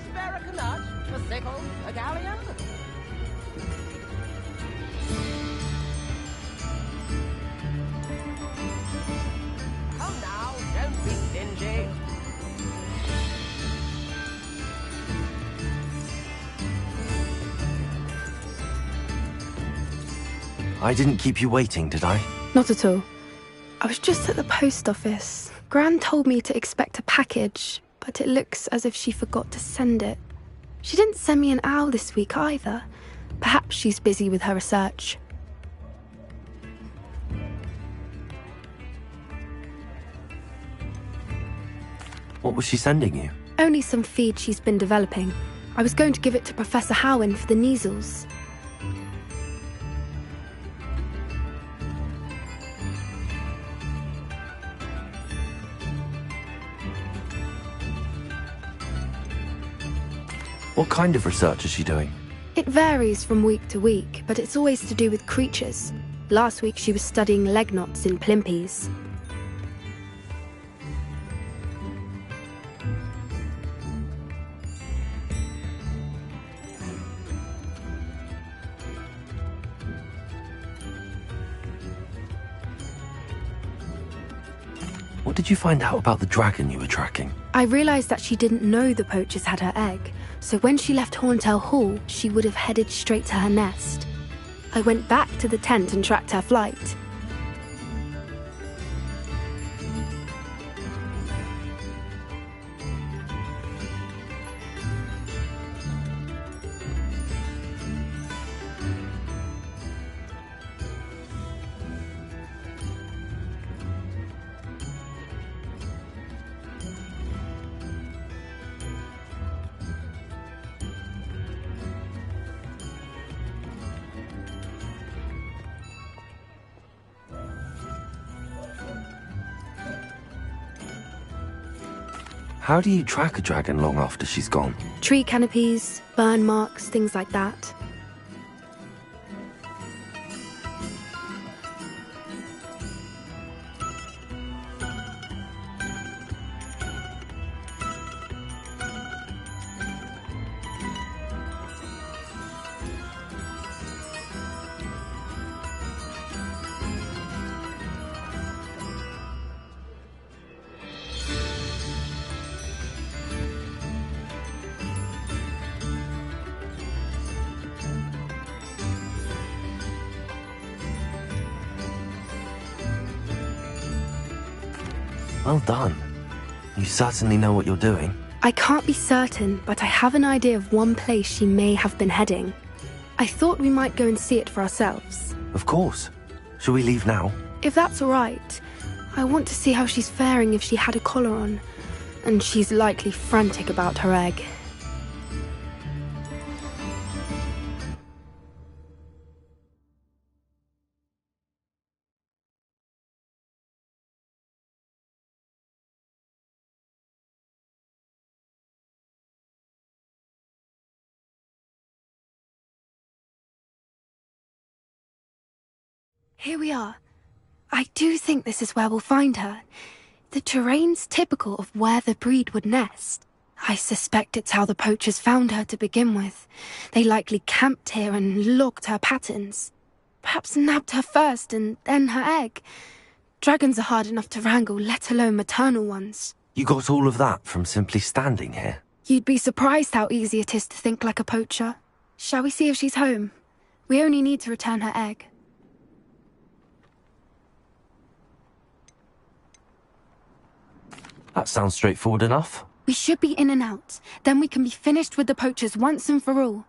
Spare a canut, a sickle, a galleon. Come now, don't be stingy. I didn't keep you waiting, did I? Not at all. I was just at the post office. Gran told me to expect a package, but it looks as if she forgot to send it. She didn't send me an owl this week either. Perhaps she's busy with her research. What was she sending you? Only some feed she's been developing. I was going to give it to Professor Howin for the measles. What kind of research is she doing? It varies from week to week, but it's always to do with creatures. Last week she was studying leg knots in plimpies. What did you find out about the dragon you were tracking? I realised that she didn't know the poachers had her egg, so when she left Horntail Hall, she would have headed straight to her nest. I went back to the tent and tracked her flight. How do you track a dragon long after she's gone? Tree canopies, burn marks, things like that. Well done. You certainly know what you're doing. I can't be certain, but I have an idea of one place she may have been heading. I thought we might go and see it for ourselves. Of course. Shall we leave now? If that's all right, I want to see how she's faring if she had a collar on. And she's likely frantic about her egg. Here we are. I do think this is where we'll find her. The terrain's typical of where the breed would nest. I suspect it's how the poachers found her to begin with. They likely camped here and logged her patterns. Perhaps nabbed her first and then her egg. Dragons are hard enough to wrangle, let alone maternal ones. You got all of that from simply standing here? You'd be surprised how easy it is to think like a poacher. Shall we see if she's home? We only need to return her egg. That sounds straightforward enough. We should be in and out. Then we can be finished with the poachers once and for all.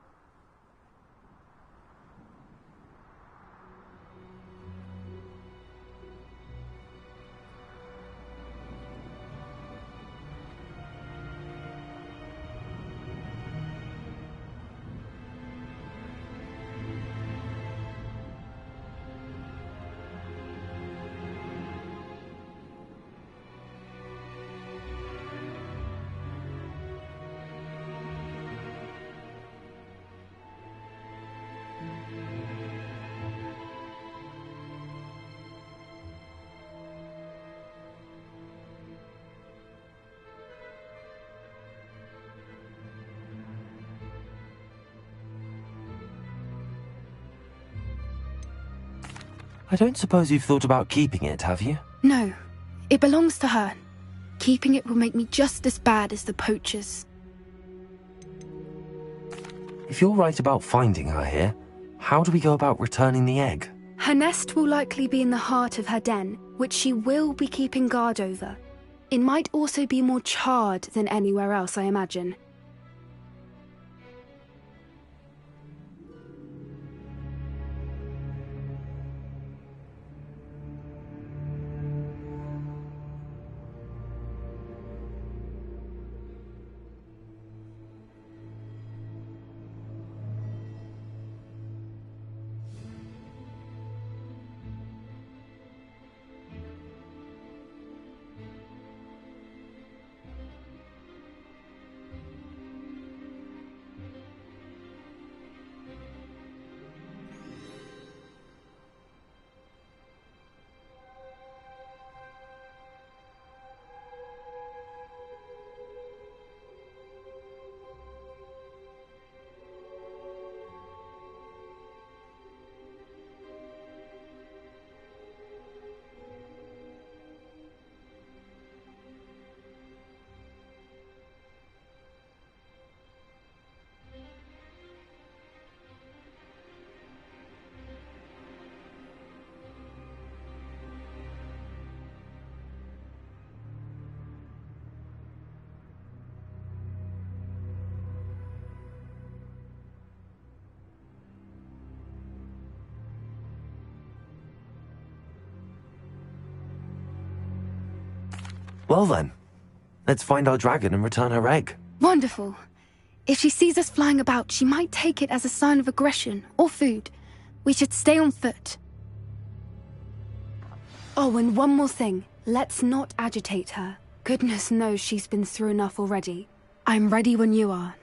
I don't suppose you've thought about keeping it, have you? No. It belongs to her. Keeping it will make me just as bad as the poachers. If you're right about finding her here, how do we go about returning the egg? Her nest will likely be in the heart of her den, which she will be keeping guard over. It might also be more charred than anywhere else, I imagine. Well then, let's find our dragon and return her egg. Wonderful. If she sees us flying about, she might take it as a sign of aggression or food. We should stay on foot. Oh, and one more thing. Let's not agitate her. Goodness knows she's been through enough already. I'm ready when you are.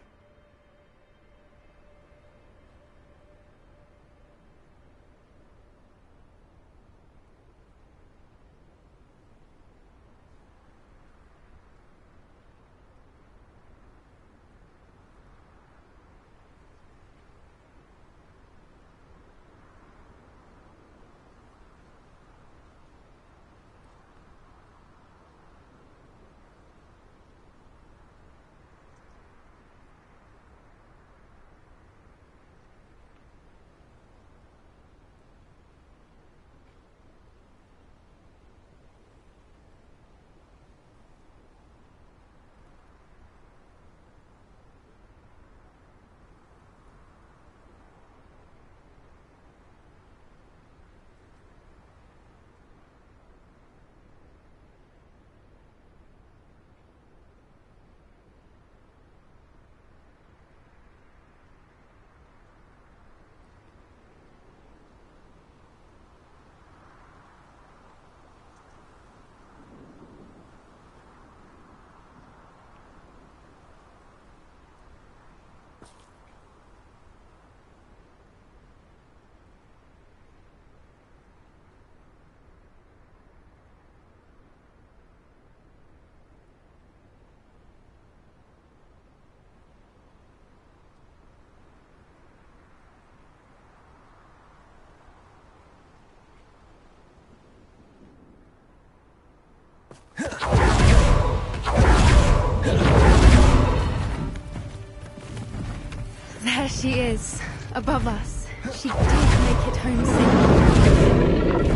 she is, above us. She did make it home safely.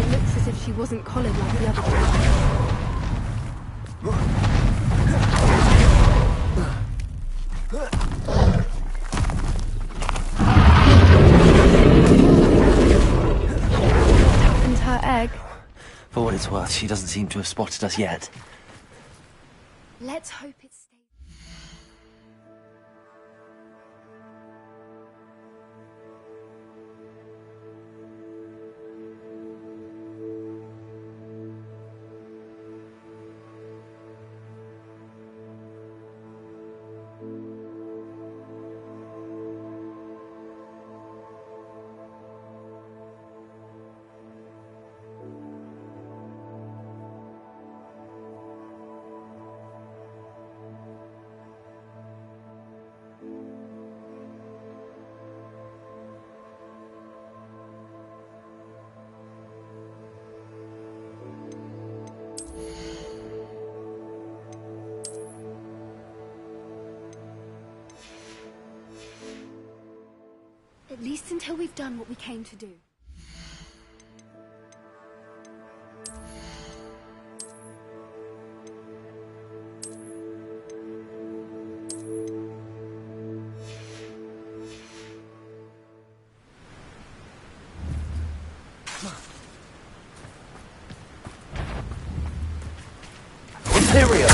It looks as if she wasn't collared like the other two. Her egg. For what it's worth, she doesn't seem to have spotted us yet. Let's hope it stays. At least until we've done what we came to do. Imperium!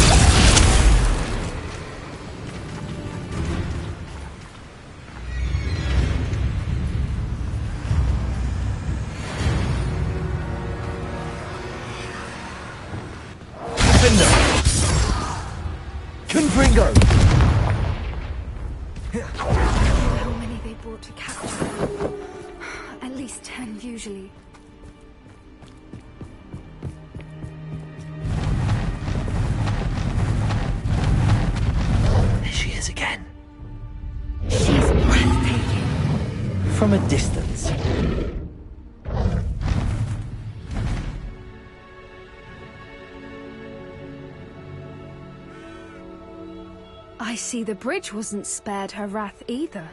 Confringo! I wonder how many they brought to capture. At least 10 usually. There she is again. She's breathtaking. From a distance. I see the bridge wasn't spared her wrath either.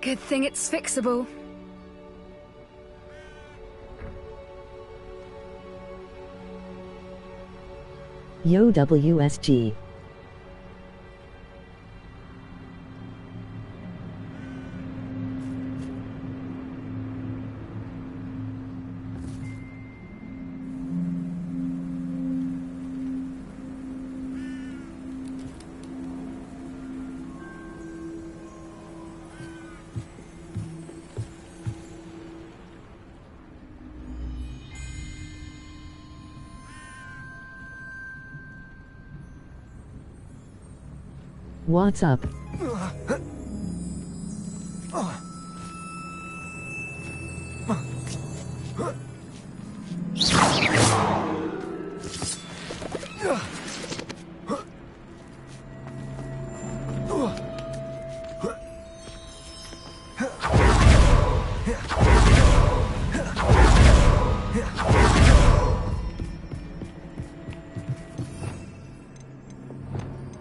Good thing it's fixable. Yo WSG. What's up?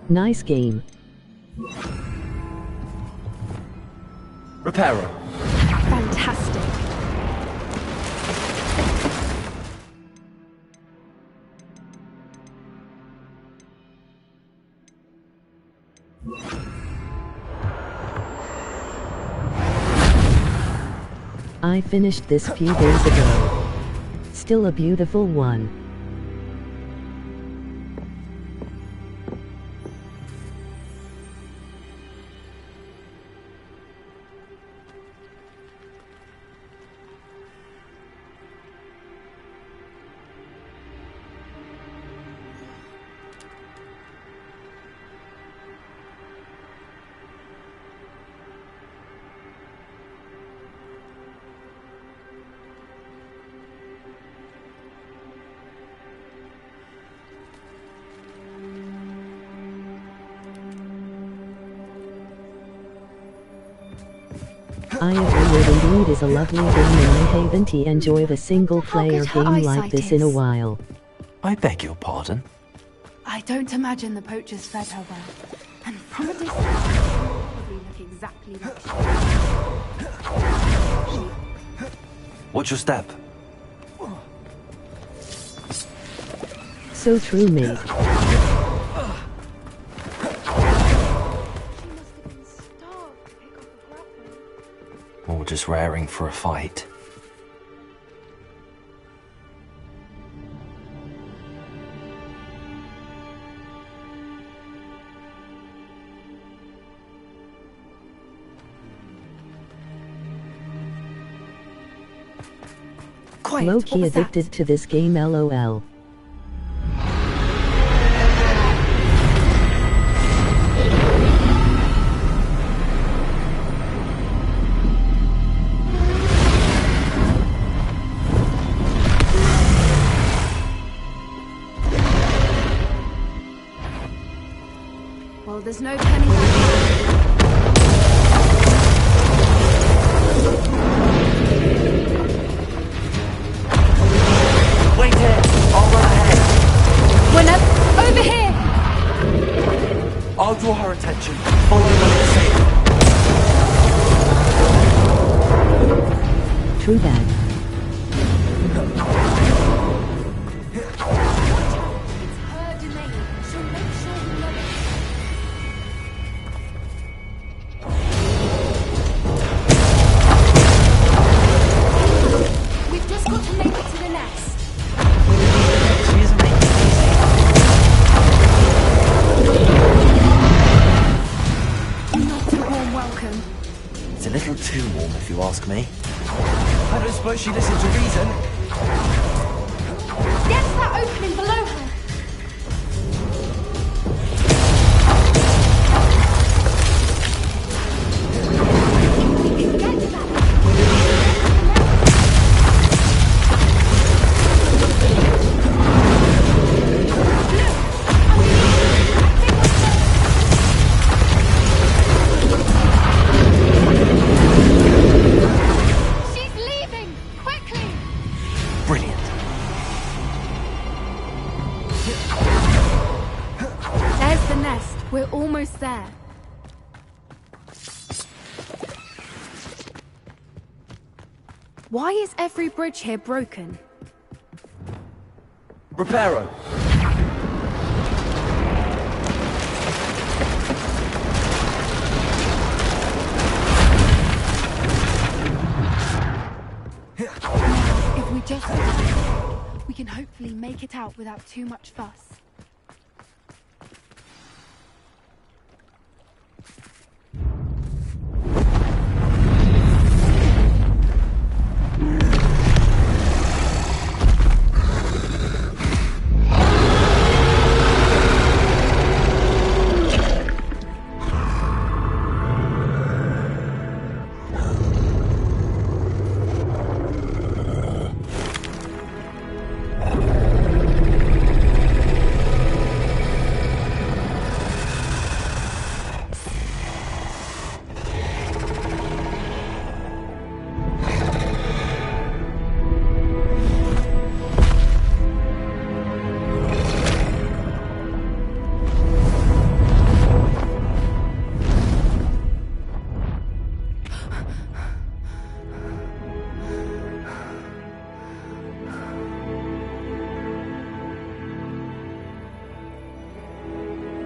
Nice game. Reparo. Fantastic. I finished this few days ago. Still a beautiful one. I agree, it indeed is a lovely game and I haven't enjoyed a single player game like this in a while. I beg your pardon? I don't imagine the poachers fed her well. And from a distance, probably look exactly like What's your step? So true, mate. Or just raring for a fight? Quiet, Low-key addicted to this game, LOL. Well, there's no turning back now. Wait here! I'll run ahead! Whenever... Over here! I'll draw her attention. Follow when it's safe. True that. We've just got to make it to the nest. She isn't making it Not a warm welcome. easy. It's a little too warm, if you ask me. I don't suppose she listens to reason. Get to that opening below her. She's leaving! Quickly! Brilliant. There's the nest. We're almost there. Why is every bridge here broken? Reparo. If we just we can hopefully make it out without too much fuss.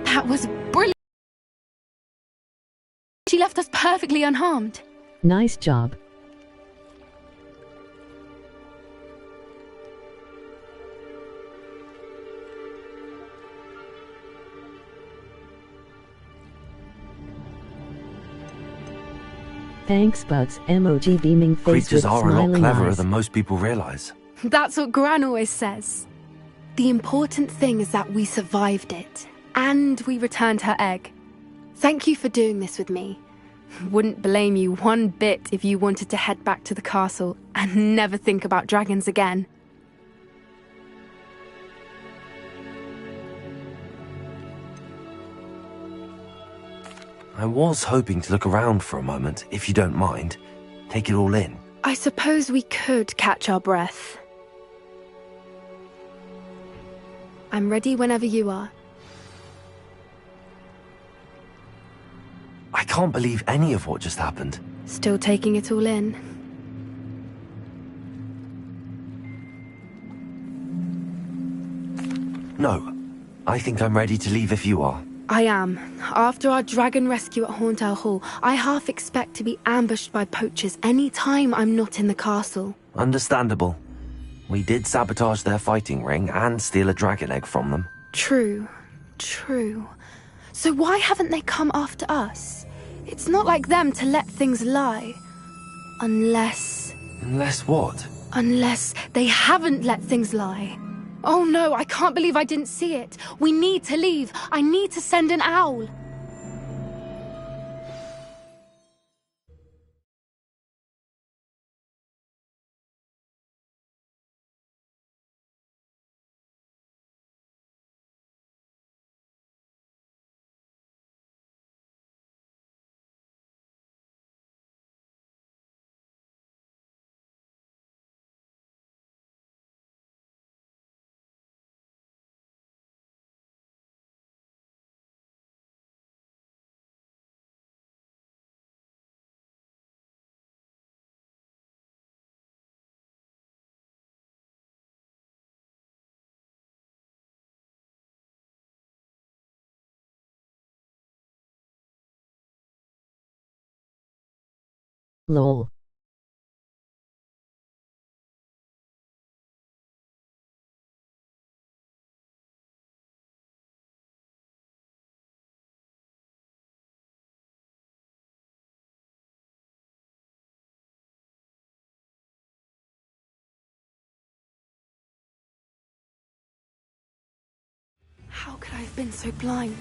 That was brilliant. She left us perfectly unharmed. Nice job. Thanks, Bugs. Emoji beaming face Creatures with are a lot smiling cleverer eyes. than most people realize. That's what Gran always says. The important thing is that we survived it, and we returned her egg. Thank you for doing this with me. Wouldn't blame you one bit if you wanted to head back to the castle and never think about dragons again. I was hoping to look around for a moment, if you don't mind. Take it all in. I suppose we could catch our breath. I'm ready whenever you are. I can't believe any of what just happened. Still taking it all in. No, I think I'm ready to leave if you are. I am. After our dragon rescue at Hauntow Hall, I half expect to be ambushed by poachers any time I'm not in the castle. Understandable. We did sabotage their fighting ring and steal a dragon egg from them. True. So why haven't they come after us? It's not like them to let things lie. Unless... Unless what? Unless they haven't let things lie. Oh no, I can't believe I didn't see it. We need to leave. I need to send an owl. Lol. How could I have been so blind?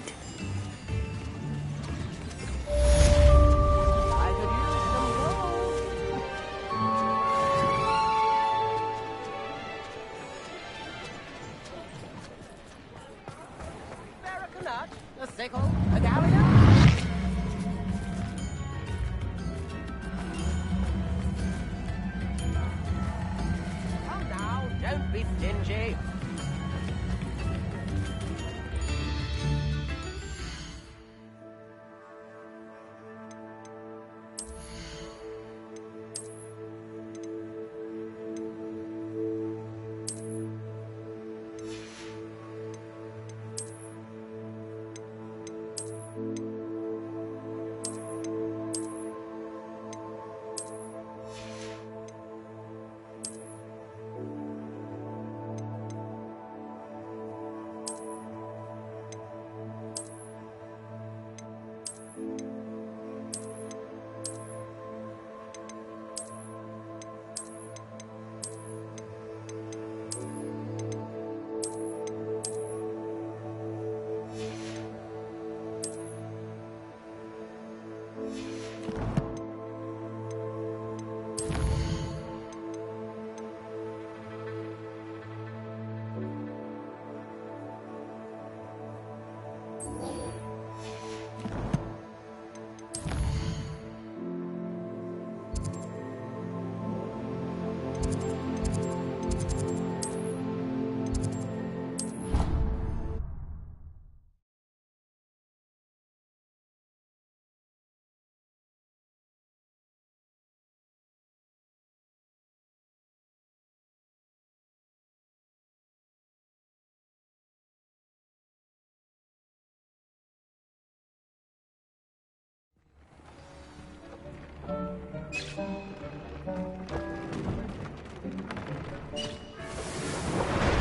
A sickle, a galleon. Come now, don't be stingy.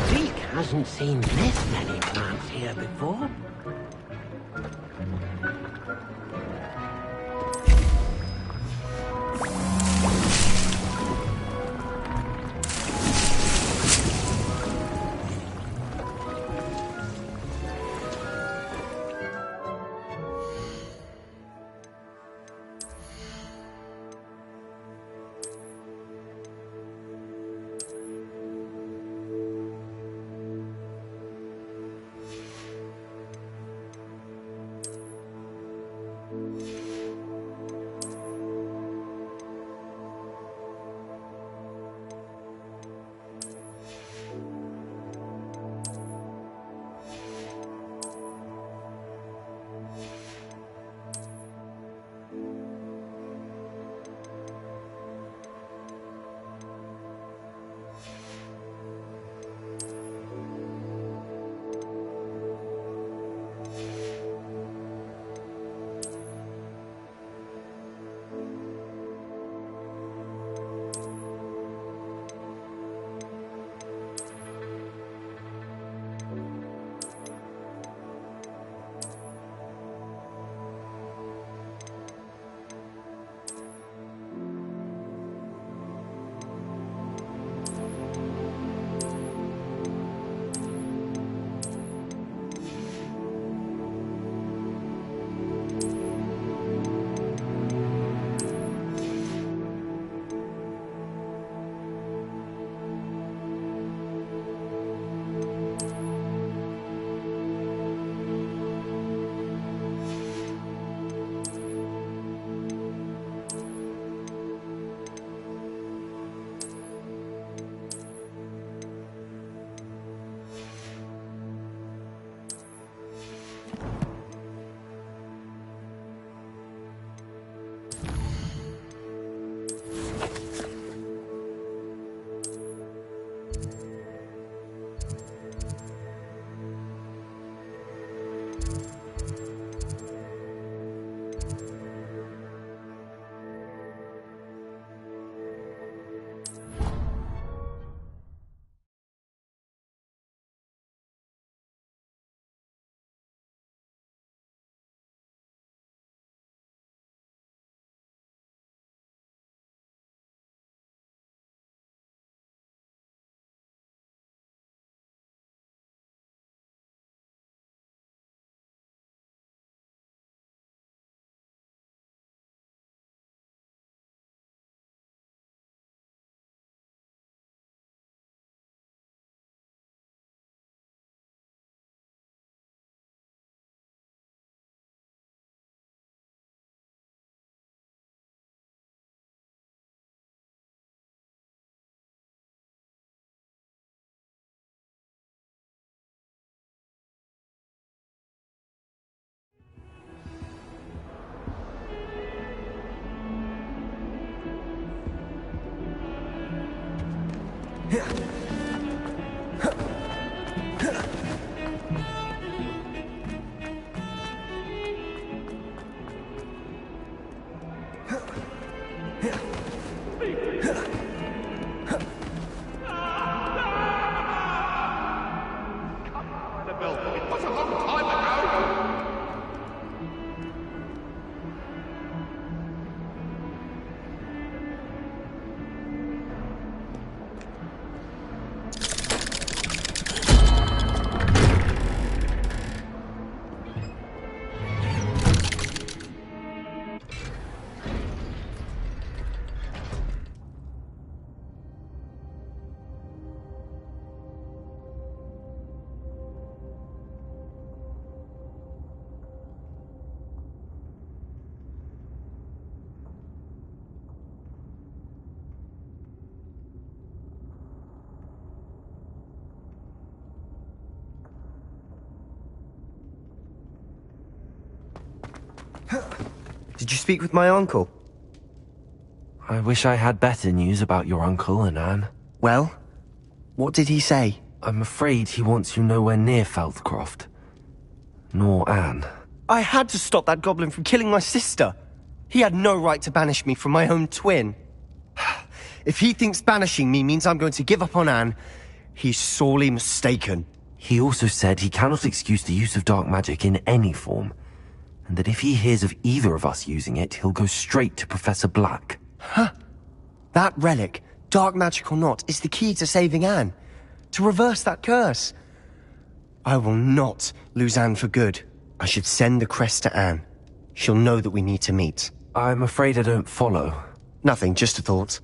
Zeke hasn't seen this many plants here before. Did you speak with my uncle? I wish I had better news about your uncle and Anne. Well, what did he say? I'm afraid he wants you nowhere near Feldcroft. Nor Anne. I had to stop that goblin from killing my sister. He had no right to banish me from my own twin. If he thinks banishing me means I'm going to give up on Anne, he's sorely mistaken. He also said he cannot excuse the use of dark magic in any form, and that if he hears of either of us using it, he'll go straight to Professor Black. Huh? That relic, dark magic or not, is the key to saving Anne. To reverse that curse. I will not lose Anne for good. I should send the crest to Anne. She'll know that we need to meet. I'm afraid I don't follow. Nothing, just a thought.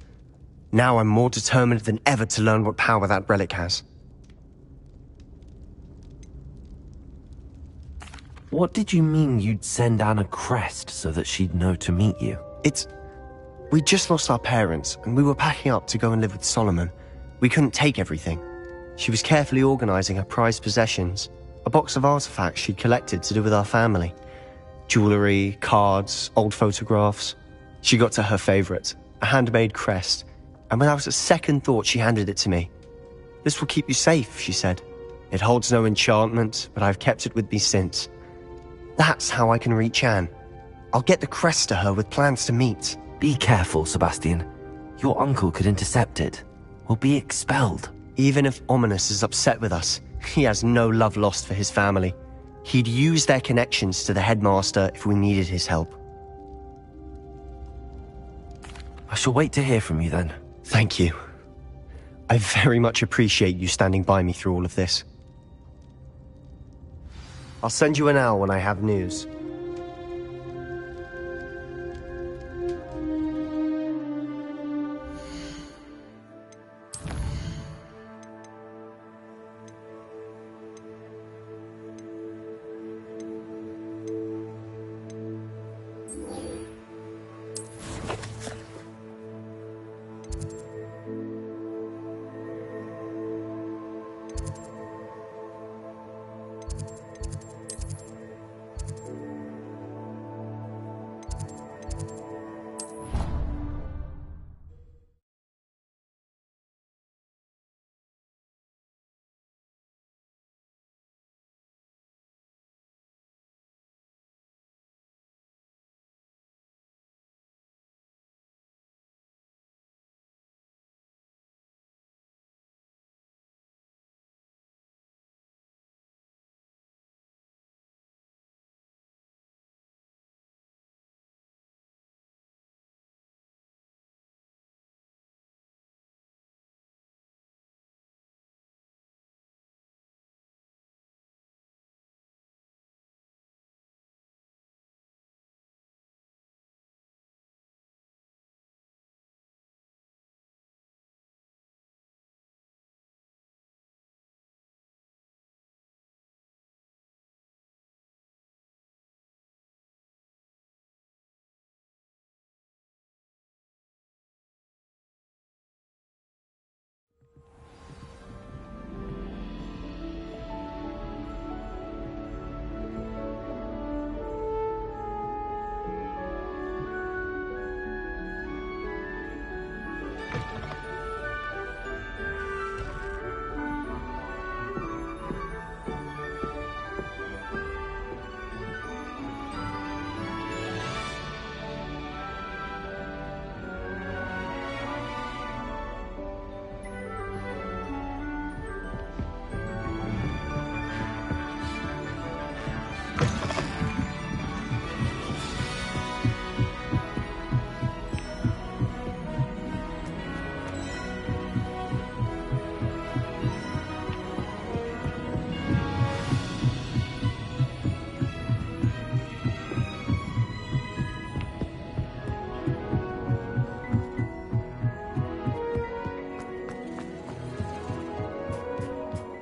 Now I'm more determined than ever to learn what power that relic has. What did you mean you'd send Anne a crest so that she'd know to meet you? We just lost our parents, and we were packing up to go and live with Solomon. We couldn't take everything. She was carefully organizing her prized possessions, a box of artifacts she'd collected to do with our family. Jewelry, cards, old photographs. She got to her favorite, a handmade crest, and without a second thought she handed it to me. "This will keep you safe," she said. "It holds no enchantment, but I've kept it with me since. That's how I can reach Anne. I'll get the crest to her with plans to meet." Be careful, Sebastian. Your uncle could intercept it. We'll be expelled. Even if Ominous is upset with us, he has no love lost for his family. He'd use their connections to the headmaster if we needed his help. I shall wait to hear from you then. Thank you. I very much appreciate you standing by me through all of this. I'll send you an owl when I have news.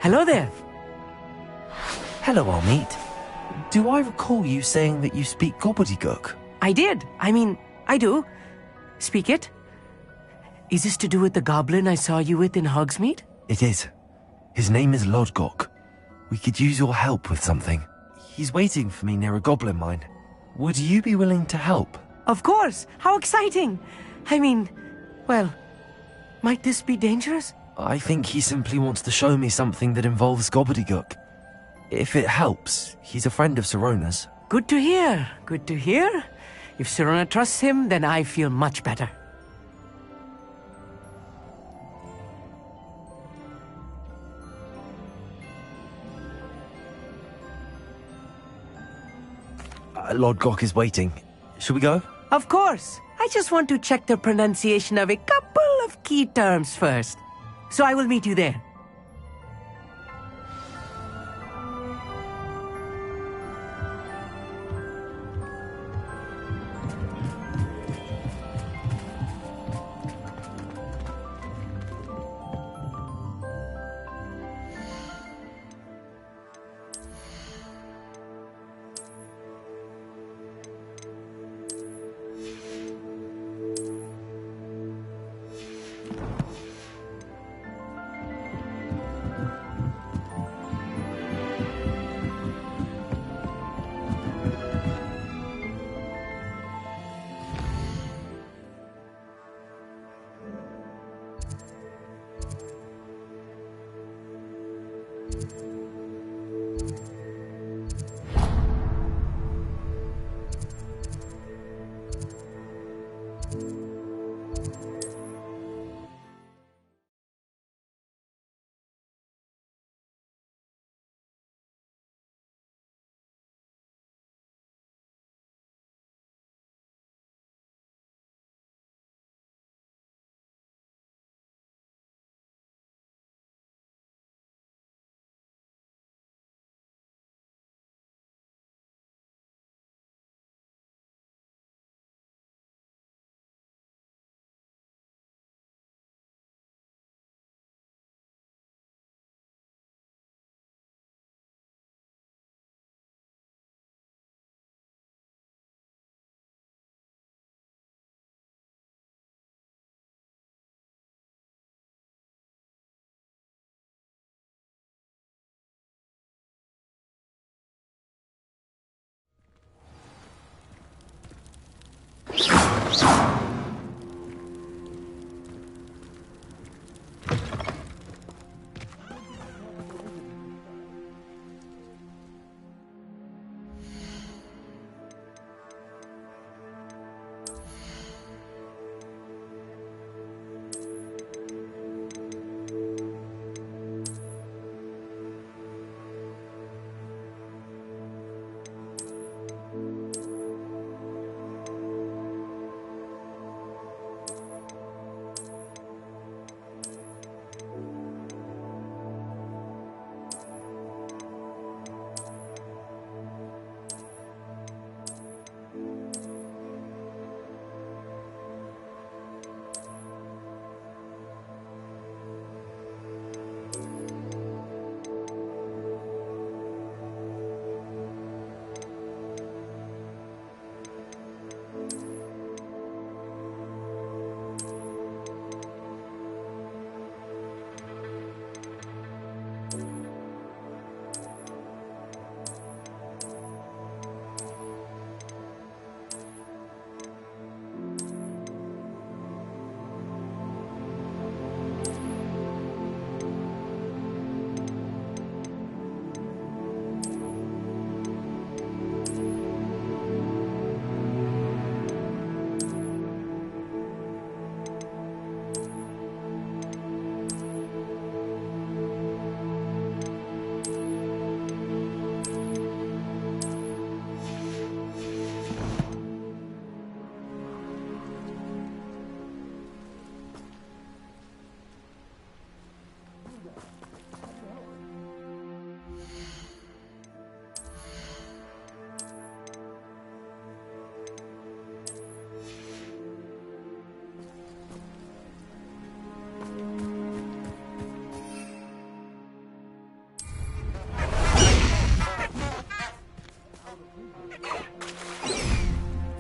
Hello there. Hello, Amit. Do I recall you saying that you speak gobbledygook? I did. I do. Speak it. Is this to do with the goblin I saw you with in Hogsmeade? It is. His name is Lodgok. We could use your help with something. He's waiting for me near a goblin mine. Would you be willing to help? Of course. How exciting. Well, might this be dangerous? I think he simply wants to show me something that involves gobbledygook. If it helps, he's a friend of Sirona's. Good to hear. Good to hear. If Sirona trusts him, then I feel much better. Lodgok is waiting. Shall we go? Of course. I just want to check the pronunciation of a couple of key terms first. So I will meet you there.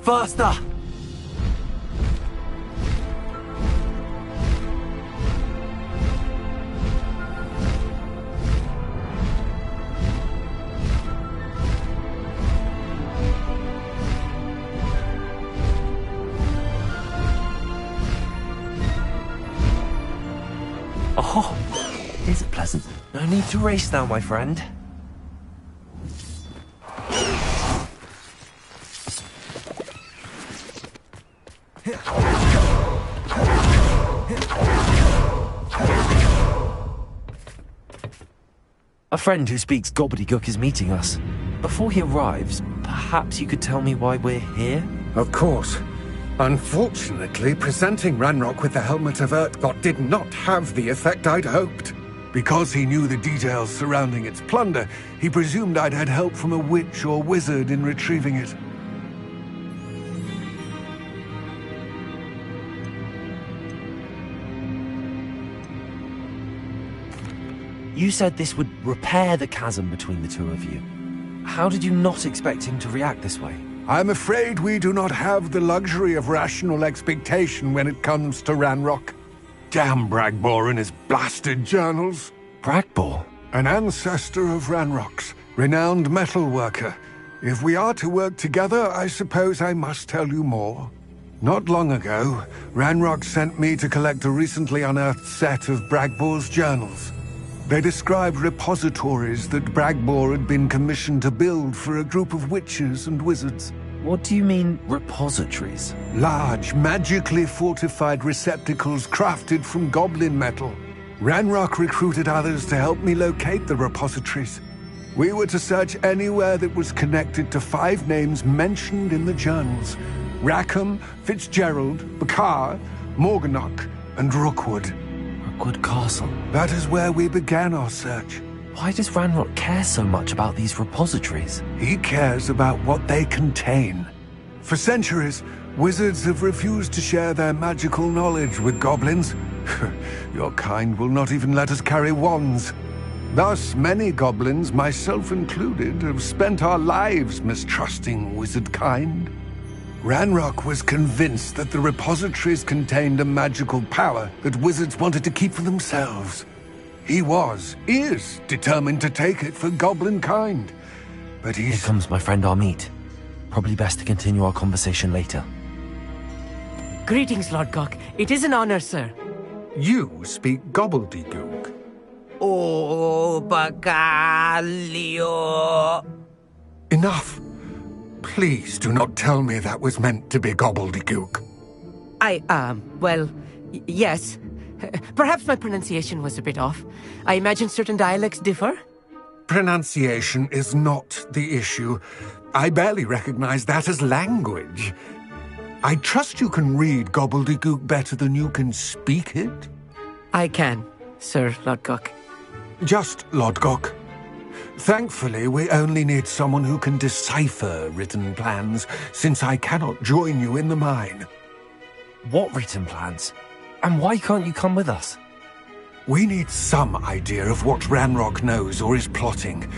Faster! Oh, is it pleasant? No need to race now, my friend. A friend who speaks gobbledygook is meeting us. Before he arrives, perhaps you could tell me why we're here? Of course. Unfortunately, presenting Ranrock with the Helmet of Urtkot did not have the effect I'd hoped. Because he knew the details surrounding its plunder, he presumed I'd had help from a witch or wizard in retrieving it. You said this would repair the chasm between the two of you. How did you not expect him to react this way? I'm afraid we do not have the luxury of rational expectation when it comes to Ranrock. Damn Bragbor and his blasted journals. Bragbor? An ancestor of Ranrock's, renowned metal worker. If we are to work together, I suppose I must tell you more. Not long ago, Ranrock sent me to collect a recently unearthed set of Bragbor's journals. They described repositories that Bragbor had been commissioned to build for a group of witches and wizards. What do you mean, repositories? Large, magically fortified receptacles crafted from goblin metal. Ranrock recruited others to help me locate the repositories. We were to search anywhere that was connected to 5 names mentioned in the journals: Rackham, Fitzgerald, Bakar, Morganach, and Rookwood. Rookwood Castle? That is where we began our search. Why does Ranrock care so much about these repositories? He cares about what they contain. For centuries, wizards have refused to share their magical knowledge with goblins. Your kind will not even let us carry wands. Thus, many goblins, myself included, have spent our lives mistrusting wizard kind. Ranrock was convinced that the repositories contained a magical power that wizards wanted to keep for themselves. He is determined to take it for goblin kind. But Here comes my friend Amit. Probably best to continue our conversation later. Greetings, Lord Gok. It is an honor, sir. You speak gobbledygook. Oh, Bacalio. Enough. Please do not tell me that was meant to be gobbledygook. Well, yes. Perhaps my pronunciation was a bit off. I imagine certain dialects differ? Pronunciation is not the issue. I barely recognize that as language. I trust you can read gobbledygook better than you can speak it? I can, Sir Lodgok. Just Lodgok. Thankfully, we only need someone who can decipher written plans, since I cannot join you in the mine. What written plans? And why can't you come with us? We need some idea of what Ranrock knows or is plotting.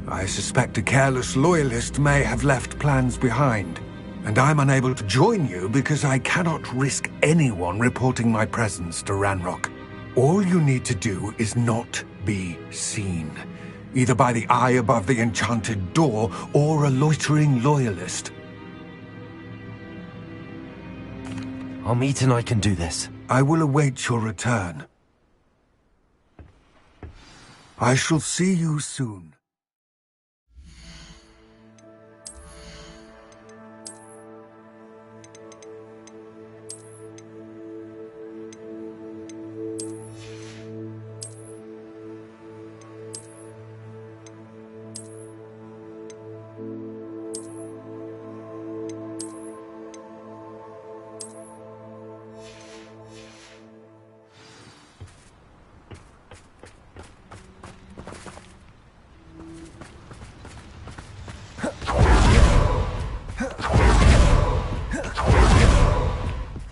I suspect a careless loyalist may have left plans behind. And I'm unable to join you because I cannot risk anyone reporting my presence to Ranrock. All you need to do is not be seen. Either by the eye above the enchanted door, or a loitering loyalist. Amit and I can do this. I will await your return. I shall see you soon.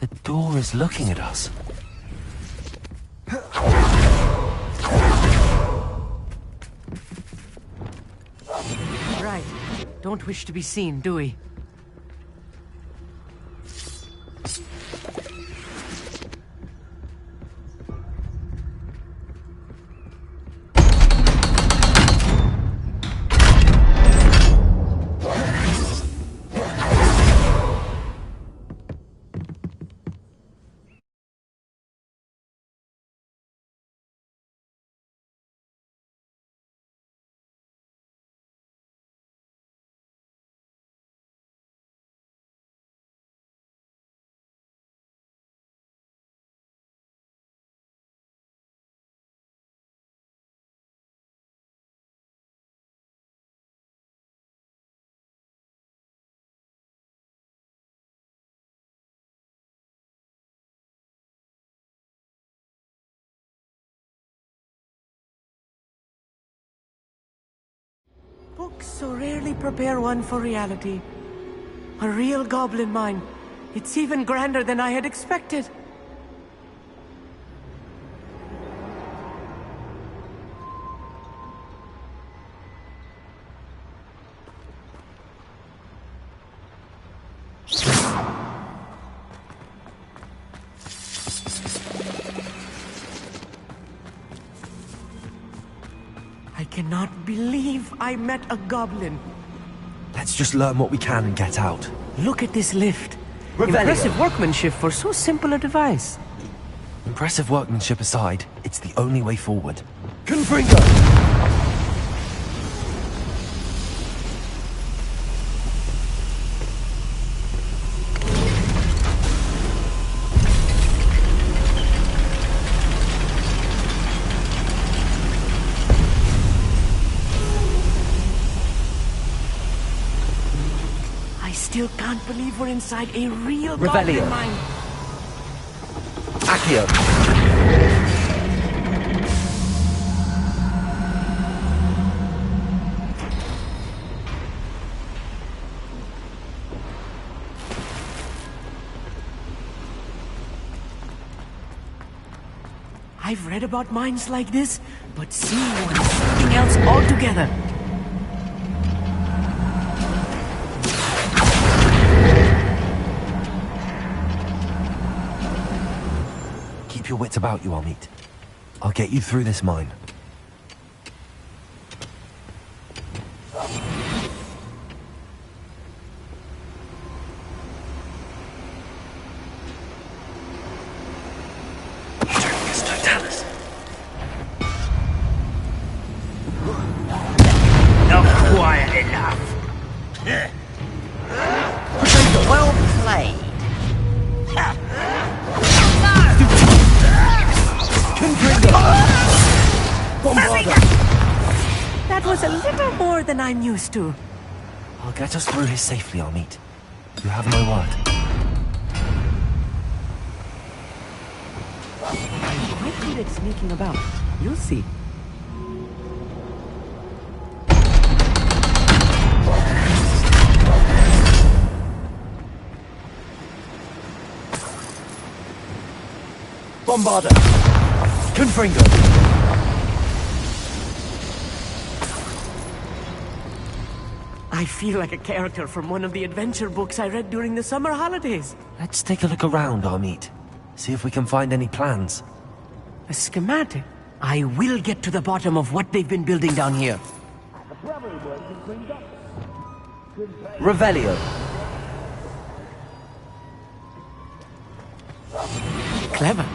The door is looking at us. Right. Don't wish to be seen, do we? Books so rarely prepare one for reality. A real goblin mine. It's even grander than I had expected. I cannot believe I met a goblin. Let's just learn what we can and get out. Look at this lift. Revelio. Impressive workmanship for so simple a device. Impressive workmanship aside, it's the only way forward. Confringo! I still can't believe we're inside a real Revelio. goblin mine. Accio! I've read about mines like this, but seeing one is something else altogether. Keep your wits about you, Amit. I'll get you through this mine. Not quiet enough. Well played. That was a little more than I'm used to. I'll get us through here safely, Amit. You have my word. I'm quite good at sneaking about. You'll see. Bombarder! Confringo! I feel like a character from one of the adventure books I read during the summer holidays. Let's take a look around, Amit. See if we can find any plans. A schematic? I will get to the bottom of what they've been building down here. Revelio. Clever.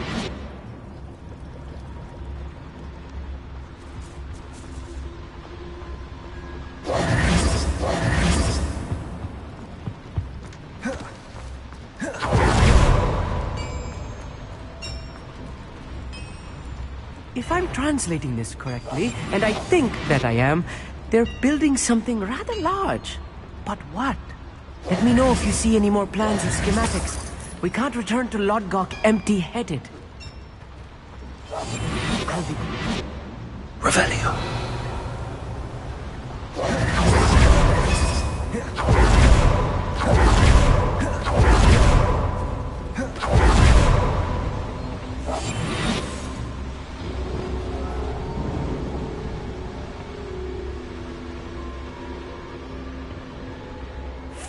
If I'm translating this correctly, and I think that I am, they're building something rather large. But what? Let me know if you see any more plans or schematics. We can't return to Lodgok empty-headed. Revelio.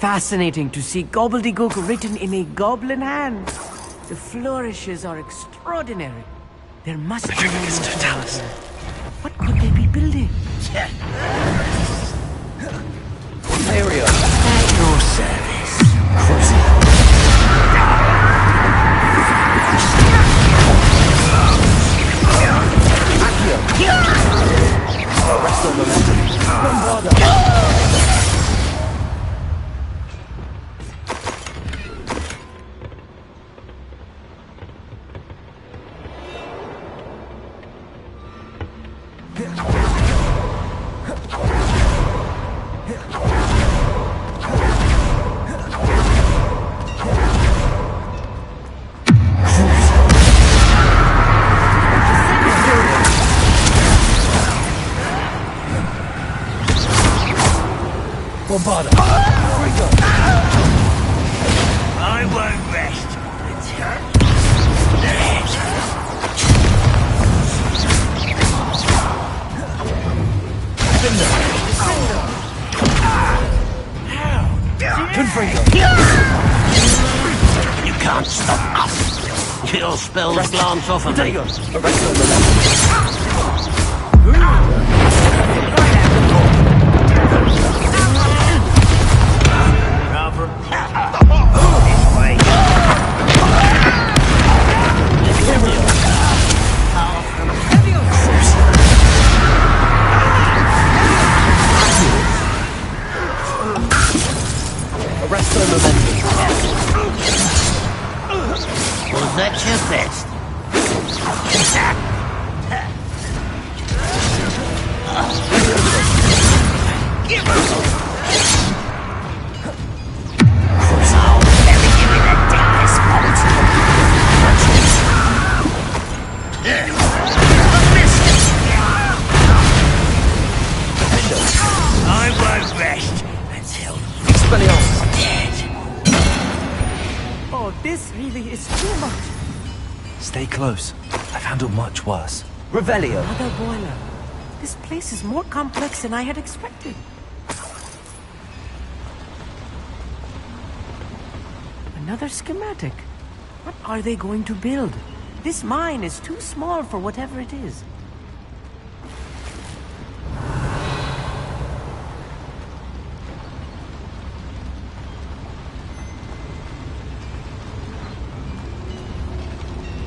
Fascinating to see gobbledygook written in a goblin hand. The flourishes are extraordinary. There must be more to tell us. What could they be building? Area. At your service. Rest on momentum. Bombarder. can't stop us. Your spells glance off of me. Arresto momentum. Was that your best? Give us! I'll bury you in the deepest vault. I won't rest until Expelliarmus. dead. Oh, this really is too much. Stay close. I found much worse. Revelio. Another boiler. This place is more complex than I had expected. Another schematic. What are they going to build? This mine is too small for whatever it is.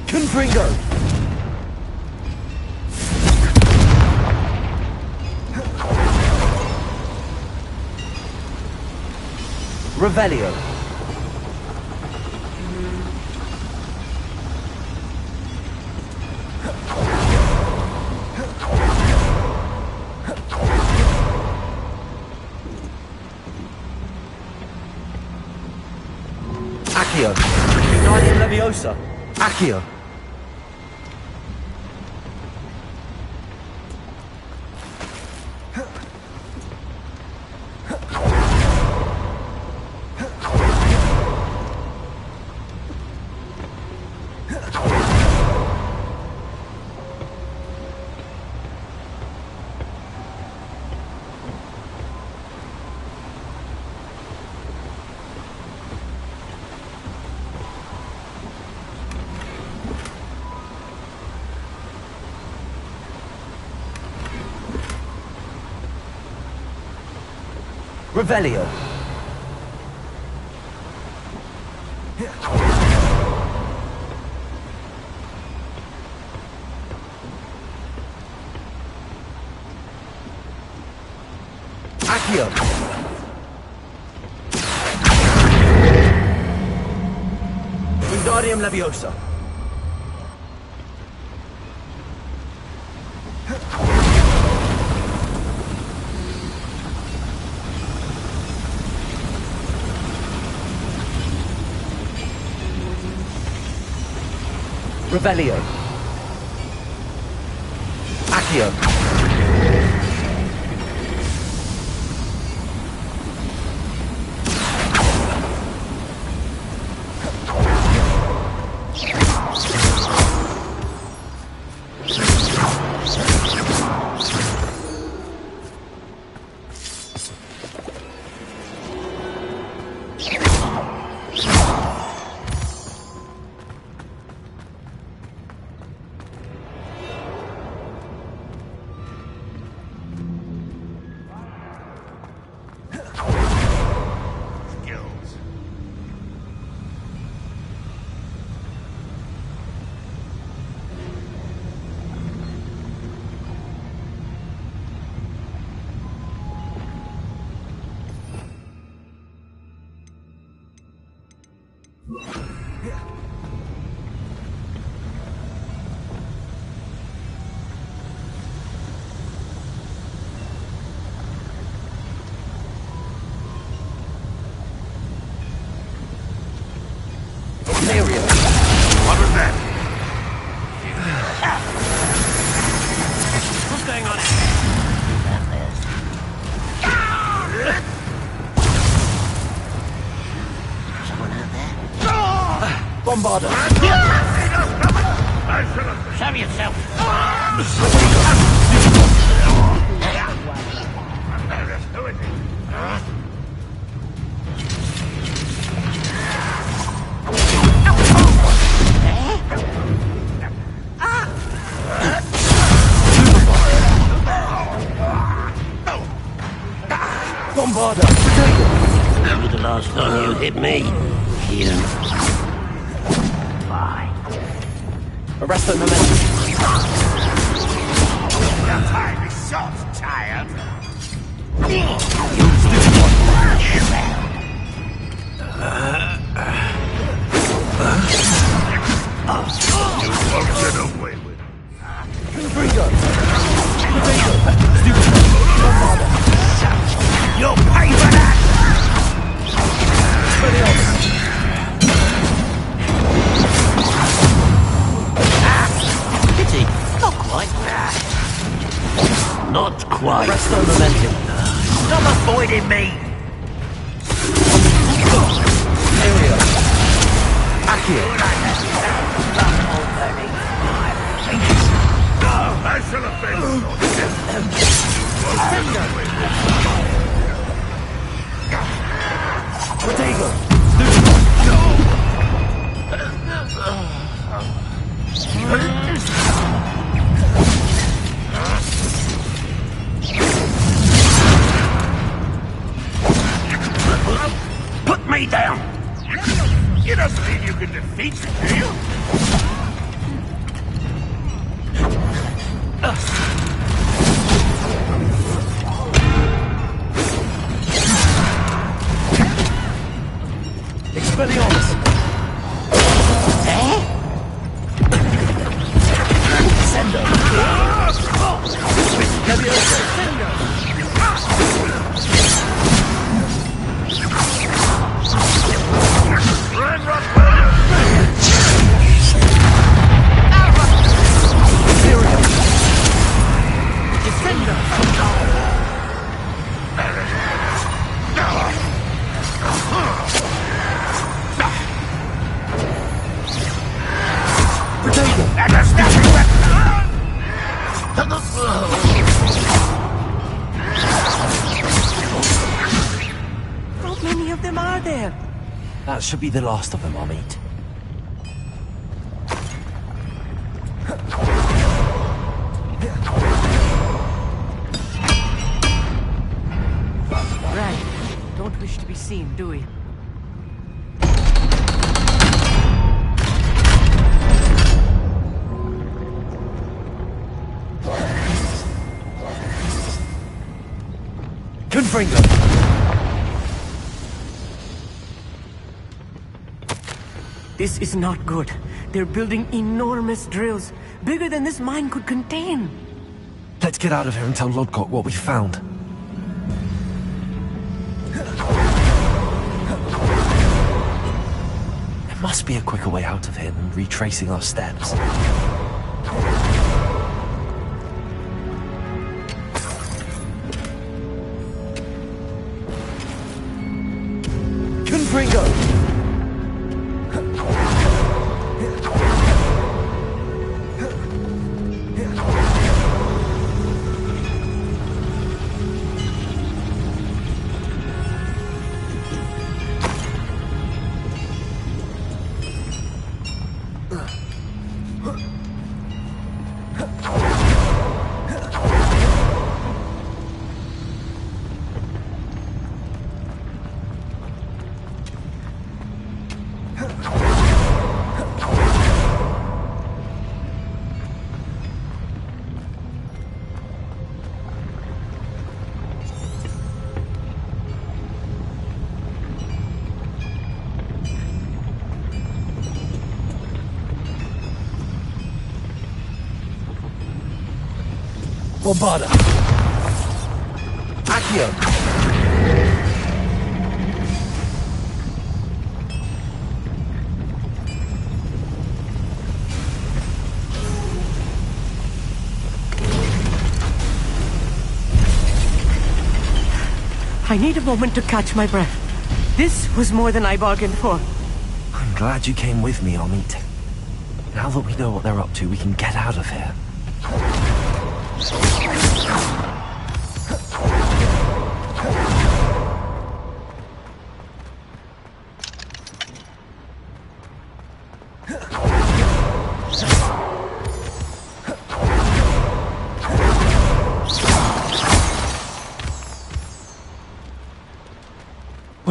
Confringo. Revelio. Accio. Guardian Leviosa. Accio. Revelio. Accio. Wingardium Leviosa. Revelio. Accio. What was that? What's going on? Someone out there? Bombarder. Show yourself. Who is it? You hit me. You. Bye. Arrest the momentum. Your time is short, child. You won't get away with it. You'll pay for that! Pity. Not quite. Not quite. Arrest the momentum. Stop avoiding me! Area. Accio. I shall have been Put me down! You don't believe you can defeat me, do you? Expelliarmus. Sendo. How many of them are there? That should be the last of them, I'll meet. Right. Don't wish to be seen, do we? Confringo! This is not good. They're building enormous drills, bigger than this mine could contain. Let's get out of here and tell Lodcock what we found. There must be a quicker way out of here than retracing our steps. Confringo! Bombada! Accio! I need a moment to catch my breath. This was more than I bargained for. I'm glad you came with me, Amit. Now that we know what they're up to, we can get out of here.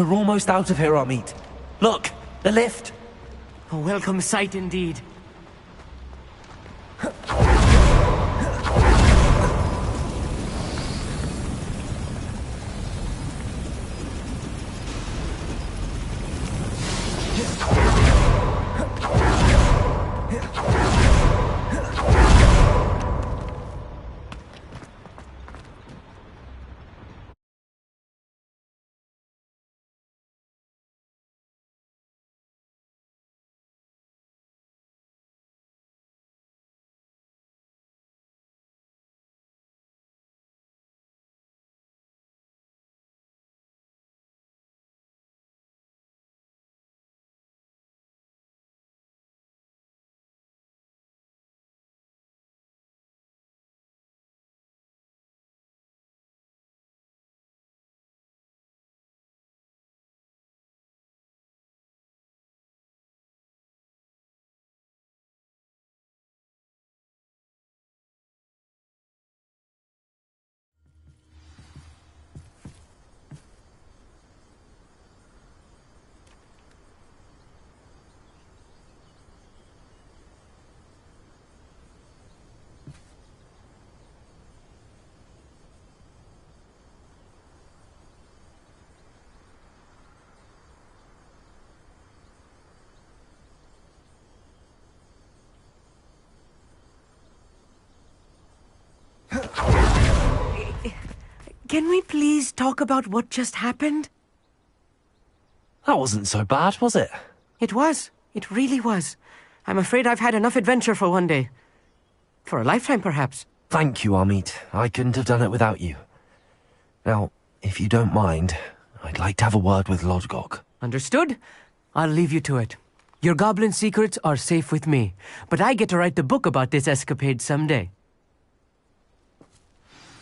We're almost out of here, Amit. Look, the lift. A welcome sight indeed. Can we please talk about what just happened? That wasn't so bad, was it? It was. It really was. I'm afraid I've had enough adventure for one day. For a lifetime, perhaps. Thank you, Amit. I couldn't have done it without you. Now, if you don't mind, I'd like to have a word with Lodgok. Understood? I'll leave you to it. Your goblin secrets are safe with me, but I get to write the book about this escapade someday.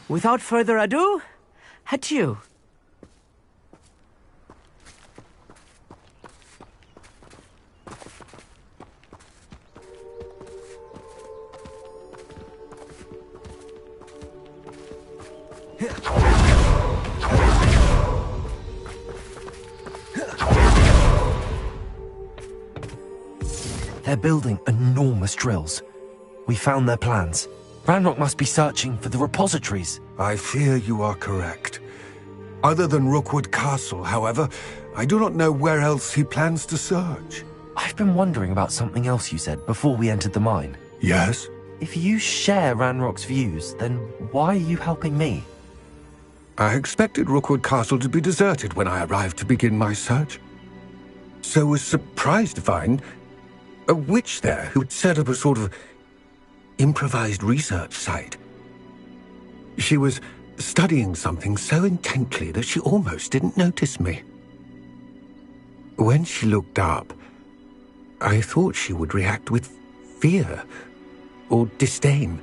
Without further ado, adieu. They're building enormous drills. We found their plans. Ranrock must be searching for the repositories. I fear you are correct. Other than Rookwood Castle, however, I do not know where else he plans to search. I've been wondering about something else you said before we entered the mine. Yes? If you share Ranrock's views, then why are you helping me? I expected Rookwood Castle to be deserted when I arrived to begin my search. So was surprised to find a witch there who had set up a sort of improvised research site. She was studying something so intently that she almost didn't notice me. When she looked up, I thought she would react with fear or disdain.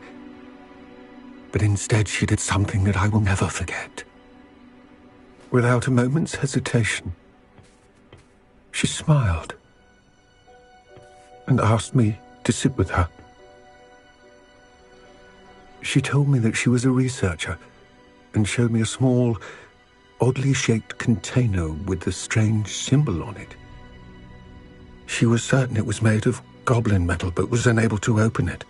But instead she did something that I will never forget. Without a moment's hesitation, she smiled and asked me to sit with her. She told me that she was a researcher and showed me a small, oddly shaped container with a strange symbol on it. She was certain it was made of goblin metal, but was unable to open it.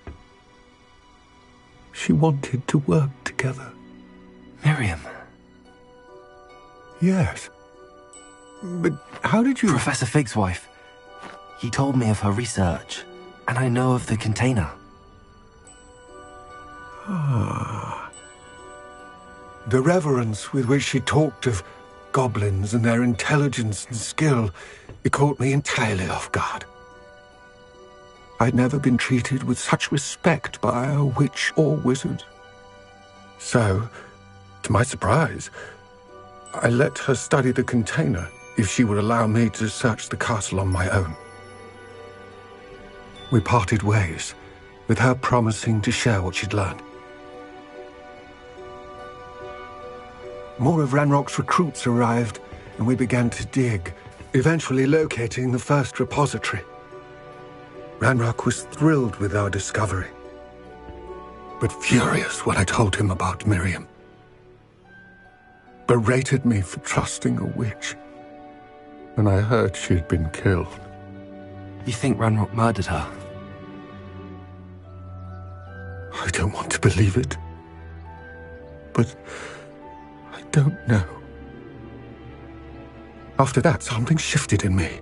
She wanted to work together. Miriam. Yes. But how did you... Professor Fig's wife. He told me of her research, and I know of the container. Ah. The reverence with which she talked of goblins and their intelligence and skill, it caught me entirely off guard. I'd never been treated with such respect by a witch or wizard. So, to my surprise, I let her study the container if she would allow me to search the castle on my own. We parted ways, with her promising to share what she'd learned. More of Ranrock's recruits arrived, and we began to dig, eventually locating the first repository. Ranrock was thrilled with our discovery, but furious when I told him about Miriam. Berated me for trusting a witch, and I heard she'd been killed. You think Ranrock murdered her? I don't want to believe it. But I don't know. After that, something shifted in me.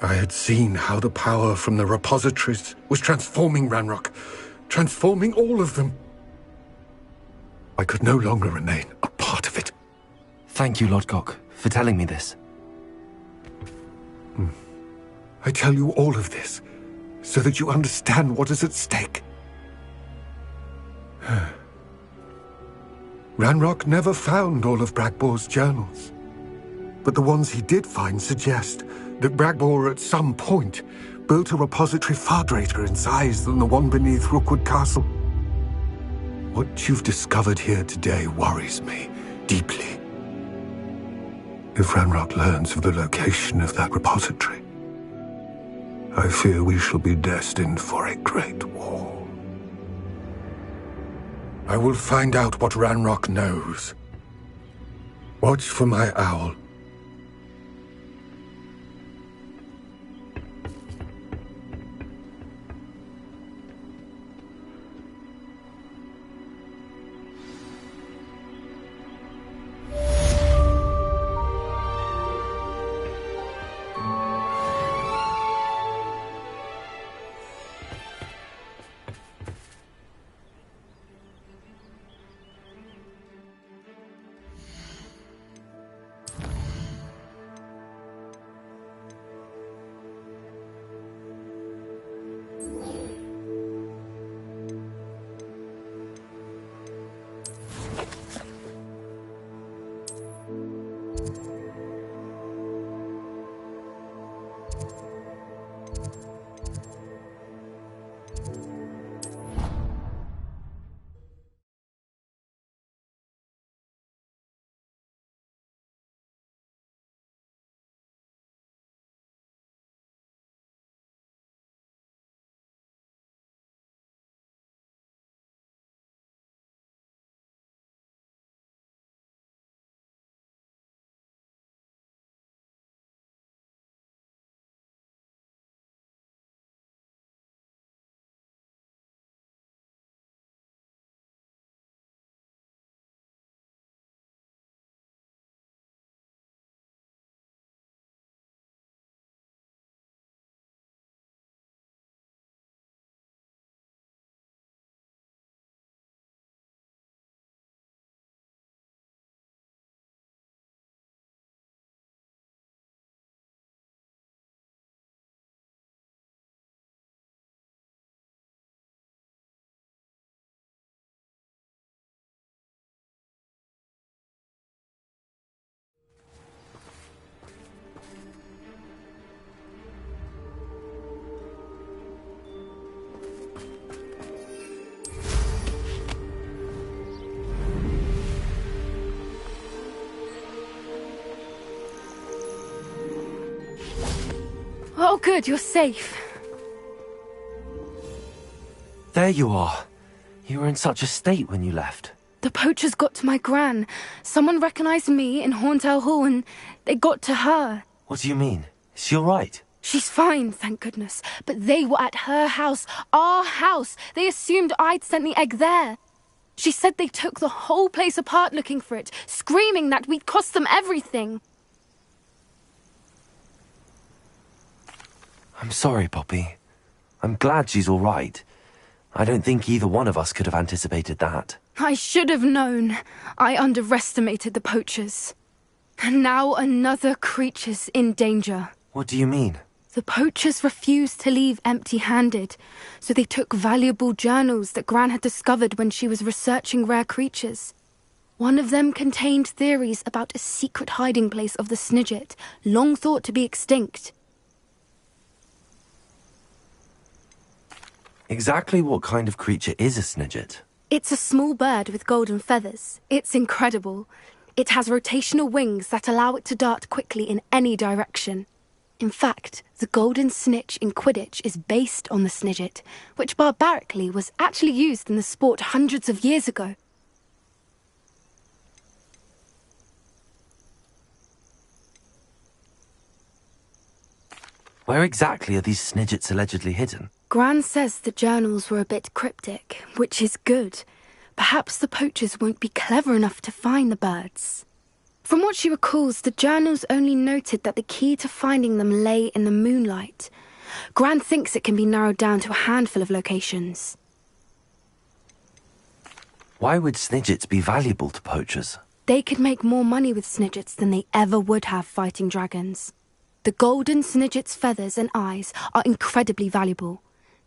I had seen how the power from the repositories was transforming Ranrock, transforming all of them. I could no longer remain a part of it. Thank you, Lodgok, for telling me this. I tell you all of this so that you understand what is at stake. Ranrock never found all of Bragbor's journals, but the ones he did find suggest that Bragbor at some point built a repository far greater in size than the one beneath Rookwood Castle. What you've discovered here today worries me deeply. If Ranrock learns of the location of that repository, I fear we shall be destined for a great war. I will find out what Ranrock knows. Watch for my owl. Oh, good, you're safe. There you are. You were in such a state when you left. The poachers got to my gran. Someone recognized me in Horntail Hall and they got to her. What do you mean? Is she all right? She's fine, thank goodness. But they were at her house, our house. They assumed I'd sent the egg there. She said they took the whole place apart looking for it, screaming that we'd cost them everything. I'm sorry, Poppy. I'm glad she's all right. I don't think either one of us could have anticipated that. I should have known. I underestimated the poachers. And now another creature's in danger. What do you mean? The poachers refused to leave empty-handed, so they took valuable journals that Gran had discovered when she was researching rare creatures. One of them contained theories about a secret hiding place of the Snidget, long thought to be extinct. Exactly what kind of creature is a Snidget? It's a small bird with golden feathers. It's incredible. It has rotational wings that allow it to dart quickly in any direction. In fact, the golden snitch in Quidditch is based on the Snidget, which barbarically was actually used in the sport hundreds of years ago. Where exactly are these snidgets allegedly hidden? Gran says the journals were a bit cryptic, which is good. Perhaps the poachers won't be clever enough to find the birds. From what she recalls, the journals only noted that the key to finding them lay in the moonlight. Gran thinks it can be narrowed down to a handful of locations. Why would snidgets be valuable to poachers? They could make more money with snidgets than they ever would have fighting dragons. The golden snidget's feathers and eyes are incredibly valuable.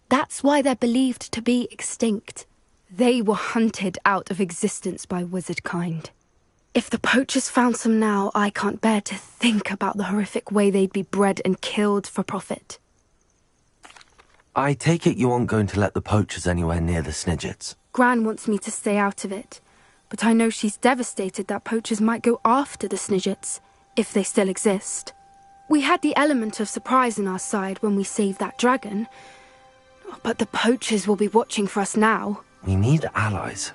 That's why they're believed to be extinct. They were hunted out of existence by wizard kind. If the poachers found some now, I can't bear to think about the horrific way they'd be bred and killed for profit. I take it you aren't going to let the poachers anywhere near the snidgets. Gran wants me to stay out of it, but I know she's devastated that poachers might go after the snidgets, if they still exist. We had the element of surprise on our side when we saved that dragon, but the poachers will be watching for us now. We need allies.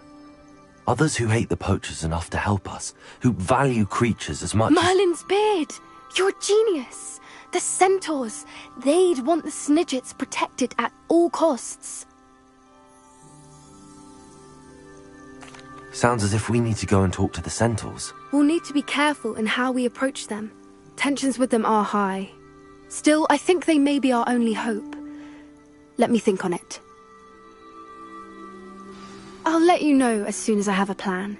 Others who hate the poachers enough to help us, who value creatures as much Merlin's beard! You're a genius! The centaurs! They'd want the snidgets protected at all costs. Sounds as if we need to go and talk to the centaurs. We'll need to be careful in how we approach them. Tensions with them are high. Still, I think they may be our only hope. Let me think on it. I'll let you know as soon as I have a plan.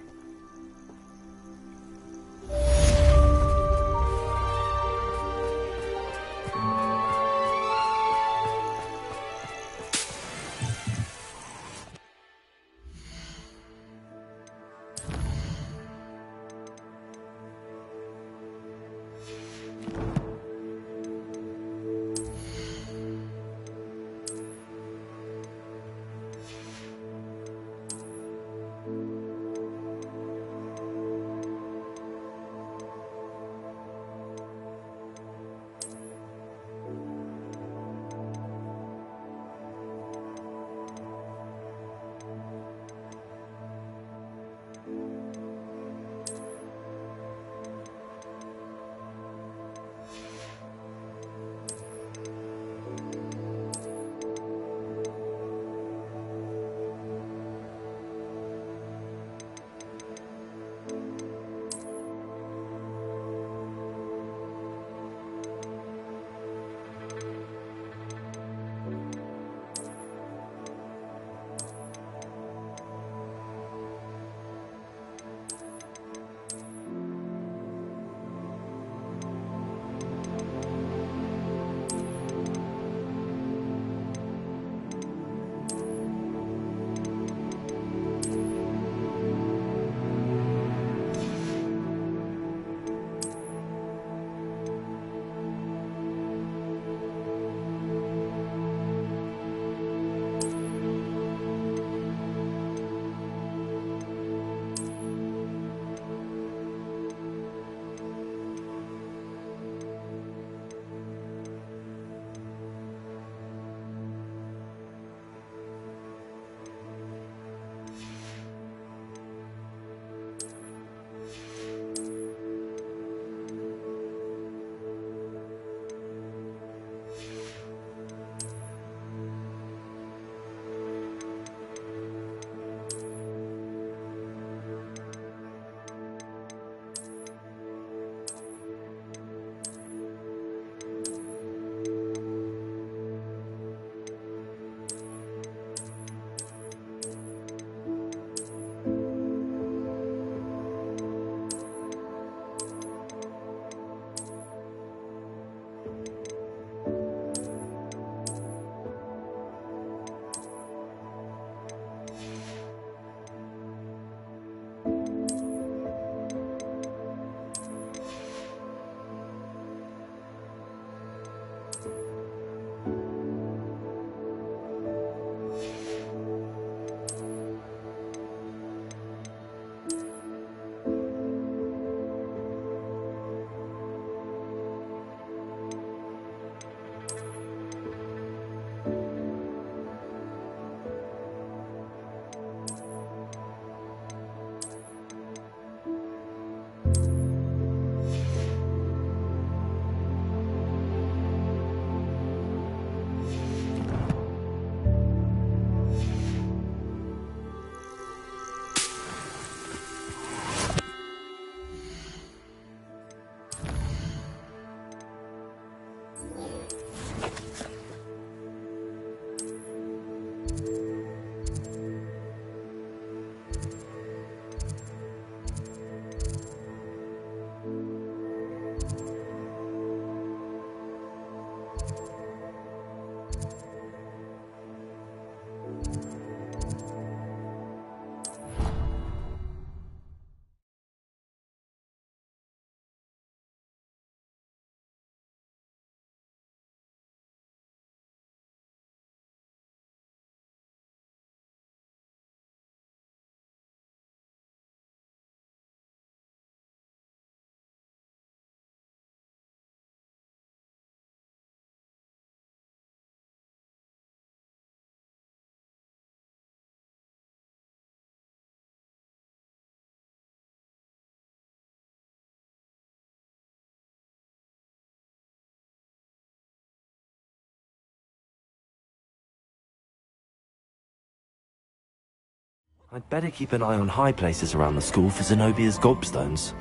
I'd better keep an eye on high places around the school for Zenobia's gobstones.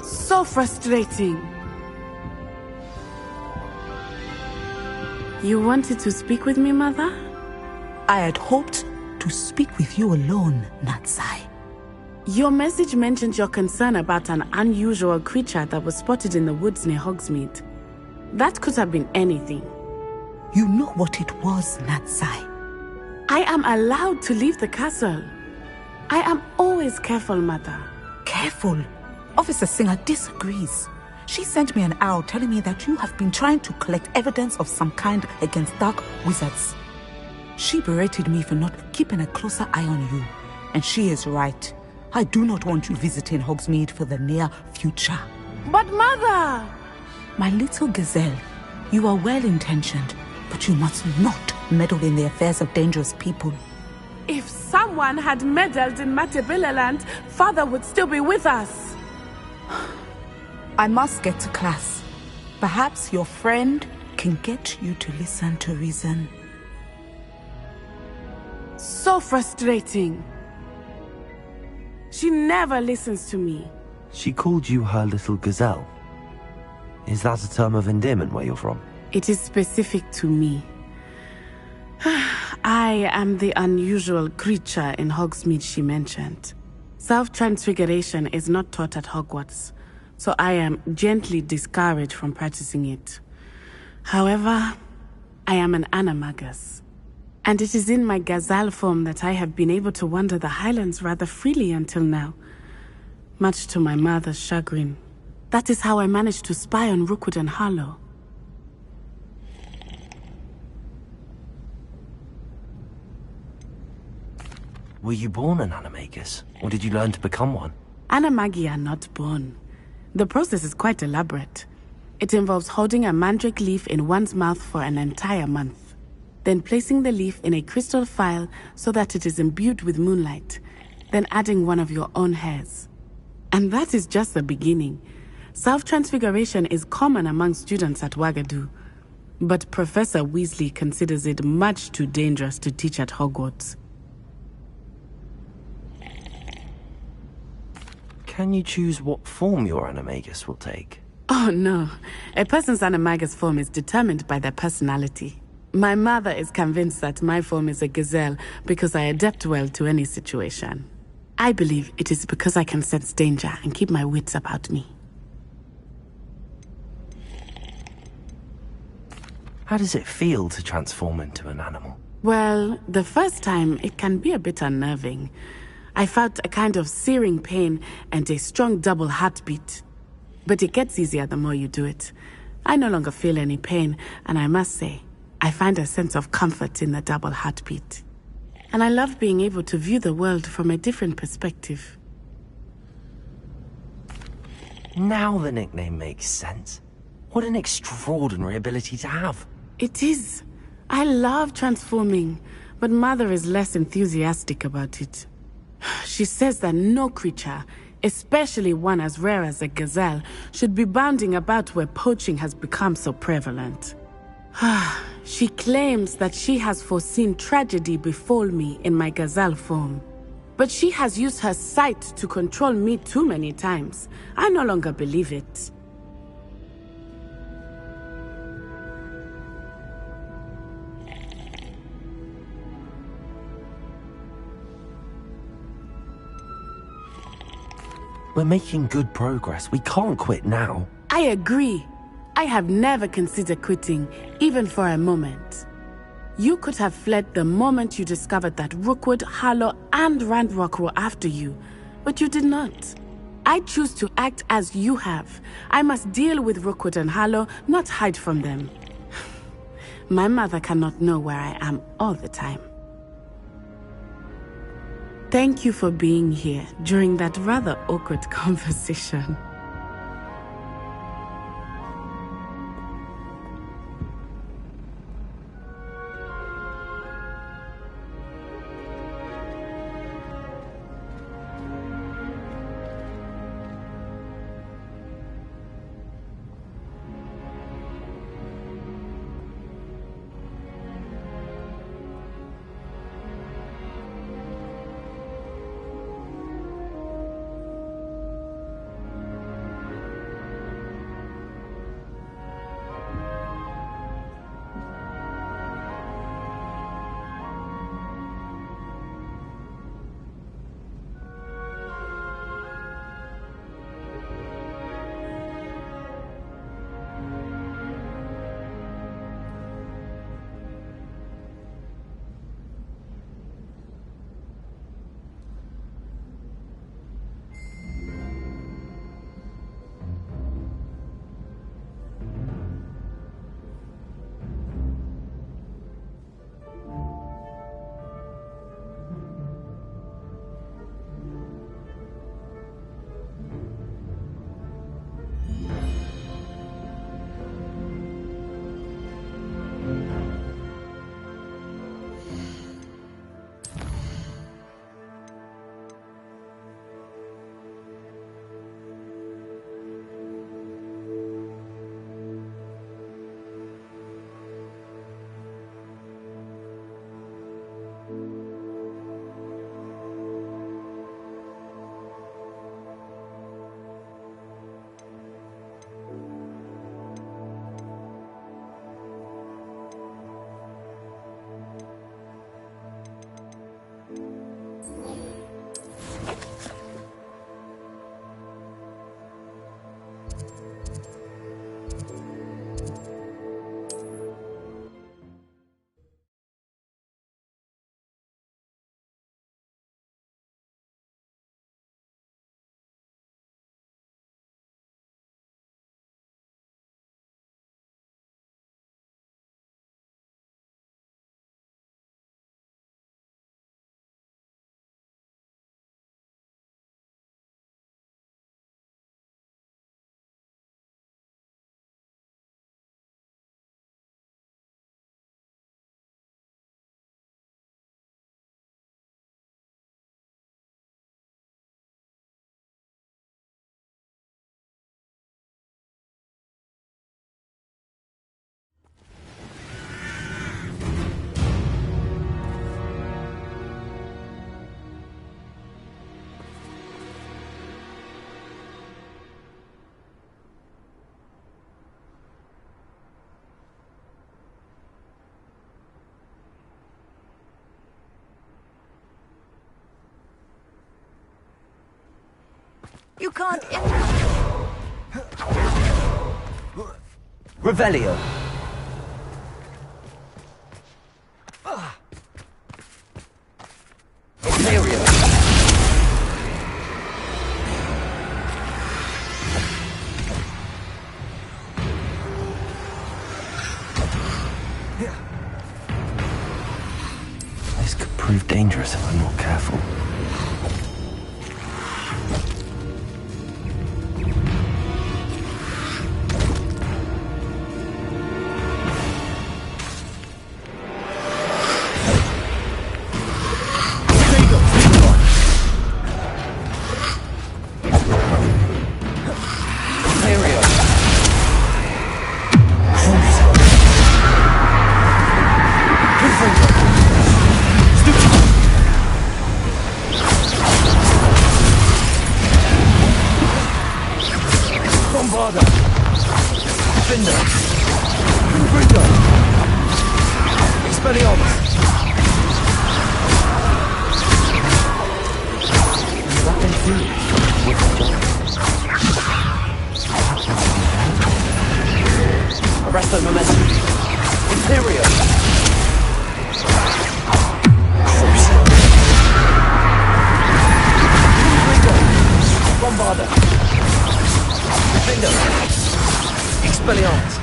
So frustrating. You wanted to speak with me, Mother? I had hoped to speak with you alone, Natsai. Your message mentioned your concern about an unusual creature that was spotted in the woods near Hogsmeade. That could have been anything. You know what it was, Natsai. I am allowed to leave the castle. I am always careful, Mother. Careful? Officer Singer disagrees. She sent me an owl telling me that you have been trying to collect evidence of some kind against dark wizards. She berated me for not keeping a closer eye on you. And she is right. I do not want you visiting Hogsmeade for the near future. But Mother! My little gazelle, you are well-intentioned, but you must not meddle in the affairs of dangerous people. If someone had meddled in Matabeleland, Father would still be with us. I must get to class. Perhaps your friend can get you to listen to reason. So frustrating. She never listens to me. She called you her little gazelle. Is that a term of endearment where you're from? It is specific to me. I am the unusual creature in Hogsmeade she mentioned. Self-transfiguration is not taught at Hogwarts, so I am gently discouraged from practicing it. However, I am an animagus, and it is in my gazelle form that I have been able to wander the highlands rather freely until now, much to my mother's chagrin. That is how I managed to spy on Rookwood and Harlow. Were you born an animagus, or did you learn to become one? Animagi are not born. The process is quite elaborate. It involves holding a mandrake leaf in one's mouth for an entire month, then placing the leaf in a crystal phial so that it is imbued with moonlight, then adding one of your own hairs. And that is just the beginning. Self-transfiguration is common among students at Wagadu, but Professor Weasley considers it much too dangerous to teach at Hogwarts. Can you choose what form your animagus will take? Oh no, a person's animagus form is determined by their personality. My mother is convinced that my form is a gazelle because I adapt well to any situation. I believe it is because I can sense danger and keep my wits about me. How does it feel to transform into an animal? Well, the first time it can be a bit unnerving. I felt a kind of searing pain and a strong double heartbeat. But it gets easier the more you do it. I no longer feel any pain, and I must say, I find a sense of comfort in the double heartbeat. And I love being able to view the world from a different perspective. Now the nickname makes sense. What an extraordinary ability to have. It is. I love transforming, but Mother is less enthusiastic about it. She says that no creature, especially one as rare as a gazelle, should be bounding about where poaching has become so prevalent. She claims that she has foreseen tragedy befall me in my gazelle form. But she has used her sight to control me too many times. I no longer believe it. We're making good progress. We can't quit now. I agree. I have never considered quitting, even for a moment. You could have fled the moment you discovered that Rookwood, Harlow, and Ranrock were after you, but you did not. I choose to act as you have. I must deal with Rookwood and Harlow, not hide from them. My mother cannot know where I am all the time. Thank you for being here during that rather awkward conversation. You can't... Revelio. Imperial. This could prove dangerous if I'm not careful. Bombarda! Defender! Confringo! Expelliarmus! What they do with the Arresto momentum! Imperial! Crucial! Confringo! Bombarda! Defender! Expelliarmus!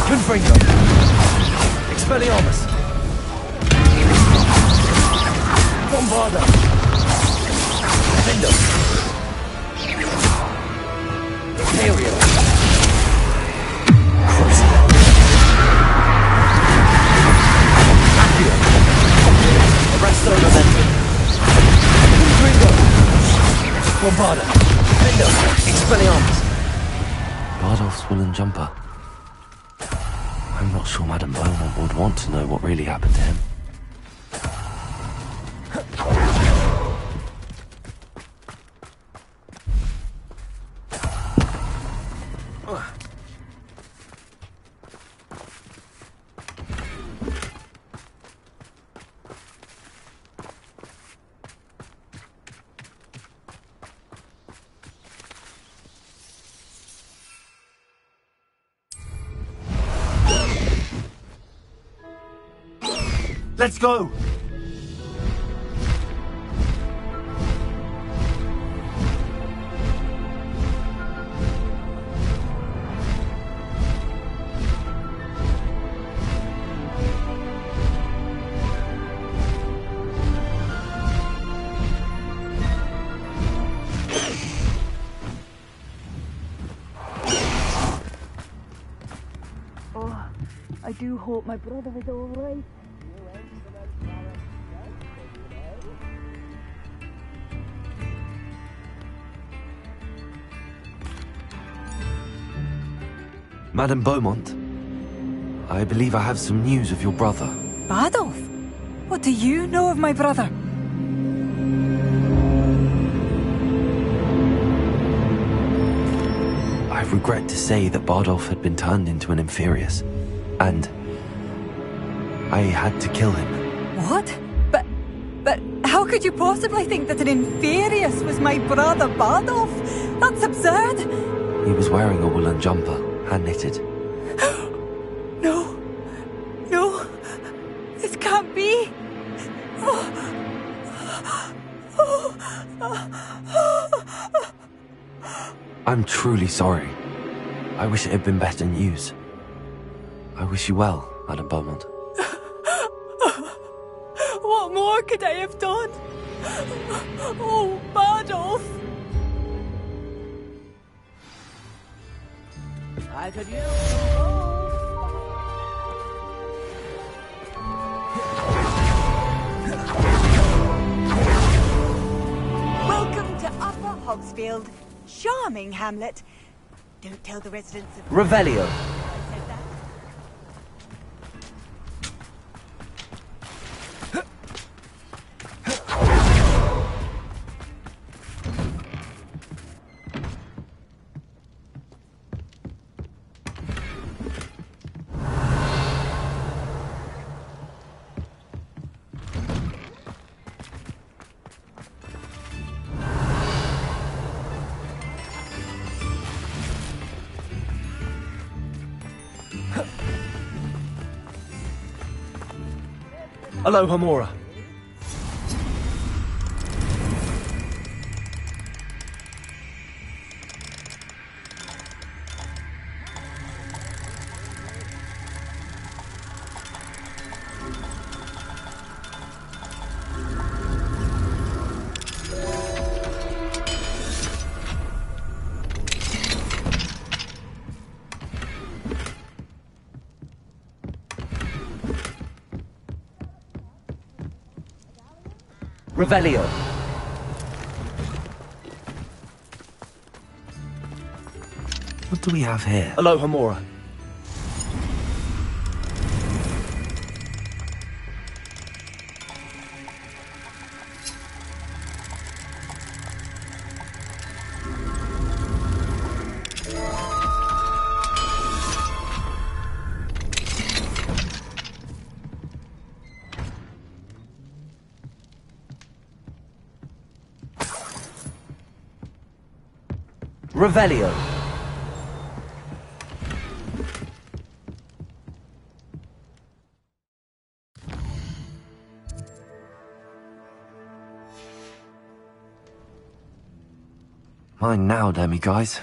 Confringo! Expelliarmus! Bombarda! Defender! Imperial! Crucial! Accio! Arresto momentum! Confringo! Bombarda! Defender! Expelliarmus! Bardolph's woolen jumper. I'm not sure Madame Beaumont would want to know what really happened to him. Let's go! Oh, I do hope my brother is all right. Madame Beaumont, I believe I have some news of your brother. Bardolph? What do you know of my brother? I regret to say that Bardolph had been turned into an Inferius, and I had to kill him. What? But how could you possibly think that an Inferius was my brother Bardolph? That's absurd! He was wearing a woolen jumper, hand-knitted. No, this can't be. I'm truly sorry. I wish it had been better news. I wish you well, Madame Beaumont. What more could I have done? Oh, Bardolph! I could use Welcome to Upper Hogsfield. Charming hamlet. Don't tell the residents of... Revelio. Aloha Mora. Revelio. What do we have here? Aloha Mora. Revelio. Mine now, Demi guys.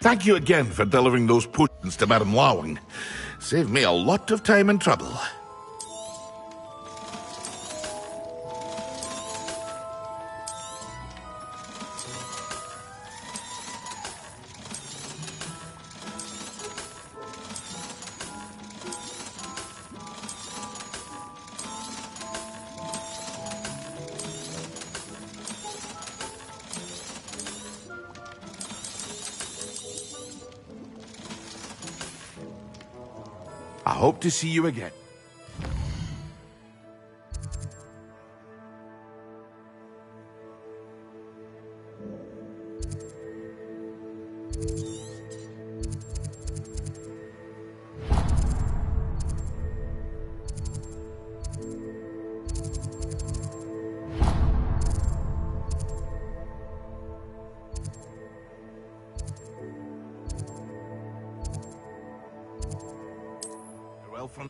Thank you again for delivering those potions to Madame Lawing. Saved me a lot of time and trouble. I hope to see you again. Well, from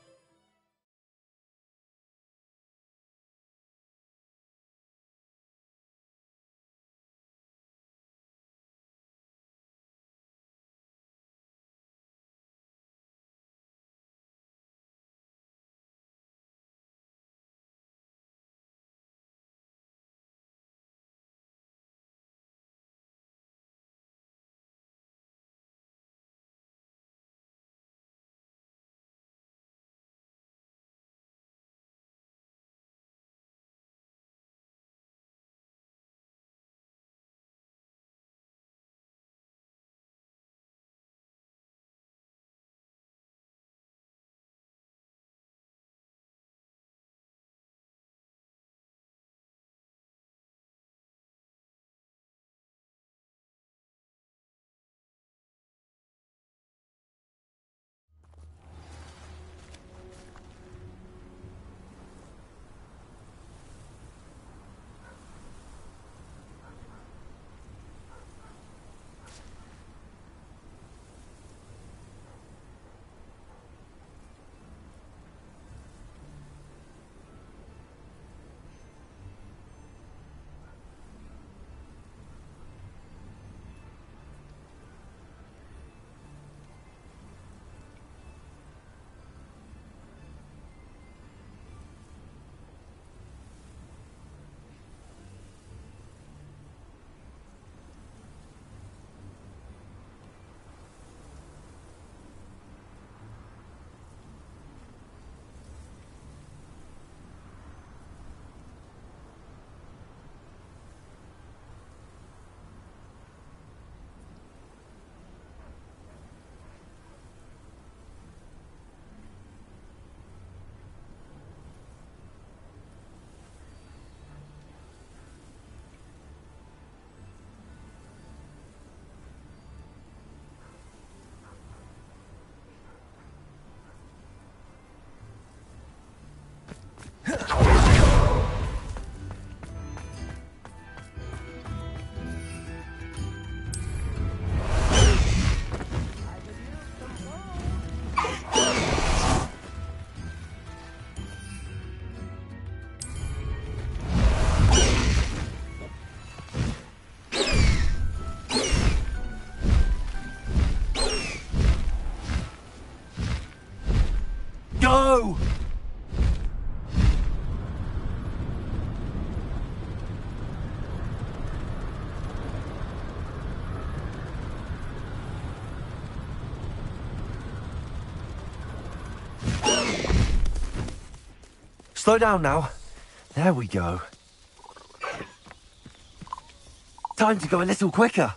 Go! Slow down now. There we go. Time to go a little quicker.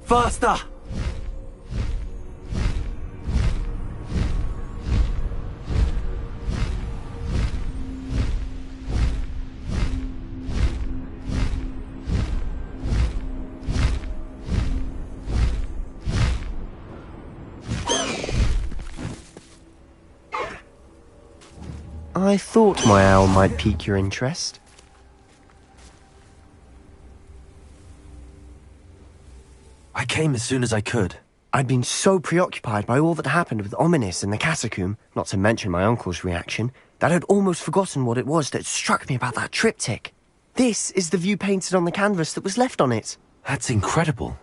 Faster! I thought my owl might pique your interest. I came as soon as I could. I'd been so preoccupied by all that happened with Ominis and the catacomb, not to mention my uncle's reaction, that I'd almost forgotten what it was that struck me about that triptych. This is the view painted on the canvas that was left on it. That's incredible.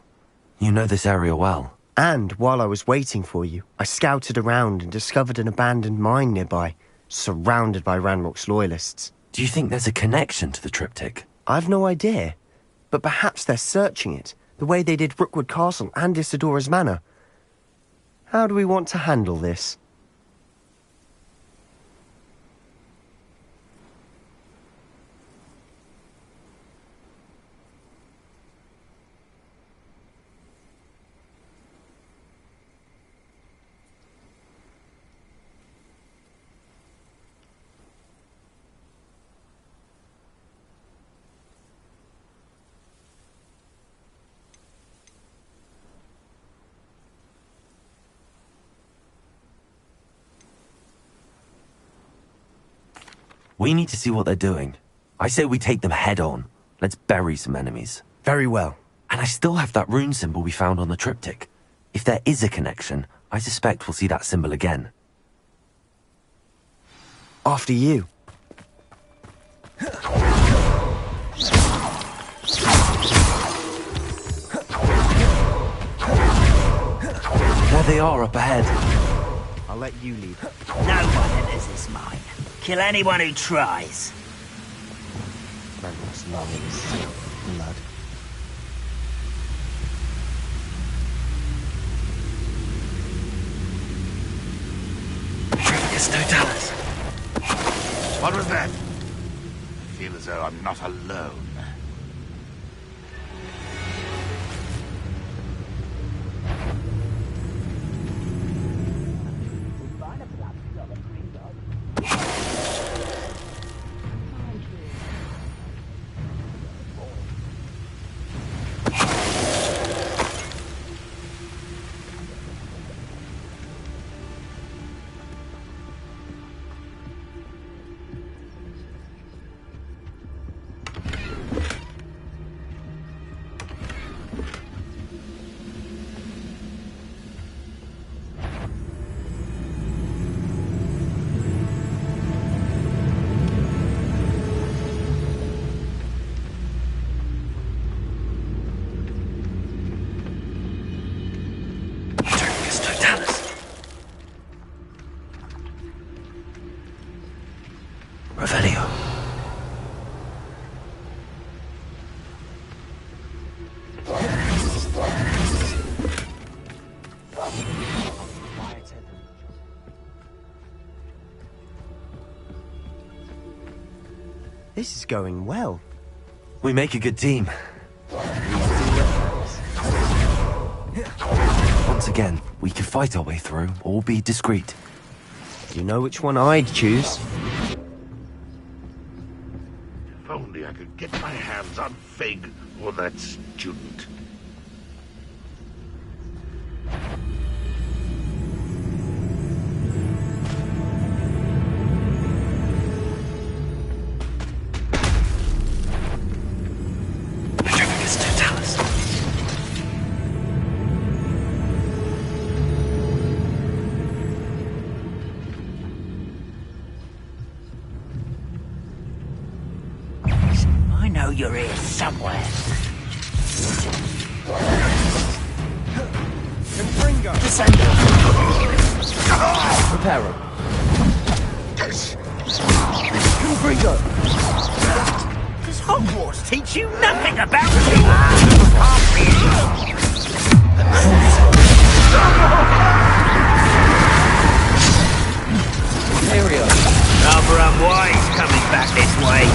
You know this area well. And while I was waiting for you, I scouted around and discovered an abandoned mine nearby, surrounded by Ranrock's loyalists. Do you think there's a connection to the triptych? I've no idea, but perhaps they're searching it, the way they did Rookwood Castle and Isidora's Manor. How do we want to handle this? We need to see what they're doing. I say we take them head on. Let's bury some enemies. Very well. And I still have that rune symbol we found on the triptych. If there is a connection, I suspect we'll see that symbol again. After you. There they are up ahead. I'll let you lead. No one enters this mine. Kill anyone who tries. Ranrock's lungs, blood. What was that? I feel as though I'm not alone. Revelio. This is going well. We make a good team. Once again, we can fight our way through, or be discreet. You know which one I'd choose? If only I could get my hands on Fig or that student. I know you're here somewhere. Confringo! Reparo. Confringo! Does Hogwarts teach you nothing about Area. Rather unwise coming back this way.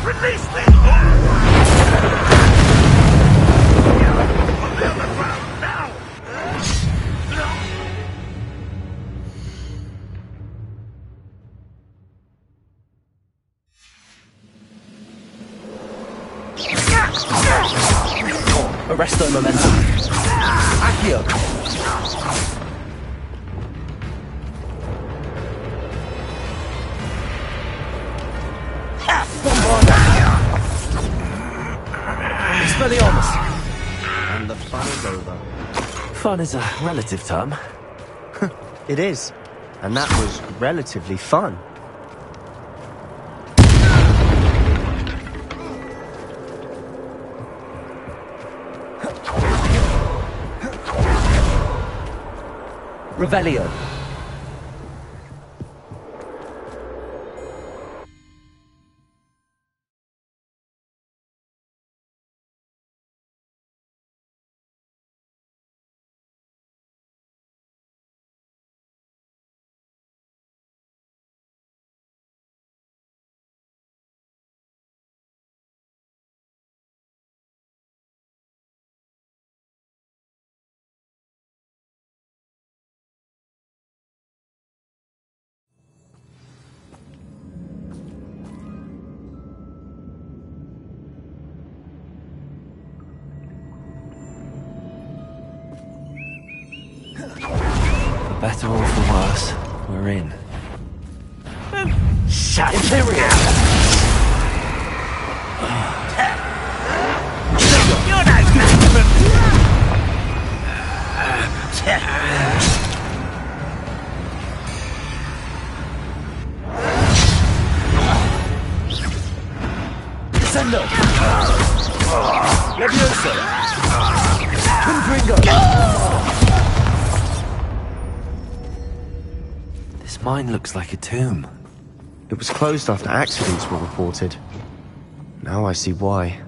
Release me! On the other ground, now! Arresto momentum. Accio. Expelliarmus! And the fun is over. Fun is a relative term. It is. And that was relatively fun. Revelio. For better or for worse, we're in. Shut Imperial! You're no good Sendo! Levioso! Confringo! This mine looks like a tomb. It was closed after accidents were reported. Now I see why.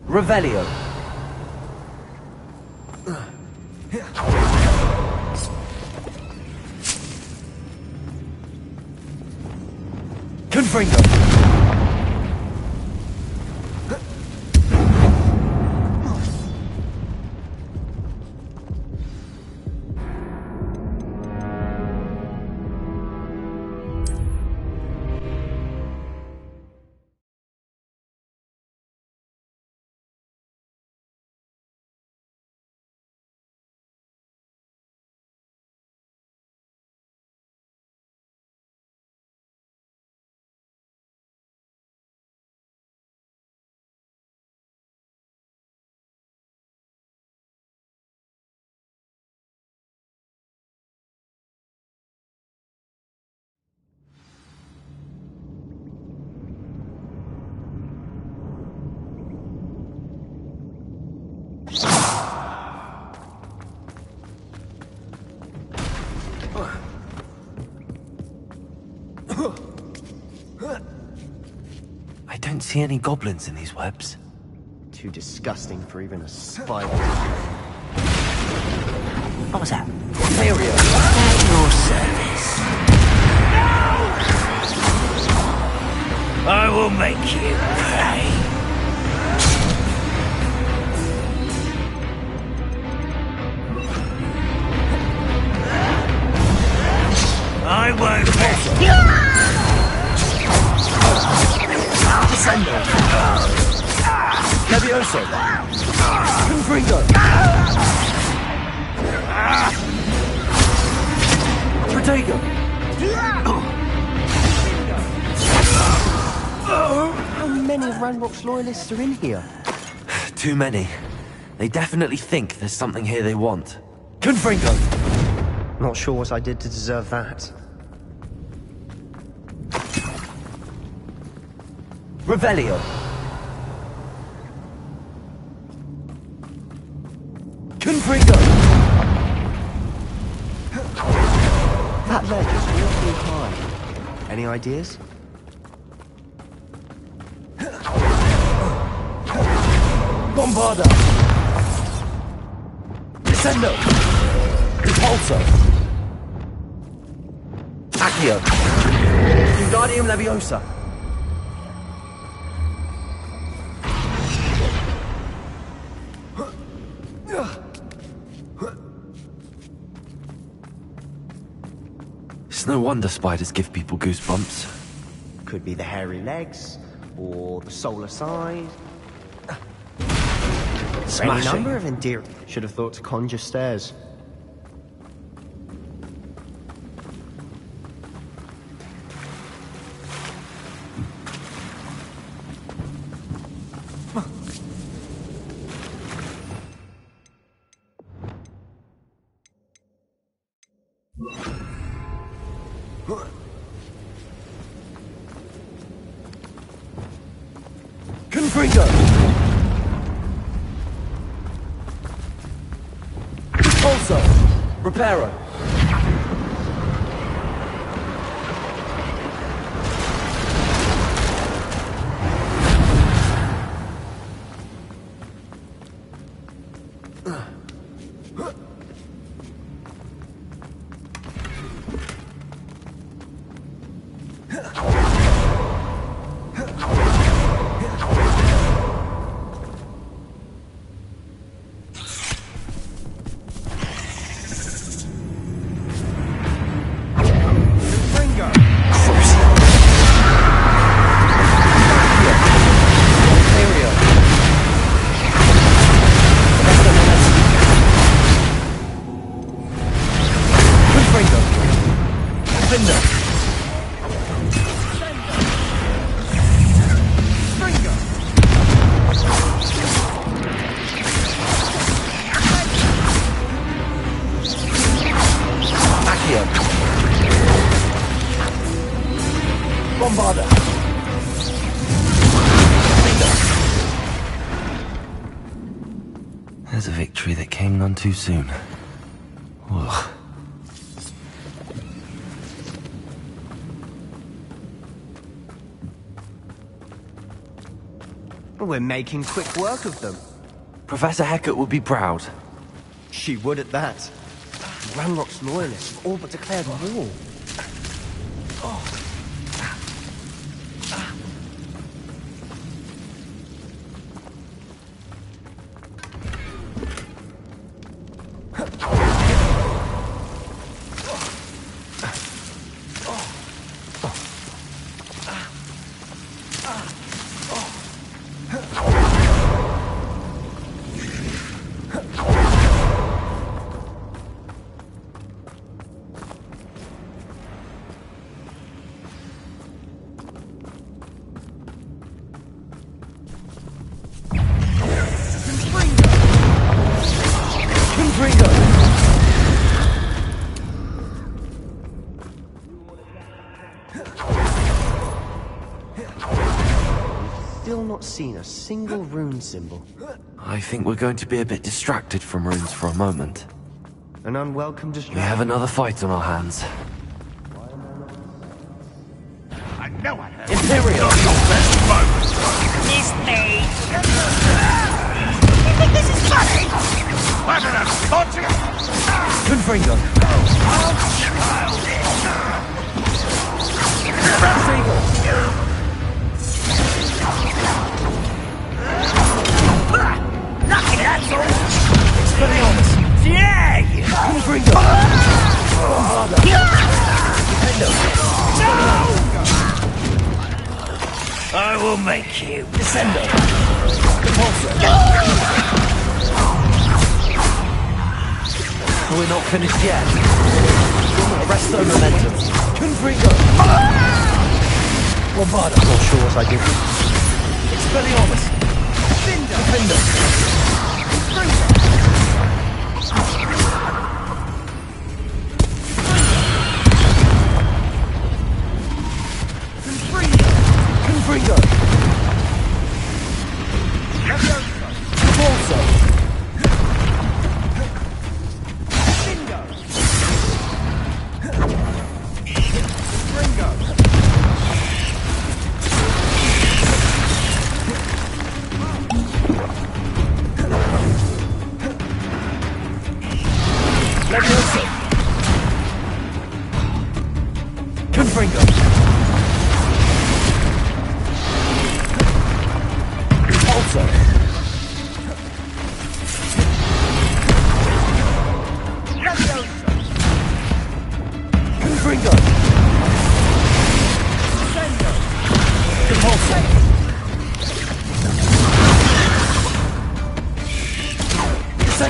Revelio. Confringo! I don't see any goblins in these webs. Too disgusting for even a spider. What was that? Imperial. At your service. I will make you pay. I won't pay. Descendo. Levioso. Confringo. Protego. How many of Ranrock's loyalists are in here? Too many. They definitely think there's something here they want. Confringo! Not sure what I did to deserve that. Revelio. Confringo! That ledge is awfully high. Any ideas? Bombarda! Descendo! Repulso! Accio! Wingardium Leviosa! It's no wonder spiders give people goosebumps. Could be the hairy legs, or the solar side. For any number of endearing. Should have thought to conjure stairs. Confringo! Also, Reparo. There's a victory that came none too soon. Ugh. We're making quick work of them. Professor Hecat would be proud. She would at that. Ranrock's loyalists have all but declared war. Still not seen a single rune symbol. I think we're going to be a bit distracted from runes for a moment. An unwelcome We distraction. have another fight on our hands. I know I have. Imperial! Not your best moment. Miss me! You think this is funny? What an unfortunate... Confringo! Lucky that's all! Expelliarmus! Yeah! Confringo! I will make you. Descendo! Repulsor! We're not finished yet. Arresto momentum. Confringo! Lombardo! Not sure what I did. Expelliarmus! Defender! Confringo! Repulsor! Confringo! Also. Confringo! Repulsor!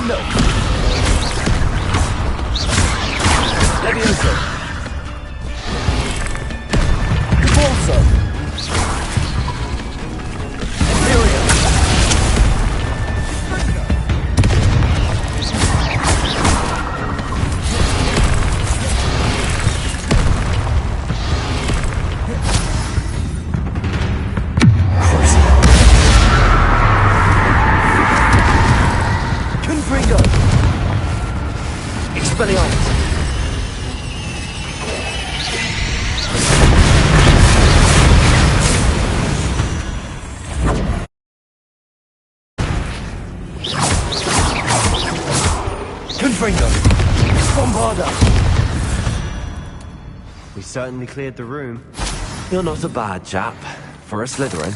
Defender! Levioso! Repulsor! Imperium! Confringo! Expelliarmus! Confringo! Bombarda! We certainly cleared the room. You're not a bad chap. For a Slytherin.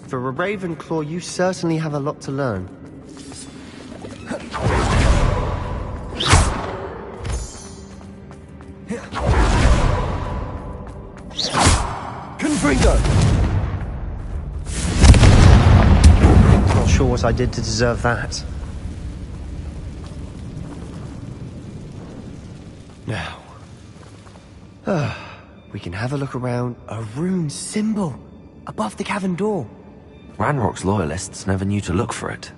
For a Ravenclaw, you certainly have a lot to learn. Confringo! Not sure what I did to deserve that. Now, we can have a look around. A rune symbol above the cavern door. Ranrock's loyalists never knew to look for it.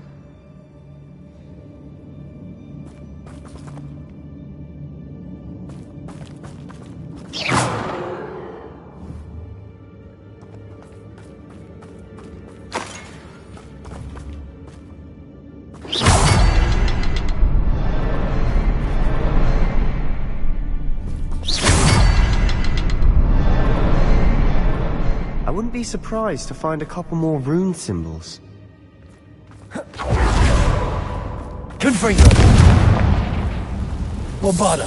I wouldn't be surprised to find a couple more rune symbols. Confringo! Bombarda!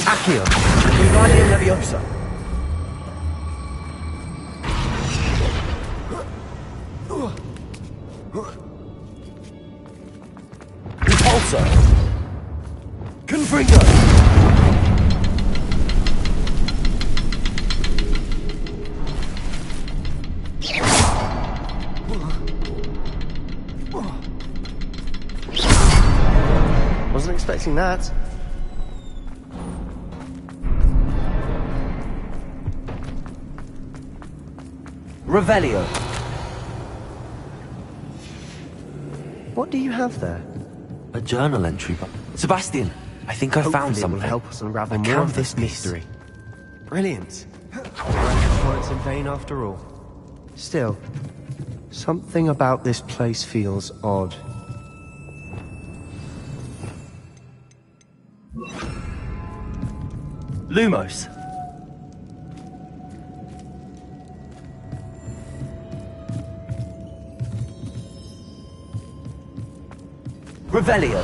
Accio! Galleon Leviosa! Repulsor! Confringo! Wasn't expecting that. Revelio. What do you have there? A journal entry. Sebastian, I think I found Hopefully something. It will help us unravel A more of canvas this piece. mystery. Brilliant. Our efforts weren't in vain after all. Still, something about this place feels odd. Lumos. Revelio.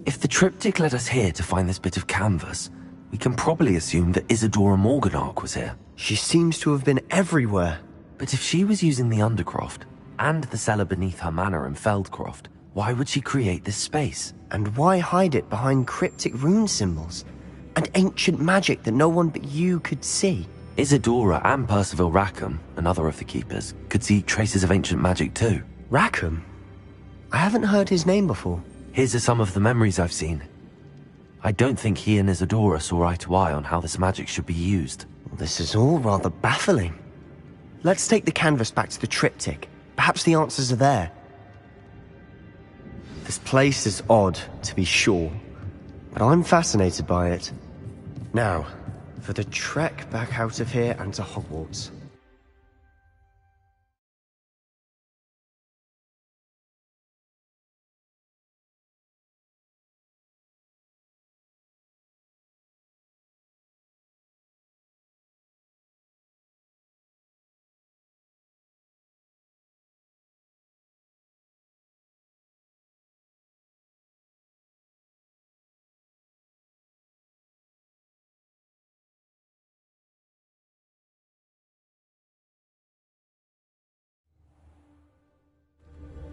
If the triptych led us here to find this bit of canvas, we can probably assume that Isadora Morganach was here. She seems to have been everywhere. But if she was using the Undercroft, and the cellar beneath her manor in Feldcroft, why would she create this space? And why hide it behind cryptic rune symbols? And ancient magic that no one but you could see? Isadora and Percival Rackham, another of the Keepers, could see traces of ancient magic too. Rackham? I haven't heard his name before. His are some of the memories I've seen. I don't think he and Isadora saw eye to eye on how this magic should be used. This is all rather baffling. Let's take the canvas back to the triptych. Perhaps the answers are there. This place is odd, to be sure, but I'm fascinated by it. Now, for the trek back out of here and to Hogwarts.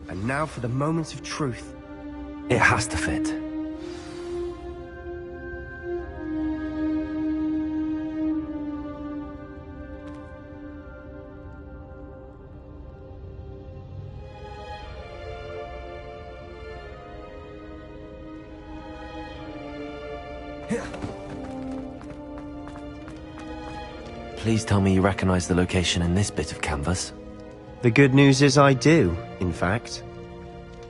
And now for the moments of truth. It has to fit. Please tell me you recognize the location in this bit of canvas. The good news is I do, in fact.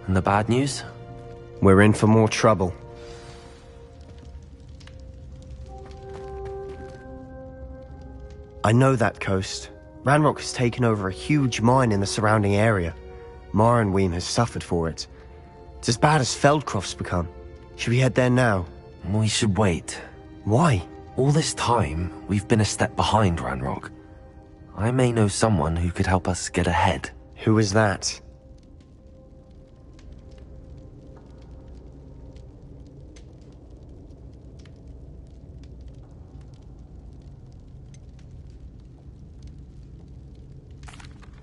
And the bad news? We're in for more trouble. I know that coast. Ranrock has taken over a huge mine in the surrounding area. Morinweem has suffered for it. It's as bad as Feldcroft's become. Should we head there now? We should wait. Why? All this time, we've been a step behind Ranrock. I may know someone who could help us get ahead. Who is that?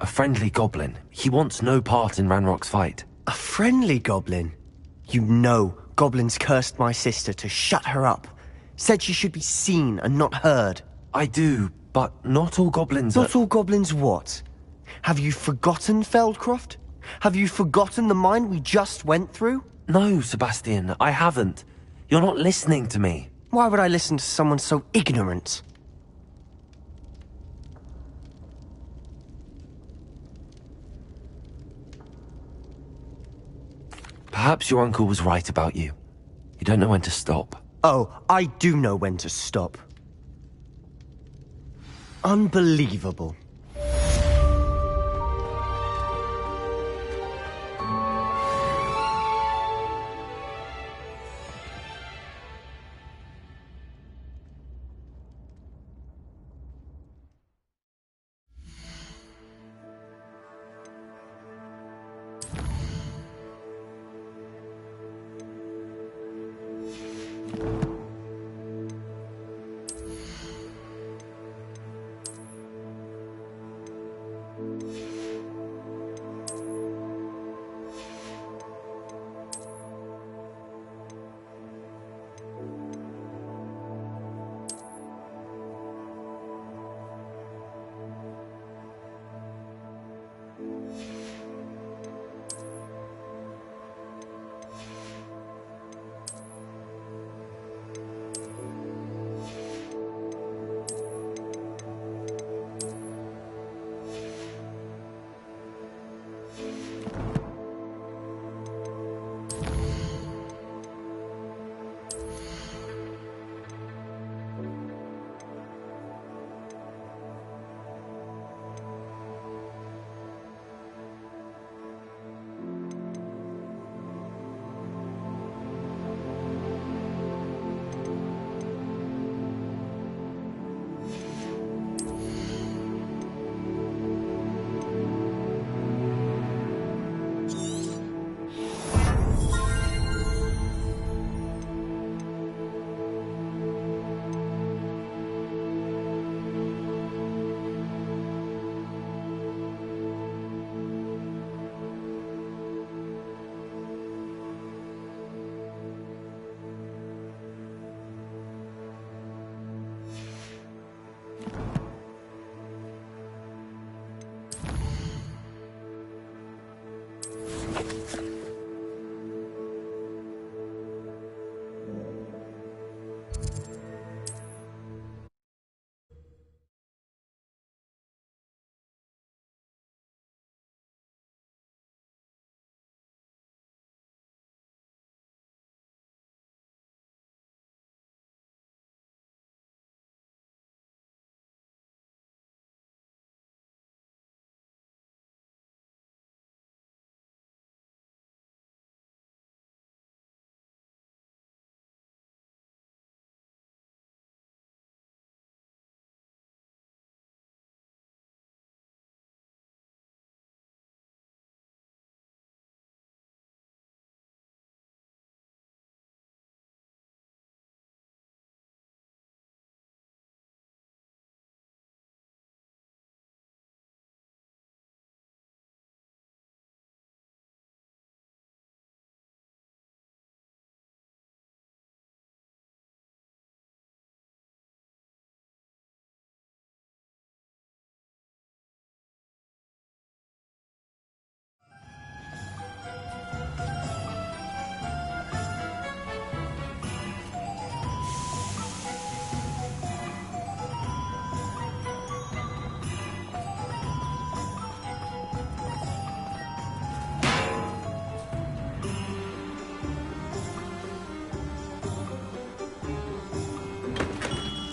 A friendly goblin. He wants no part in Ranrock's fight. A friendly goblin? You know, goblins cursed my sister to shut her up. Said she should be seen and not heard. I do, but not all goblins Not all goblins what? Have you forgotten Feldcroft? Have you forgotten the mine we just went through? No, Sebastian, I haven't. You're not listening to me. Why would I listen to someone so ignorant? Perhaps your uncle was right about you. You don't know when to stop. Oh, I do know when to stop. Unbelievable.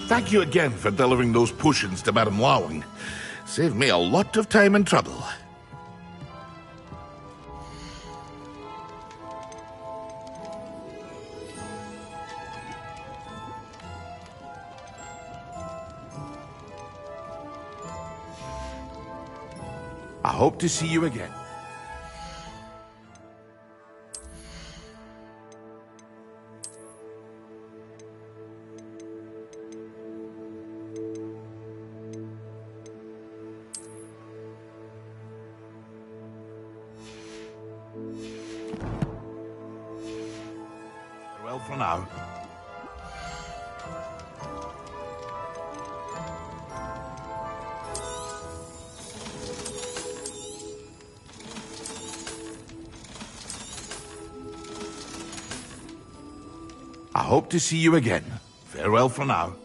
Thank you again for delivering those potions to Madame Lawing. Saved me a lot of time and trouble. I hope to see you again. Farewell for now. I hope to see you again. Farewell for now.